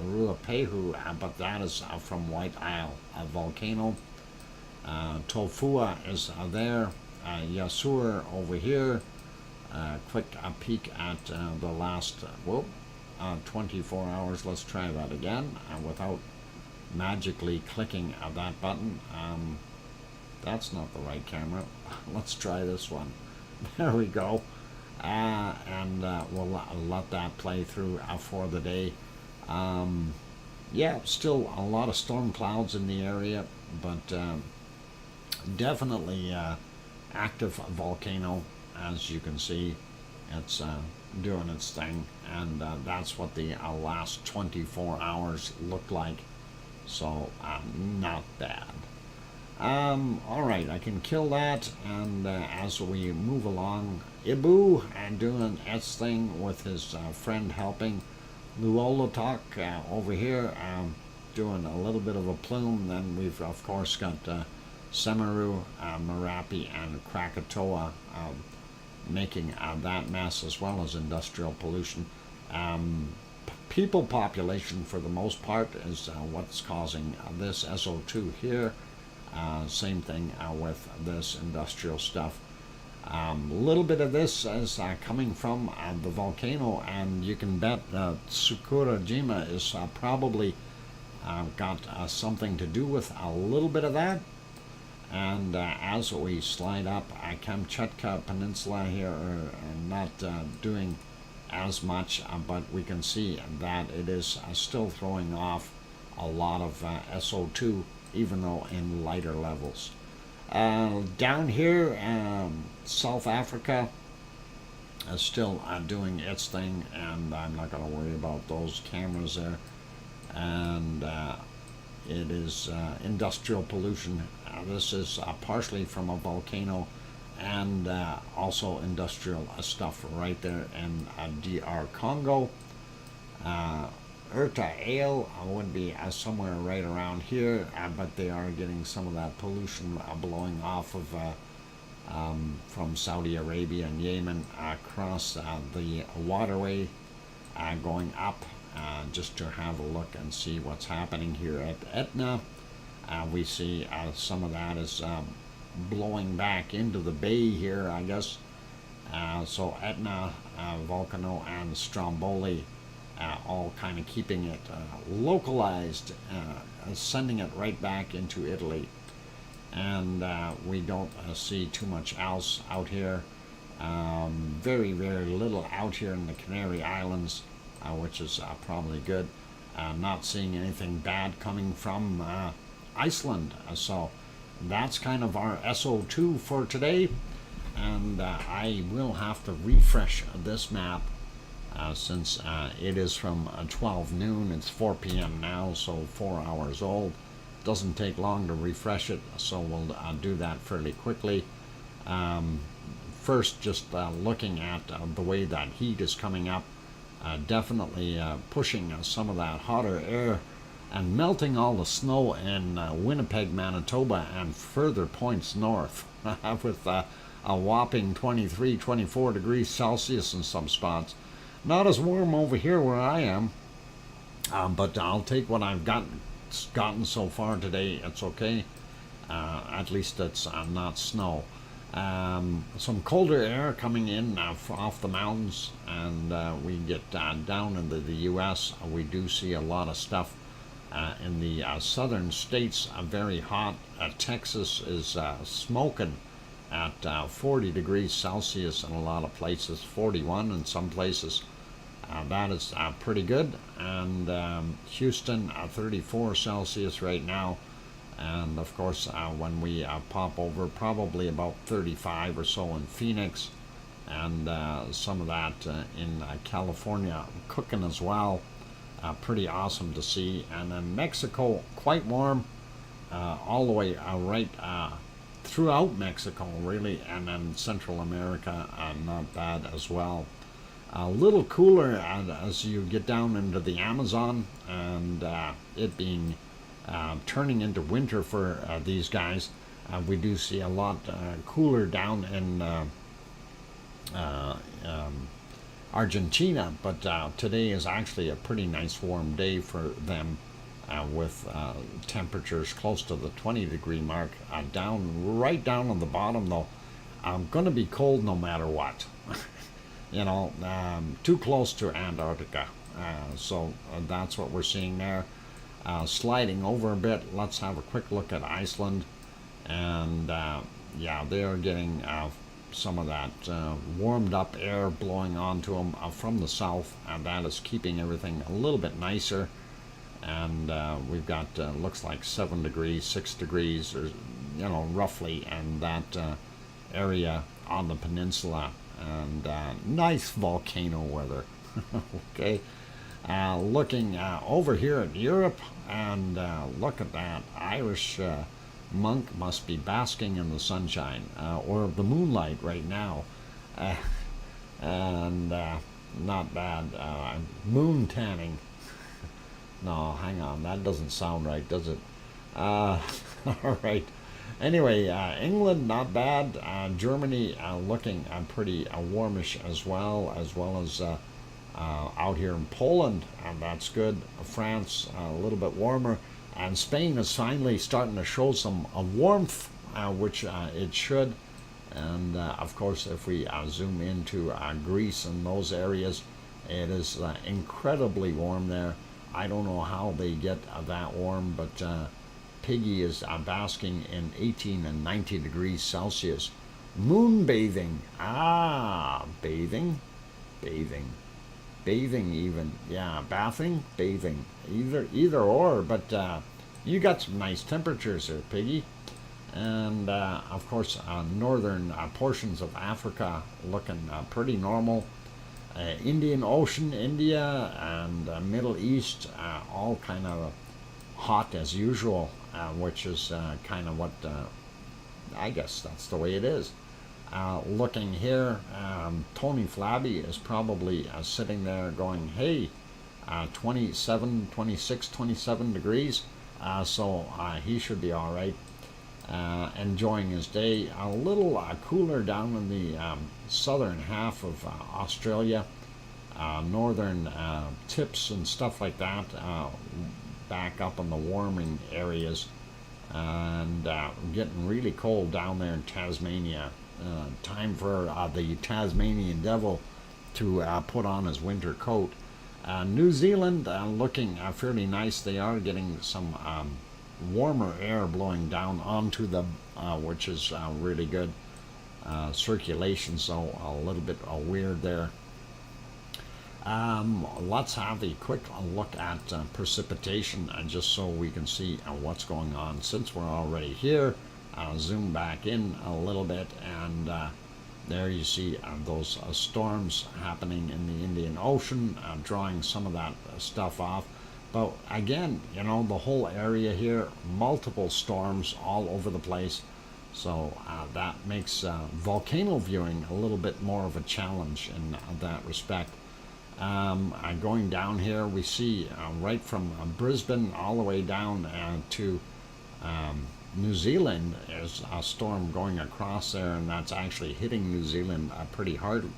Ruapehu, but that is from White Isle, a volcano. Tofua is there, Yasur over here. Quick peek at the last 24 hours. Let's try that again without magically clicking that button. That's not the right camera. Let's try this one. There we go. And we'll let that play through for the day. Yeah, still a lot of storm clouds in the area, but definitely active volcano. As you can see, it's doing its thing, and that's what the last 24 hours looked like. So not bad. All right, I can kill that, and as we move along, Ibu and doing its thing with his friend helping. Luolotok over here doing a little bit of a plume. Then we've of course got Semeru, Merapi, and Krakatoa making that mess, as well as industrial pollution. People population for the most part is what's causing this SO2 here. Same thing with this industrial stuff. A little bit of this is coming from the volcano, and you can bet Tsukurajima is probably got something to do with a little bit of that. And as we slide up, Kamchatka Peninsula here are not doing as much, but we can see that it is still throwing off a lot of SO2, even though in lighter levels. Down here, South Africa is still doing its thing, and I'm not going to worry about those cameras there. And it is industrial pollution. This is partially from a volcano, and also industrial stuff right there in DR Congo. Urta Ale would be somewhere right around here, but they are getting some of that pollution blowing off of from Saudi Arabia and Yemen across the waterway, going up just to have a look and see what's happening here at Etna. We see some of that is blowing back into the bay here, I guess. So Etna, Volcano, and Stromboli all kind of keeping it localized, sending it right back into Italy. And we don't see too much else out here. Very, very little out here in the Canary Islands, which is probably good. Not seeing anything bad coming from Iceland. So that's kind of our SO2 for today. And I will have to refresh this map since it is from 12 noon. It's 4 p.m. now, so 4 hours old. Doesn't take long to refresh it, so we'll do that fairly quickly. First, just looking at the way that heat is coming up, definitely pushing some of that hotter air and melting all the snow in Winnipeg, Manitoba, and further points north with a whopping 23, 24 degrees Celsius in some spots. Not as warm over here where I am, but I'll take what I've gotten so far today. It's okay. At least it's not snow. Some colder air coming in off the mountains, and we get down into the U.S. We do see a lot of stuff in the southern states, very hot. Texas is smoking at 40 degrees Celsius in a lot of places, 41 in some places. That is pretty good. And Houston, 34 Celsius right now. And of course, when we pop over, probably about 35 or so in Phoenix, and some of that in California, cooking as well. pretty awesome to see. And then Mexico, quite warm, all the way right throughout Mexico, really, and then Central America, not bad as well. A little cooler as you get down into the Amazon, and it being turning into winter for these guys. We do see a lot cooler down in Argentina, but today is actually a pretty nice warm day for them, with temperatures close to the 20-degree mark. Right down on the bottom, though, going to be cold no matter what. You know, too close to Antarctica. So that's what we're seeing there. Sliding over a bit, let's have a quick look at Iceland. And yeah, they are getting some of that warmed up air blowing onto them from the south, and that is keeping everything a little bit nicer. And we've got looks like 7 degrees, 6 degrees, or you know, roughly, and that area on the peninsula, and nice volcano weather. Okay, looking over here at Europe, and look at that Irish monk must be basking in the sunshine or the moonlight right now, and not bad. Moon tanning. No, hang on, that doesn't sound right, does it? All right. Anyway, England, not bad. Germany looking pretty warmish as well as out here in Poland, and that's good. France, a little bit warmer. And Spain is finally starting to show some warmth, which it should. And of course, if we zoom into Greece and those areas, it is incredibly warm there. I don't know how they get that warm, but Piggy is basking in 18 and 90 degrees Celsius. Moon bathing. Bathing even. Yeah, bathing, bathing. Either or, but you got some nice temperatures there, Piggy. And of course, northern portions of Africa looking pretty normal. Indian Ocean, India, and Middle East, all kind of hot as usual, which is kind of what I guess that's the way it is. Looking here, Tony Flabby is probably sitting there going, hey, 27, 26, 27 degrees, so he should be all right. Enjoying his day. A little cooler down in the southern half of Australia, northern tips and stuff like that, back up in the warming areas, and getting really cold down there in Tasmania. Time for the Tasmanian devil to put on his winter coat. New Zealand looking fairly nice. They are getting some warmer air blowing down onto them, which is really good. Circulation, so a little bit weird there. Let's have a quick look at precipitation, just so we can see what's going on. Since we're already here, zoom back in a little bit, and there you see those storms happening in the Indian Ocean, drawing some of that stuff off. But again, you know, the whole area here, multiple storms all over the place. So that makes volcano viewing a little bit more of a challenge in that respect. Going down here, we see right from Brisbane all the way down to New Zealand, there's a storm going across there, and that's actually hitting New Zealand pretty hard.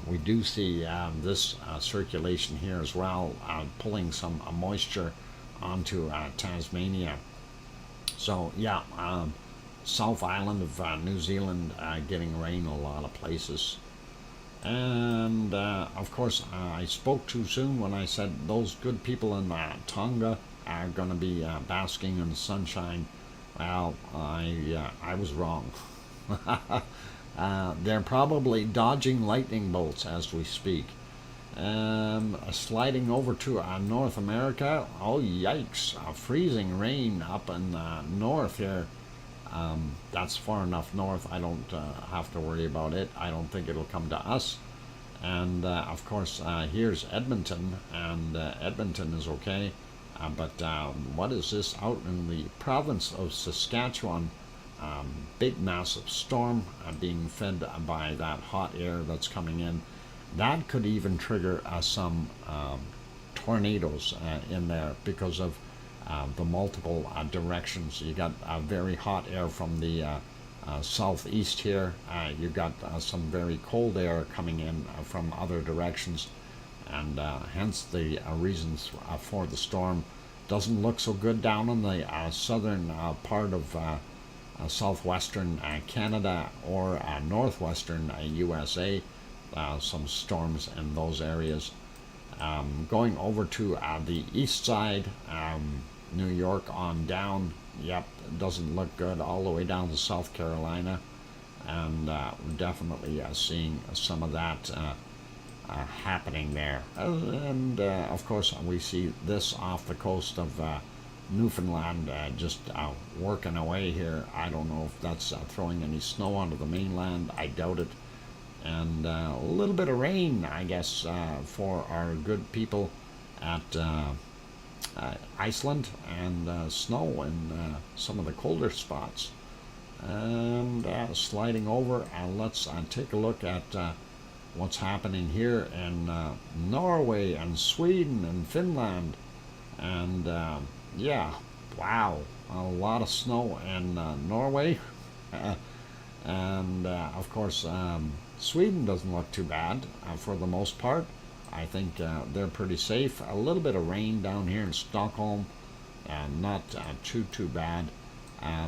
We do see this circulation here as well, pulling some moisture onto Tasmania. So yeah, South Island of New Zealand getting rain a lot of places. And of course, I spoke too soon when I said those good people in Tonga are going to be basking in the sunshine. Well, I was wrong. They're probably dodging lightning bolts as we speak. Sliding over to North America. Oh, yikes. Freezing rain up in north here. That's far enough north. I don't have to worry about it. I don't think it'll come to us. And of course, here's Edmonton, and Edmonton is okay. But what is this out in the province of Saskatchewan? Big massive storm being fed by that hot air that's coming in. That could even trigger some tornadoes in there because of the multiple directions. You got very hot air from the southeast here. You got some very cold air coming in from other directions, and hence the reasons for the storm. Doesn't look so good down in the southern part of southwestern Canada or northwestern USA. Some storms in those areas. Going over to the east side, New York on down, yep, doesn't look good all the way down to South Carolina, and we're definitely seeing some of that happening there. And of course, we see this off the coast of Newfoundland, just working away here. I don't know if that's throwing any snow onto the mainland. I doubt it. And a little bit of rain, I guess, for our good people at Iceland, and snow in some of the colder spots. And sliding over, let's take a look at what's happening here in Norway and Sweden and Finland. And yeah, wow, a lot of snow in Norway. And of course, Sweden doesn't look too bad for the most part. I think they're pretty safe. A little bit of rain down here in Stockholm, not too bad.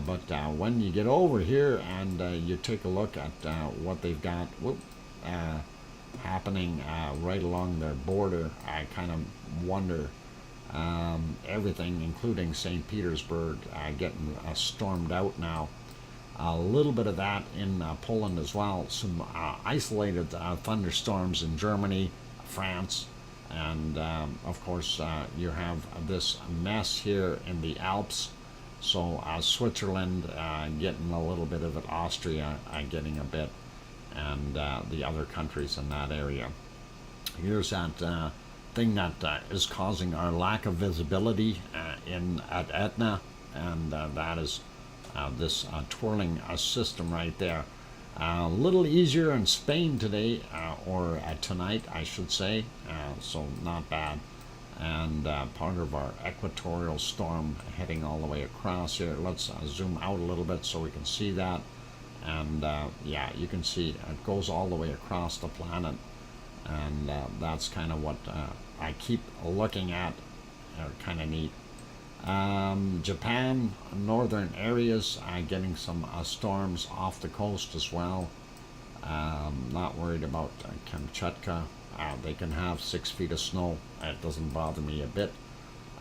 But when you get over here and you take a look at what they've got happening right along their border, I kind of wonder. Everything, including St. Petersburg, getting stormed out now. A little bit of that in Poland as well. Some isolated thunderstorms in Germany, France, and of course you have this mess here in the Alps. So Switzerland getting a little bit of it, Austria getting a bit, and the other countries in that area. Here's that thing that is causing our lack of visibility at Etna, and that is this twirling system right there. A little easier in Spain today, or tonight I should say, so not bad. And part of our equatorial storm heading all the way across here. Let's zoom out a little bit so we can see that. And yeah, you can see it goes all the way across the planet, and that's kind of what I keep looking at. Kind of neat. Japan, northern areas, getting some storms off the coast as well. Not worried about Kamchatka. They can have 6 feet of snow. It doesn't bother me a bit.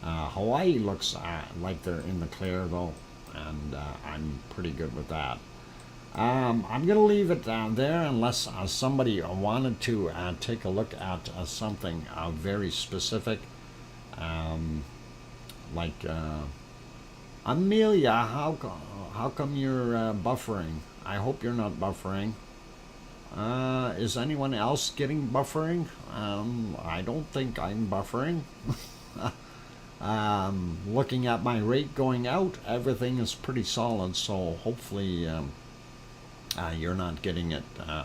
Hawaii looks like they're in the clear though, and I'm pretty good with that. I'm going to leave it there unless somebody wanted to take a look at something very specific. Like Amelia, how come you're buffering? I hope you're not buffering. Is anyone else getting buffering? I don't think I'm buffering. Looking at my rate going out, everything is pretty solid, so hopefully you're not getting it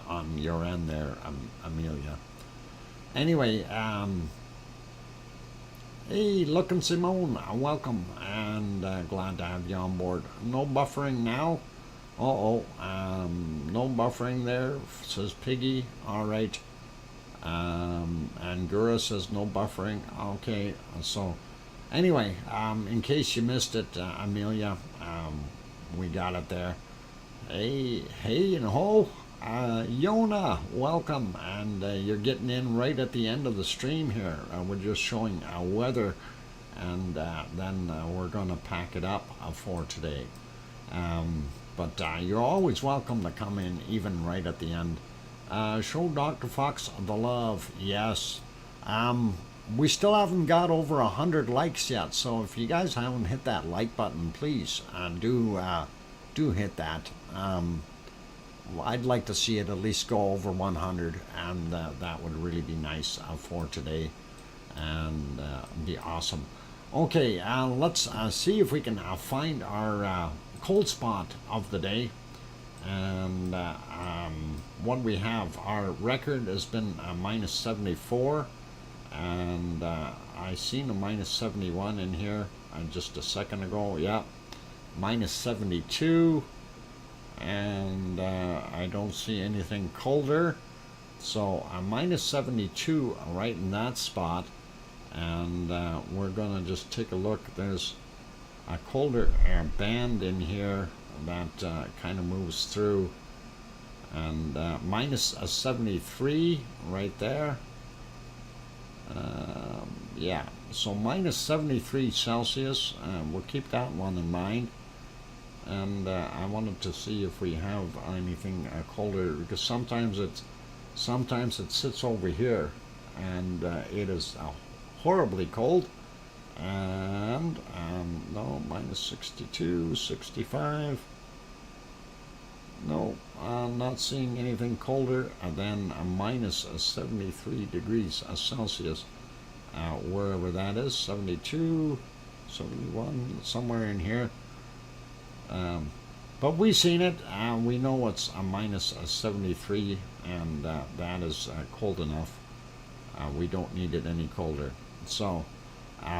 on your end there, Amelia. Anyway, hey, Lookin' Simone, welcome, and glad to have you on board. No buffering now? No buffering there, says Piggy. All right. And Gura says no buffering. Okay, so anyway, in case you missed it, Amelia, we got it there. Hey, and ho. Yona, welcome, and you're getting in right at the end of the stream here. We're just showing weather, and then we're going to pack it up for today. But you're always welcome to come in, even right at the end. Show Dr. Fox the love. Yes. We still haven't got over 100 likes yet, so if you guys haven't hit that like button, please do hit that. I'd like to see it at least go over 100, and that would really be nice for today, and be awesome. Okay, let's see if we can find our cold spot of the day. And what we have, our record has been minus 74, and I seen a minus 71 in here just a second ago. Yeah, minus 72, and I don't see anything colder, so minus 72 right in that spot. And we're gonna just take a look. There's a colder band in here that kind of moves through, and minus 73 right there. Yeah, so minus 73 Celsius. We'll keep that one in mind. And I wanted to see if we have anything colder, because sometimes it sits over here, and it is horribly cold. And no, minus 62, 65. No, I'm not seeing anything colder than a minus 73 degrees Celsius, wherever that is, 72, 71, somewhere in here. But we've seen it. We know it's a minus 73, and that is cold enough. We don't need it any colder. So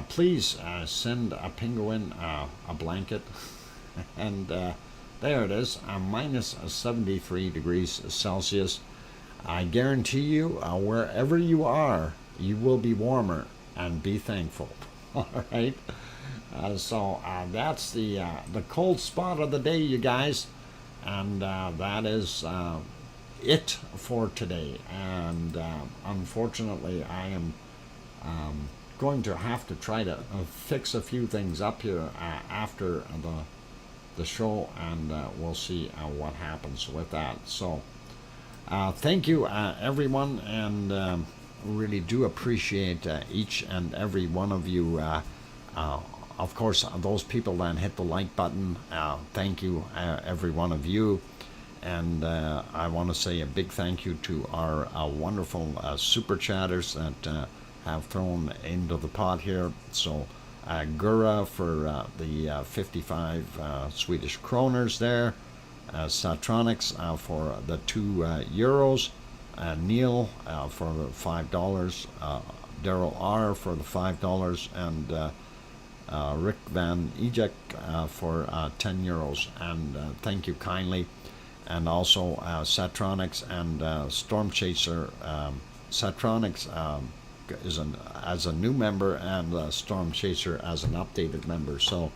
please send a penguin a blanket. And there it is, minus 73 degrees Celsius. I guarantee you, wherever you are, you will be warmer, and be thankful. All right. So that's the cold spot of the day, you guys, and that is it for today. And unfortunately, I am going to have to try to fix a few things up here after the show, and we'll see what happens with that. So thank you, everyone, and really do appreciate each and every one of you. Of course, those people that hit the like button, thank you, every one of you. And I want to say a big thank you to our wonderful super chatters that have thrown into the pot here. So Gura for the 55 Swedish kroners there, Satronix for the €2, Neil for the $5, Daryl R for the $5, and Rick Van Ejek for €10, and thank you kindly. And also Satronix and Storm Chaser. Satronix is as a new member, and Storm Chaser as an updated member. So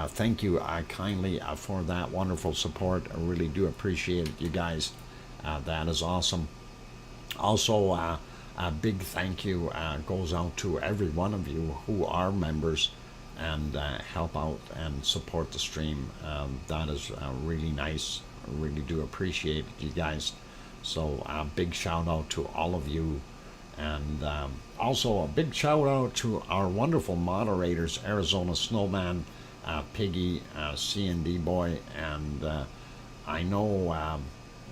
thank you kindly for that wonderful support. I really do appreciate it, you guys. That is awesome. Also, a big thank you goes out to every one of you who are members and help out and support the stream. That is really nice. I really do appreciate it, you guys. So a big shout out to all of you, and also a big shout out to our wonderful moderators, Arizona Snowman, Piggy, C&D Boy, and I know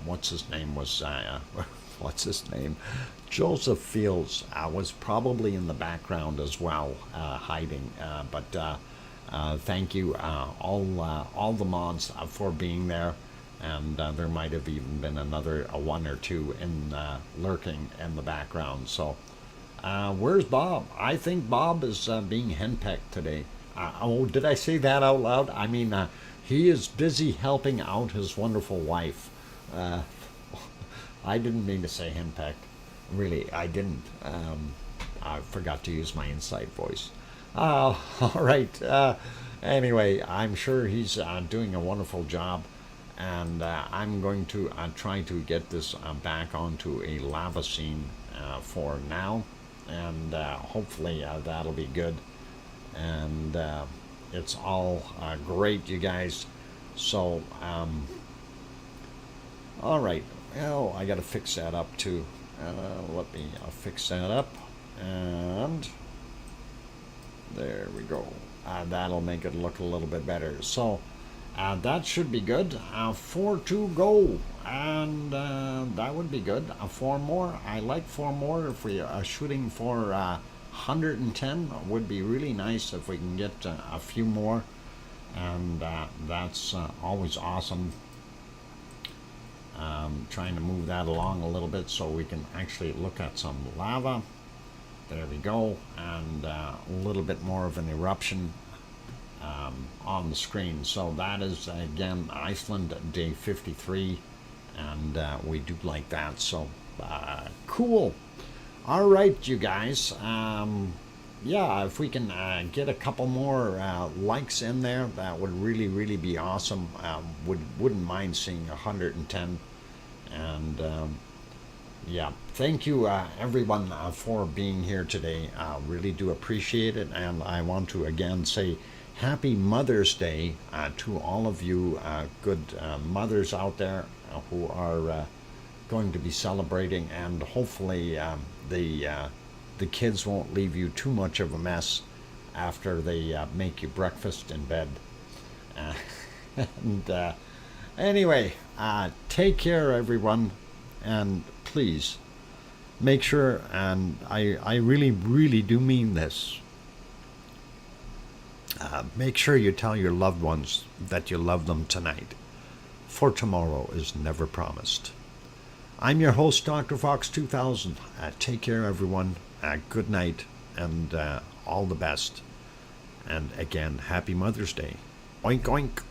what's his name was what's his name, Joseph Fields was probably in the background as well, hiding, but thank you all the mods for being there. And there might have even been another one or two in lurking in the background. So where's Bob? I think Bob is being henpecked today. Oh, did I say that out loud? I mean, he is busy helping out his wonderful wife. I didn't mean to say henpecked. Really, I didn't. I forgot to use my inside voice. All right. Anyway, I'm sure he's doing a wonderful job. And I'm going to try to get this back onto a lava scene for now, and hopefully that'll be good. And it's all great, you guys. So, all right. Oh, I got to fix that up too. Let me fix that up, and there we go. That'll make it look a little bit better. So. That should be good. 4 to go. And that would be good. 4 more. I like 4 more. If we are shooting for 110, would be really nice if we can get a few more. And that's always awesome. Trying to move that along a little bit so we can actually look at some lava. There we go. And a little bit more of an eruption on the screen. So that is again Iceland day 53, and we do like that. So cool. All right, you guys. Yeah, if we can get a couple more likes in there, that would really be awesome. Wouldn't mind seeing 110. And yeah, thank you everyone for being here today. Really do appreciate it, and I want to again say Happy Mother's Day to all of you good mothers out there who are going to be celebrating, and hopefully the kids won't leave you too much of a mess after they make you breakfast in bed. And anyway, take care everyone, and please make sure, and I really do mean this, make sure you tell your loved ones that you love them tonight, for tomorrow is never promised. I'm your host, DrFox2000. Take care, everyone. Good night, and all the best. And again, Happy Mother's Day. Oink, oink.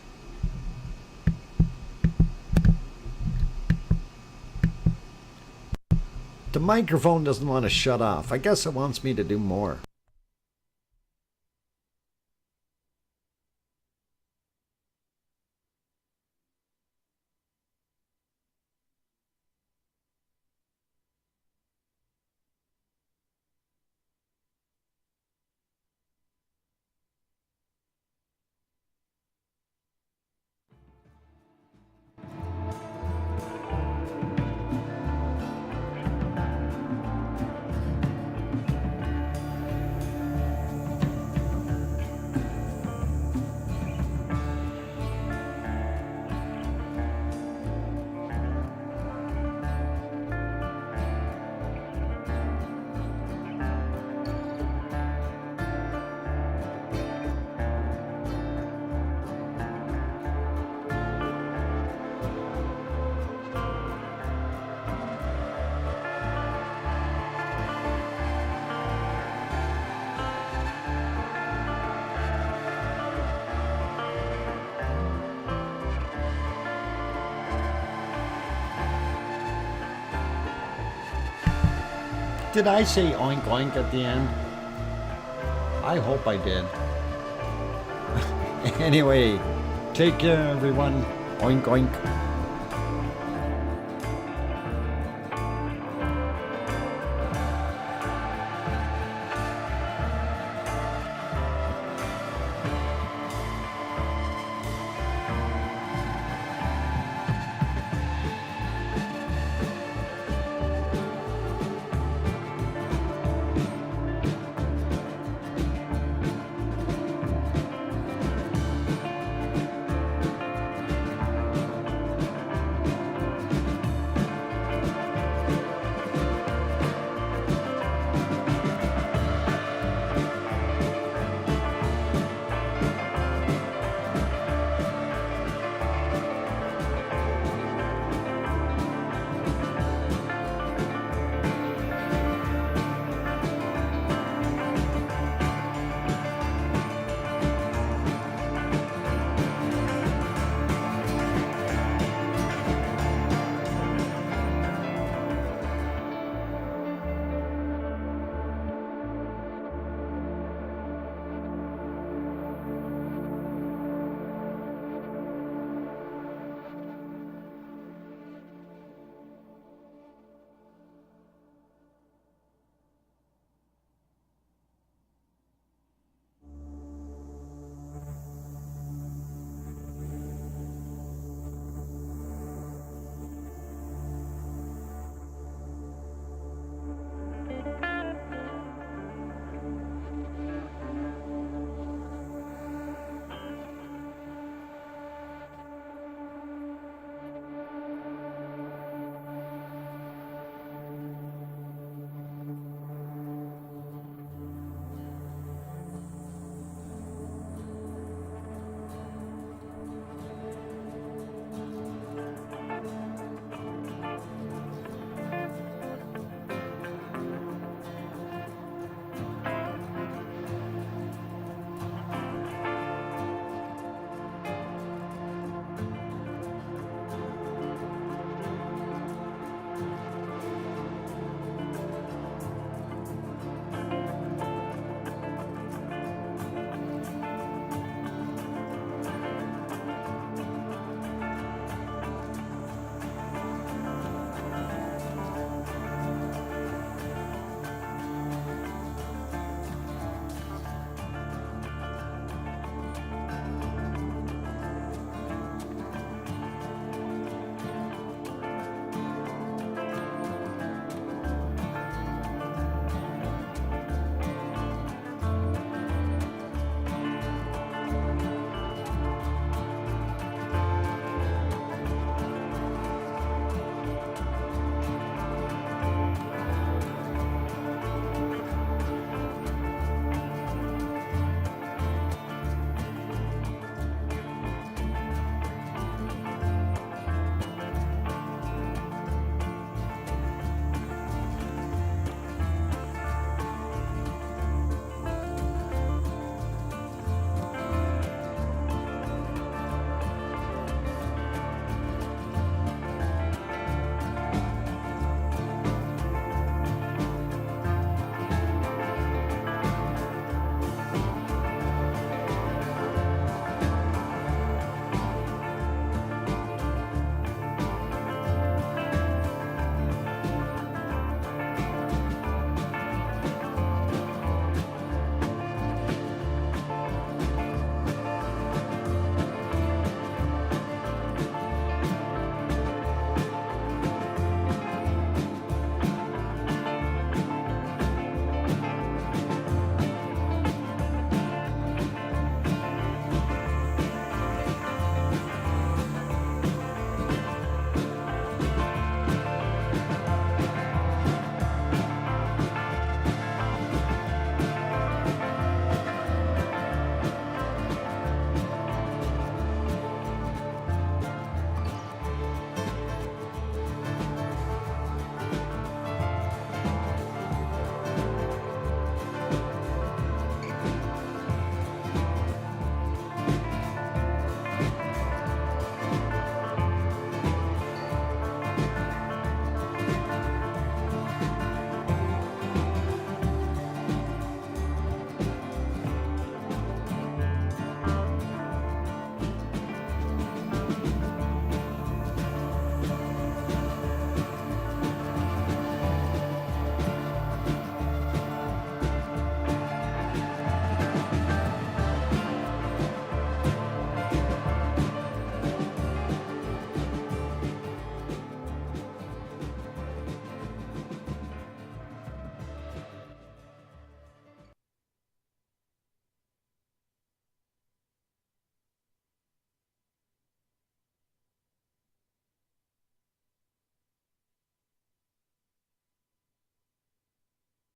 The microphone doesn't want to shut off. I guess it wants me to do more. Did I say oink oink at the end? I hope I did. Anyway, take care everyone. Oink oink.